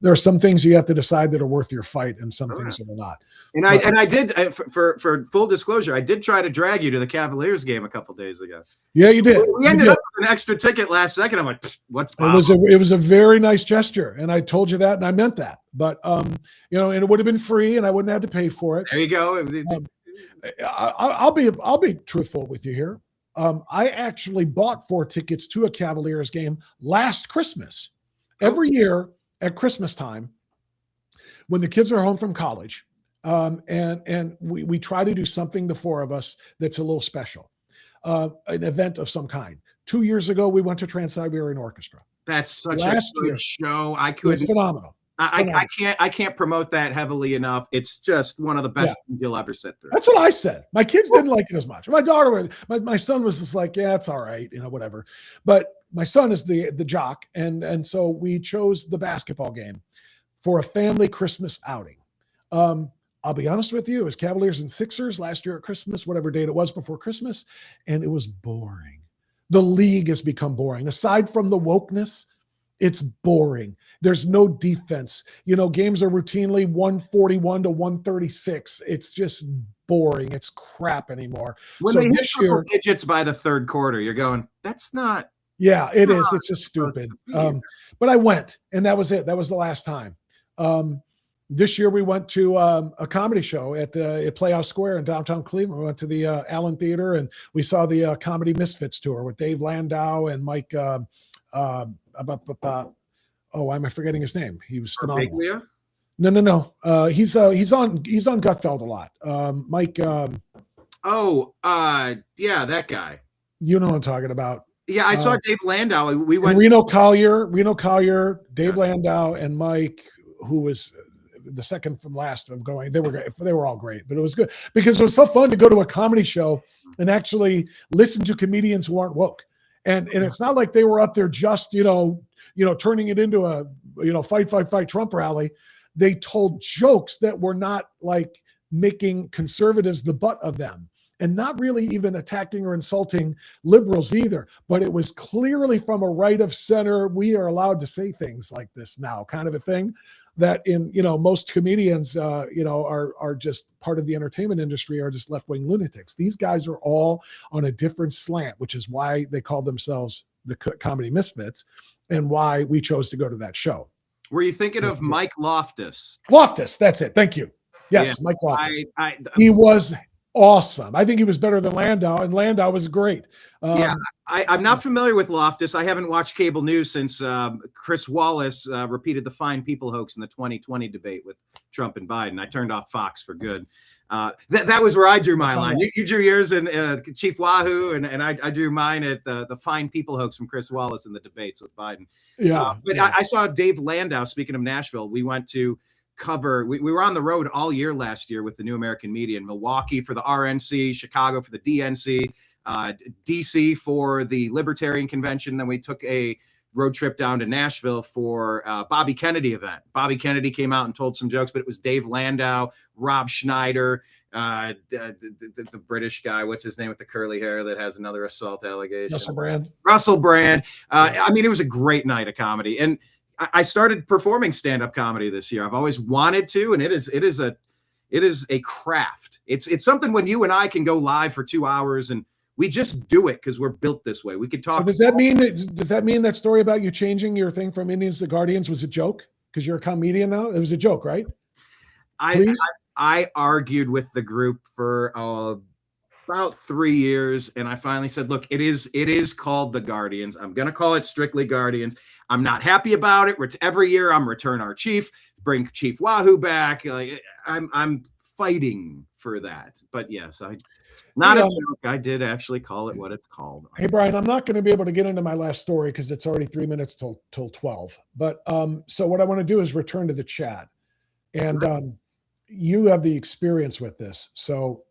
are some things you have to decide that are worth your fight and some things that are not. And I did, for full disclosure, I did try to drag you to the Cavaliers game a couple days ago. Yeah, you did. We ended up with an extra ticket last second. I'm like, what's Bob? It was a very nice gesture, and I told you that, and I meant that. But and it would have been free, and I wouldn't have to pay for it. There you go. I'll be truthful with you here. I actually bought 4 tickets to a Cavaliers game last Christmas. Every year at Christmas time, when the kids are home from college, and we try to do something, the 4 of us, that's a little special, an event of some kind. 2 years ago, we went to Trans-Siberian Orchestra. That's such a good show. It's phenomenal. I can't promote that heavily enough. It's just one of the best things you'll ever sit through. That's what I said. My kids didn't like it as much. My daughter, my son was just like, yeah, it's all right, whatever. But my son is the jock, and so we chose the basketball game for a family Christmas outing. I'll be honest with you, it was Cavaliers and Sixers last year at Christmas, whatever date it was before Christmas, and it was boring. The league has become boring. Aside from the wokeness, it's boring. There's no defense. Games are routinely 141 to 136. It's just boring. It's crap anymore. When so they hit this year, digits by the third quarter, you're going, that's not. Yeah, it is. It's just stupid. But I went, and that was it. That was the last time. This year we went to a comedy show at Playhouse Square in downtown Cleveland. We went to the Allen Theater, and we saw the Comedy Misfits tour with Dave Landau and Mike. Why am I forgetting his name? He was phenomenal. No. He's on Gutfeld a lot. Mike. Yeah, that guy. You know what I'm talking about. Yeah, I saw Dave Landau. We went. Reno Collier, Dave Landau, and Mike, who was the second from last of going. They were all great, but it was good because it was so fun to go to a comedy show and actually listen to comedians who aren't woke. And it's not like they were up there just, turning it into a, fight Trump rally. They told jokes that were not like making conservatives the butt of them, and not really even attacking or insulting liberals either. But it was clearly from a right of center, we are allowed to say things like this now kind of a thing that in, most comedians, are just part of the entertainment industry, are just left-wing lunatics. These guys are all on a different slant, which is why they call themselves the Comedy Misfits and why we chose to go to that show. Were you thinking of Mike Loftus? Loftus, that's it. Thank you. Yes, yeah, Mike Loftus. He was awesome. I think he was better than Landau, and Landau was great. I'm not familiar with Loftus. I haven't watched cable news since Chris Wallace repeated the fine people hoax in the 2020 debate with Trump and Biden. I turned off Fox for good. That was where I drew my line. You drew yours in Chief Wahoo, and I drew mine at the fine people hoax from Chris Wallace in the debates with Biden. But I saw Dave Landau, speaking of Nashville, we went to cover, we were on the road all year last year with the New American Media in Milwaukee for the RNC, Chicago for the DNC, DC for the Libertarian Convention. Then we took a road trip down to Nashville for Bobby Kennedy event. Bobby Kennedy came out and told some jokes, but it was Dave Landau, Rob Schneider, the British guy, what's his name with the curly hair that has another assault allegation? Russell Brand. I mean, it was a great night of comedy. And I started performing stand-up comedy this year. I've always wanted to, and it is a craft. It's something when you and I can go live for 2 hours and we just do it because we're built this way. We could talk. So does that mean that story about you changing your thing from Indians to Guardians was a joke because you're a comedian now? It was a joke, right? I argued with the group for about 3 years, and I finally said, look, it is called the Guardians. I'm going to call it strictly Guardians. I'm not happy about it. Every year I'm return our chief, bring Chief Wahoo back. Like, I'm fighting for that. But yes, a joke. I did actually call it what it's called. Hey, Brian, I'm not going to be able to get into my last story because it's already 3 minutes till 12. But so what I want to do is return to the chat. And you have the experience with this. So,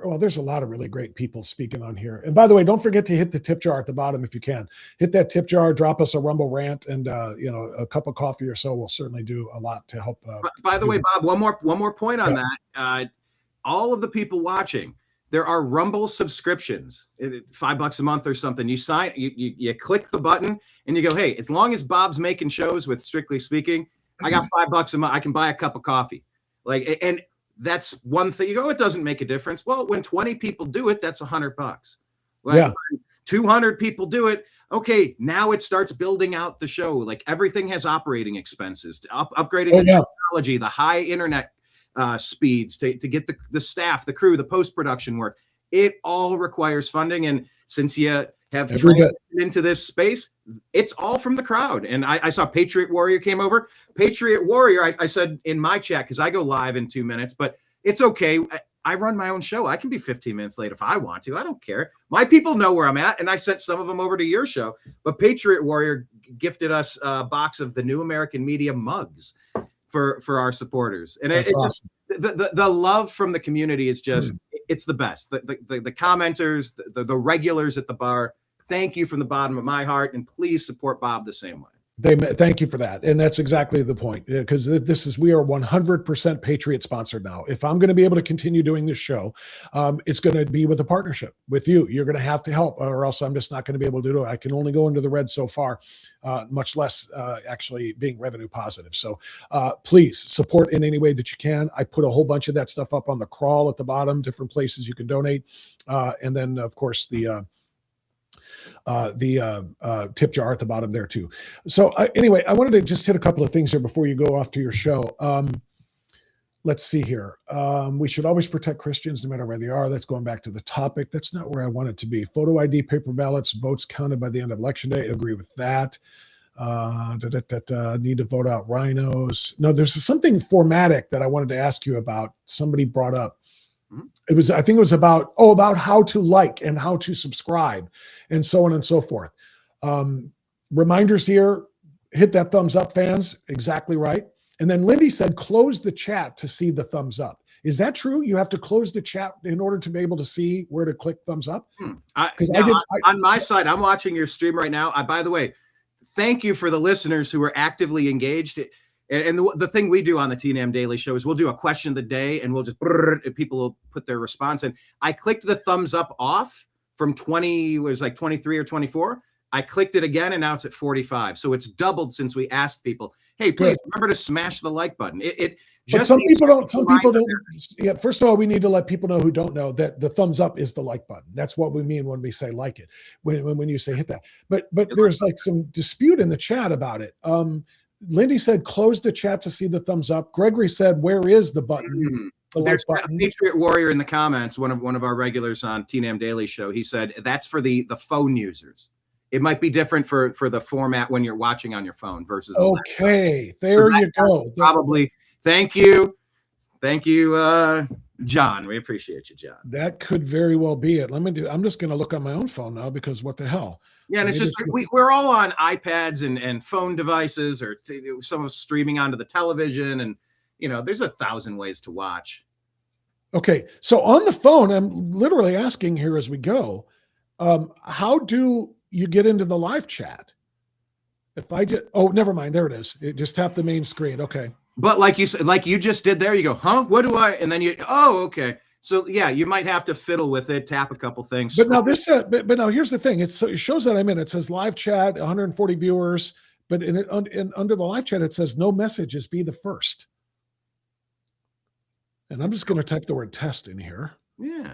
well, there's a lot of really great people speaking on here. And by the way, don't forget to hit the tip jar at the bottom if you can. Hit that tip jar, drop us a Rumble rant, and a cup of coffee or so will certainly do a lot to help. By the way, Bob, one more point on that. All of the people watching, there are Rumble subscriptions, $5 a month or something. You sign, you click the button, and you go, hey, as long as Bob's making shows with Strictly Speaking, I got $5 a month. I can buy a cup of coffee. Like, and that's one thing. You go, it doesn't make a difference. Well, when 20 people do it, that's $100. Like, yeah. 200 people do it. Okay, now it starts building out the show. Like, everything has operating expenses, upgrading the technology, the high internet speeds to get the staff, the crew, the post-production work. It all requires funding. And since you have transitioned into this space, it's all from the crowd. And I saw Patriot Warrior came over. Patriot Warrior, I said in my chat, because I go live in 2 minutes, but it's okay. I run my own show. I can be 15 minutes late if I want to. I don't care. My people know where I'm at, and I sent some of them over to your show. But Patriot Warrior gifted us a box of the New American Media mugs for our supporters. And it's awesome. Just the love from the community is just it's the best. The commenters, the regulars at the bar. Thank you from the bottom of my heart, and please support Bob the same way. Thank you for that. And that's exactly the point, because we are 100% Patriot sponsored now. If I'm going to be able to continue doing this show, it's going to be with a partnership with you. You're going to have to help, or else I'm just not going to be able to do it. I can only go into the red so far, much less actually being revenue positive. So please support in any way that you can. I put a whole bunch of that stuff up on the crawl at the bottom, different places you can donate. And then of course the tip jar at the bottom there too. So anyway, I wanted to just hit a couple of things here before you go off to your show. Let's see here. We should always protect Christians no matter where they are. That's going back to the topic. That's not where I want it to be. Photo ID, paper ballots, votes counted by the end of election day. Agree with that. Need to vote out rhinos. No, there's something formatic that I wanted to ask you about. Somebody brought up. I think it was about how to like and how to subscribe and so on and so forth. Reminders here, hit that thumbs up, fans. Exactly right. And then Lindy said, close the chat to see the thumbs up. Is that true? You have to close the chat in order to be able to see where to click thumbs up? On my side, I'm watching your stream right now. By the way, thank you for the listeners who are actively engaged. And the thing we do on the TNAM Daily Show is we'll do a question of the day, and we'll just people will put their response in. I clicked the thumbs up off from 20, it was like 23 or 24. I clicked it again, and now it's at 45. So it's doubled since we asked people, hey, please remember to smash the like button. Some people don't. Yeah, first of all, we need to let people know who don't know that the thumbs up is the like button. That's what we mean when we say like it, when you say hit that. But there's like some dispute in the chat about it. Lindy said, close the chat to see the thumbs up. Gregory said, where is the button? There's a Patriot Warrior in the comments, one of our regulars on TNAM Daily Show. He said, that's for the phone users. It might be different for the format when you're watching on your phone versus. Okay, there you go. Probably. Thank you, John. We appreciate you, John. That could very well be it. I'm just going to look on my own phone now, because what the hell? Yeah, and it's just we're all on iPads and phone devices, or some of us streaming onto the television, and there's 1,000 ways to watch. Okay, so on the phone, I'm literally asking here as we go, how do you get into the live chat? If I did, never mind, there it is. It just tapped the main screen. Okay, but like you said, like you just did there, you go, huh? What do I? And then okay. So yeah, you might have to fiddle with it, tap a couple things. But now but now here's the thing: it shows that I'm in. It says live chat, 140 viewers, but under the live chat it says no messages. Be the first. And I'm just going to type the word test in here. Yeah.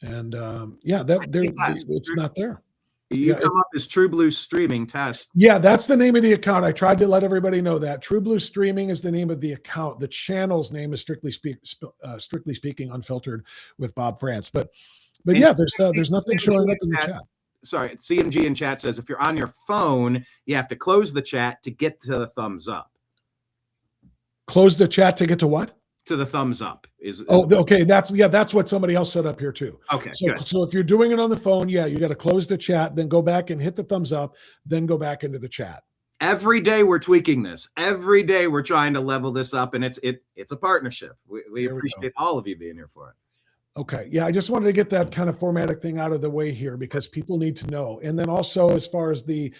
And it's not there. You come up as True Blue Streaming Test. Yeah, that's the name of the account. I tried to let everybody know that. True Blue Streaming is the name of the account. The channel's name is Strictly Speaking Unfiltered with Bob France. But yeah, there's nothing showing up in the chat. Sorry, CMG in chat says if you're on your phone, you have to close the chat to get to the thumbs up. Close the chat to get to what? To the thumbs up okay. That's what somebody else set up here too. Okay. So if you're doing it on the phone, you got to close the chat, then go back and hit the thumbs up, then go back into the chat. Every day we're tweaking this. Every day we're trying to level this up, and it's a partnership. We appreciate all of you being here for it. Okay. Yeah, I just wanted to get that kind of formatting thing out of the way here because people need to know. And then also, as far as the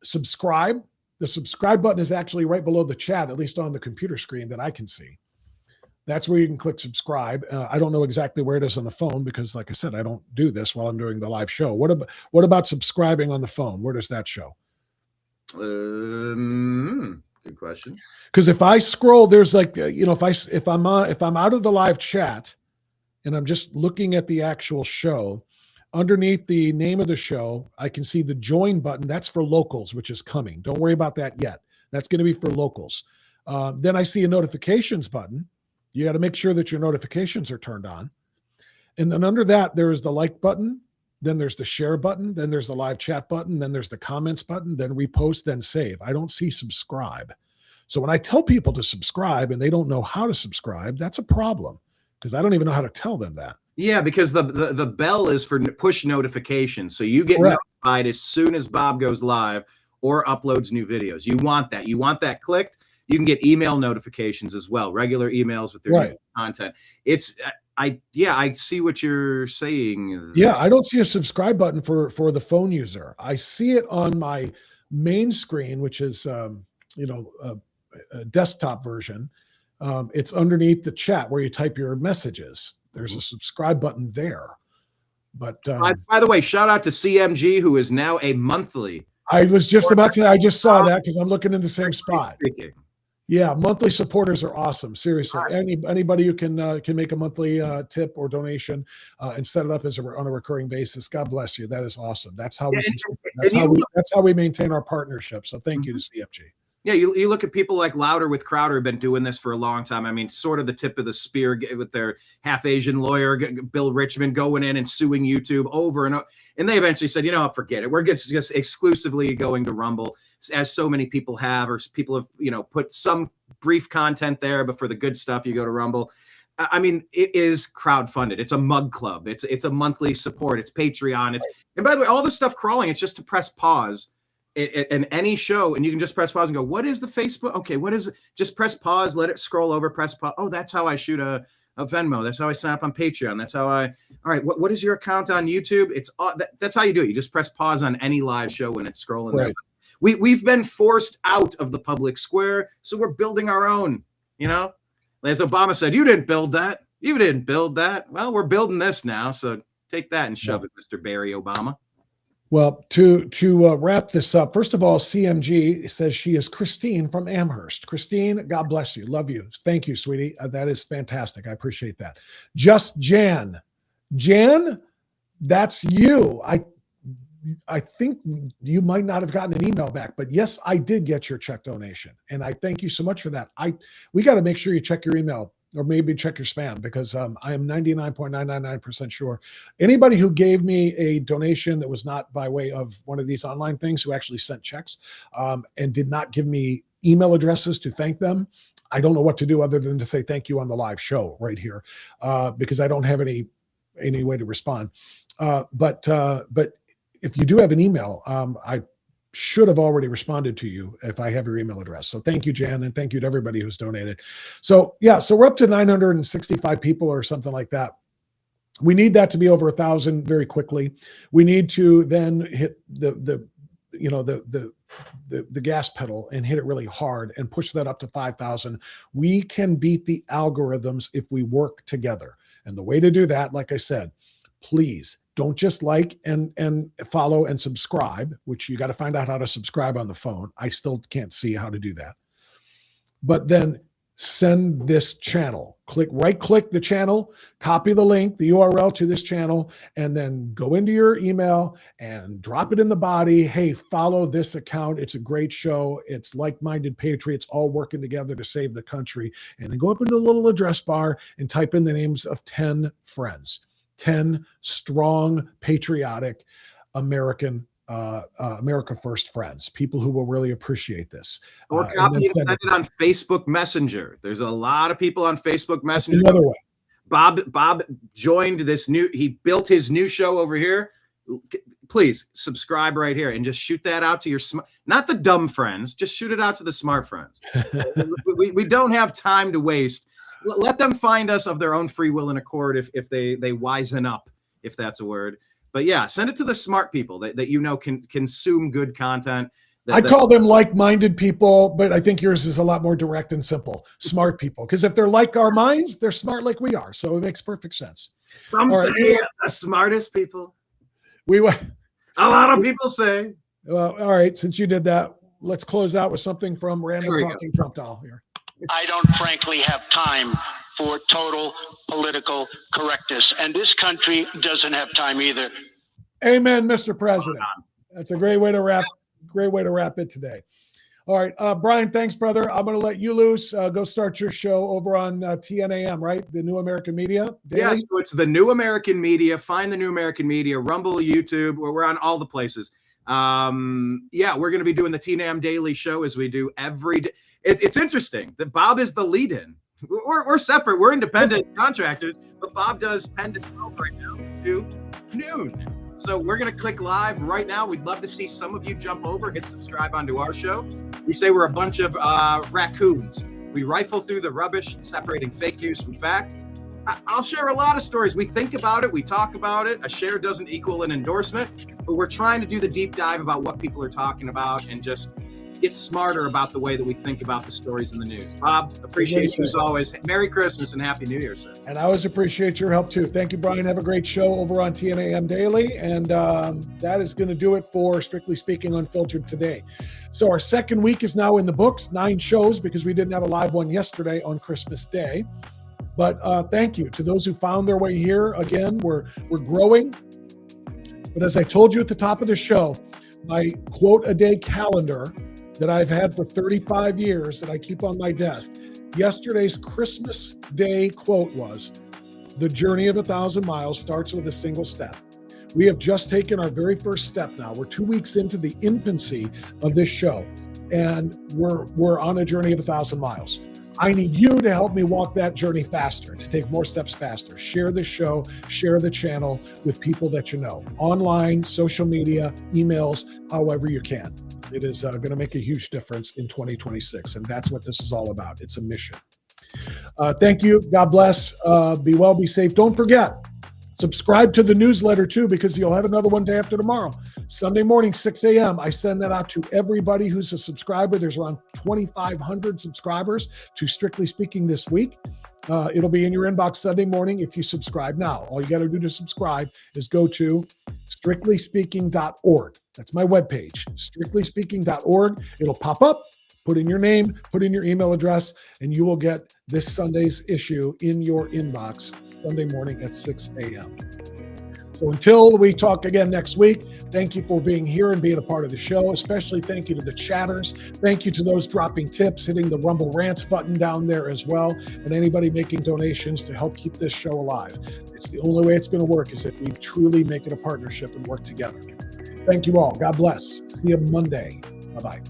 subscribe, the subscribe button is actually right below the chat, at least on the computer screen that I can see. That's where you can click subscribe. I don't know exactly where it is on the phone because, like I said, I don't do this while I'm doing the live show. What about subscribing on the phone? Where does that show? Good question. Because if I scroll, there's like if I'm out of the live chat and I'm just looking at the actual show, underneath the name of the show, I can see the join button. That's for locals, which is coming. Don't worry about that yet. That's going to be for locals. Then I see a notifications button. You got to make sure that your notifications are turned on. And then under that, there is the like button. Then there's the share button. Then there's the live chat button. Then there's the comments button. Then repost, then save. I don't see subscribe. So when I tell people to subscribe and they don't know how to subscribe, that's a problem because I don't even know how to tell them that. Yeah, because the bell is for push notifications. So you get notified as soon as Bob goes live or uploads new videos. You want that. You want that clicked. You can get email notifications as well, regular emails with their new content. It's I see what you're saying. Yeah, I don't see a subscribe button for the phone user. I see it on my main screen, which is a desktop version. It's underneath the chat where you type your messages. There's a subscribe button there. But by the way, shout out to CMG, who is now a monthly. I was just about to. I just saw that because I'm looking in the same spot. Yeah, monthly supporters are awesome. Seriously, anybody who can make a monthly tip or donation and set it up as on a recurring basis. God bless you. That is awesome. That's how that's how we maintain our partnership. So thank you to CFG. Yeah, you look at people like Louder with Crowder have been doing this for a long time. I mean, sort of the tip of the spear with their half Asian lawyer, Bill Richmond, going in and suing YouTube over and over. And they eventually said, forget it. We're just exclusively going to Rumble, as so many people have, or people have, put some brief content there, but for the good stuff, you go to Rumble. I mean, it is crowdfunded. It's a mug club. It's a monthly support. It's Patreon. And by the way, all this stuff crawling, it's just to press pause in any show, and you can just press pause and go, what is the Facebook? Okay, what is it? Just press pause, let it scroll over, press pause. Oh, that's how I shoot a Venmo. That's how I sign up on Patreon. That's how all right, what is your account on YouTube? That's how you do it. You just press pause on any live show when it's scrolling there. We've been forced out of the public square, so we're building our own, As Obama said, you didn't build that. You didn't build that. Well, we're building this now, so take that and shove it, Mr. Barry Obama. Well, to wrap this up, first of all, CMG says she is Christine from Amherst. Christine, God bless you. Love you. Thank you, sweetie. That is fantastic. I appreciate that. Just Jan. Jan, that's you. I think you might not have gotten an email back, but yes, I did get your check donation. And I thank you so much for that. We got to make sure you check your email or maybe check your spam because I am 99.999% sure anybody who gave me a donation that was not by way of one of these online things, who actually sent checks and did not give me email addresses to thank them, I don't know what to do other than to say thank you on the live show right here because I don't have any way to respond. But if you do have an email, I should have already responded to you if I have your email address. So thank you, Jan, and thank you to everybody who's donated. So yeah, so we're up to 965 people or something like that. We need that to be over 1,000 very quickly. We need to then hit the gas pedal and hit it really hard and push that up to 5,000. We can beat the algorithms if we work together. And the way to do that, like I said, please don't just like and follow and subscribe, which you got to find out how to subscribe on the phone. I still can't see how to do that. But then send this channel. Right-click the channel, copy the link, the URL to this channel, and then go into your email and drop it in the body. Hey, follow this account. It's a great show. It's like-minded patriots all working together to save the country. And then go up into the little address bar and type in the names of 10 friends. 10 strong, patriotic, America First friends, people who will really appreciate this. Or copy and send it on Facebook Messenger. There's a lot of people on Facebook Messenger. Another way. Bob joined this he built his new show over here. please subscribe right here and just shoot that out to your not the dumb friends, just shoot it out to the smart friends. we don't have time to waste. Let them find us of their own free will and accord if they wisen up, if that's a word. But yeah, send it to the smart people that you know can consume good content. I call them like-minded people, but I think yours is a lot more direct and simple. Smart people, because if they're like our minds, they're smart like we are. So it makes perfect sense. Some say the smartest people. A lot of people say. Well, all right. Since you did that, let's close out with something from Random Talking Trump Doll here. I don't frankly have time for total political correctness, and this country doesn't have time either. Amen, Mr. President. That's a great way to wrap it today. All right, Brian, thanks, brother. I'm going to let you loose. Go start your show over on TNAM, right? The New American Media Daily? Yes, so it's the New American Media. Find the New American Media, Rumble, YouTube. We're on all the places. Yeah, we're going to be doing the TNAM Daily Show as we do every day. It's interesting that Bob is the lead-in. We're separate. We're independent contractors, but Bob does 10 to 12 right now to noon. So we're going to click live right now. We'd love to see some of you jump over, hit subscribe onto our show. We say we're a bunch of raccoons. We rifle through the rubbish, separating fake news from fact. I'll share a lot of stories. We think about it. We talk about it. A share doesn't equal an endorsement, but we're trying to do the deep dive about what people are talking about and just get smarter about the way that we think about the stories in the news. Bob, appreciate you as always. Merry Christmas and Happy New Year, sir. And I always appreciate your help too. Thank you, Brian. Have a great show over on TNAM Daily. And that is going to do it for Strictly Speaking Unfiltered today. So our second week is now in the books, 9 shows because we didn't have a live one yesterday on Christmas Day. But thank you to those who found their way here. Again, we're growing. But as I told you at the top of the show, my quote a day calendar that I've had for 35 years that I keep on my desk. Yesterday's Christmas Day quote was, "The journey of 1,000 miles starts with a single step." We have just taken our very first step now. We're 2 weeks into the infancy of this show, and we're on a journey of 1,000 miles. I need you to help me walk that journey faster, to take more steps faster. Share the show, share the channel with people that you know. Online, social media, emails, however you can. It is going to make a huge difference in 2026, and that's what this is all about. It's a mission. Thank you. God bless. Be well, be safe. Don't forget, subscribe to the newsletter too, because you'll have another one day after tomorrow. Sunday morning, 6 a.m. I send that out to everybody who's a subscriber. There's around 2,500 subscribers to Strictly Speaking this week. It'll be in your inbox Sunday morning if you subscribe now. All you got to do to subscribe is go to strictlyspeaking.org. That's my webpage, strictlyspeaking.org. It'll pop up. Put in your name, put in your email address, and you will get this Sunday's issue in your inbox Sunday morning at 6 a.m. So until we talk again next week, thank you for being here and being a part of the show. Especially thank you to the chatters. Thank you to those dropping tips, hitting the Rumble Rants button down there as well, and anybody making donations to help keep this show alive. It's the only way it's going to work is if we truly make it a partnership and work together. Thank you all. God bless. See you Monday. Bye-bye.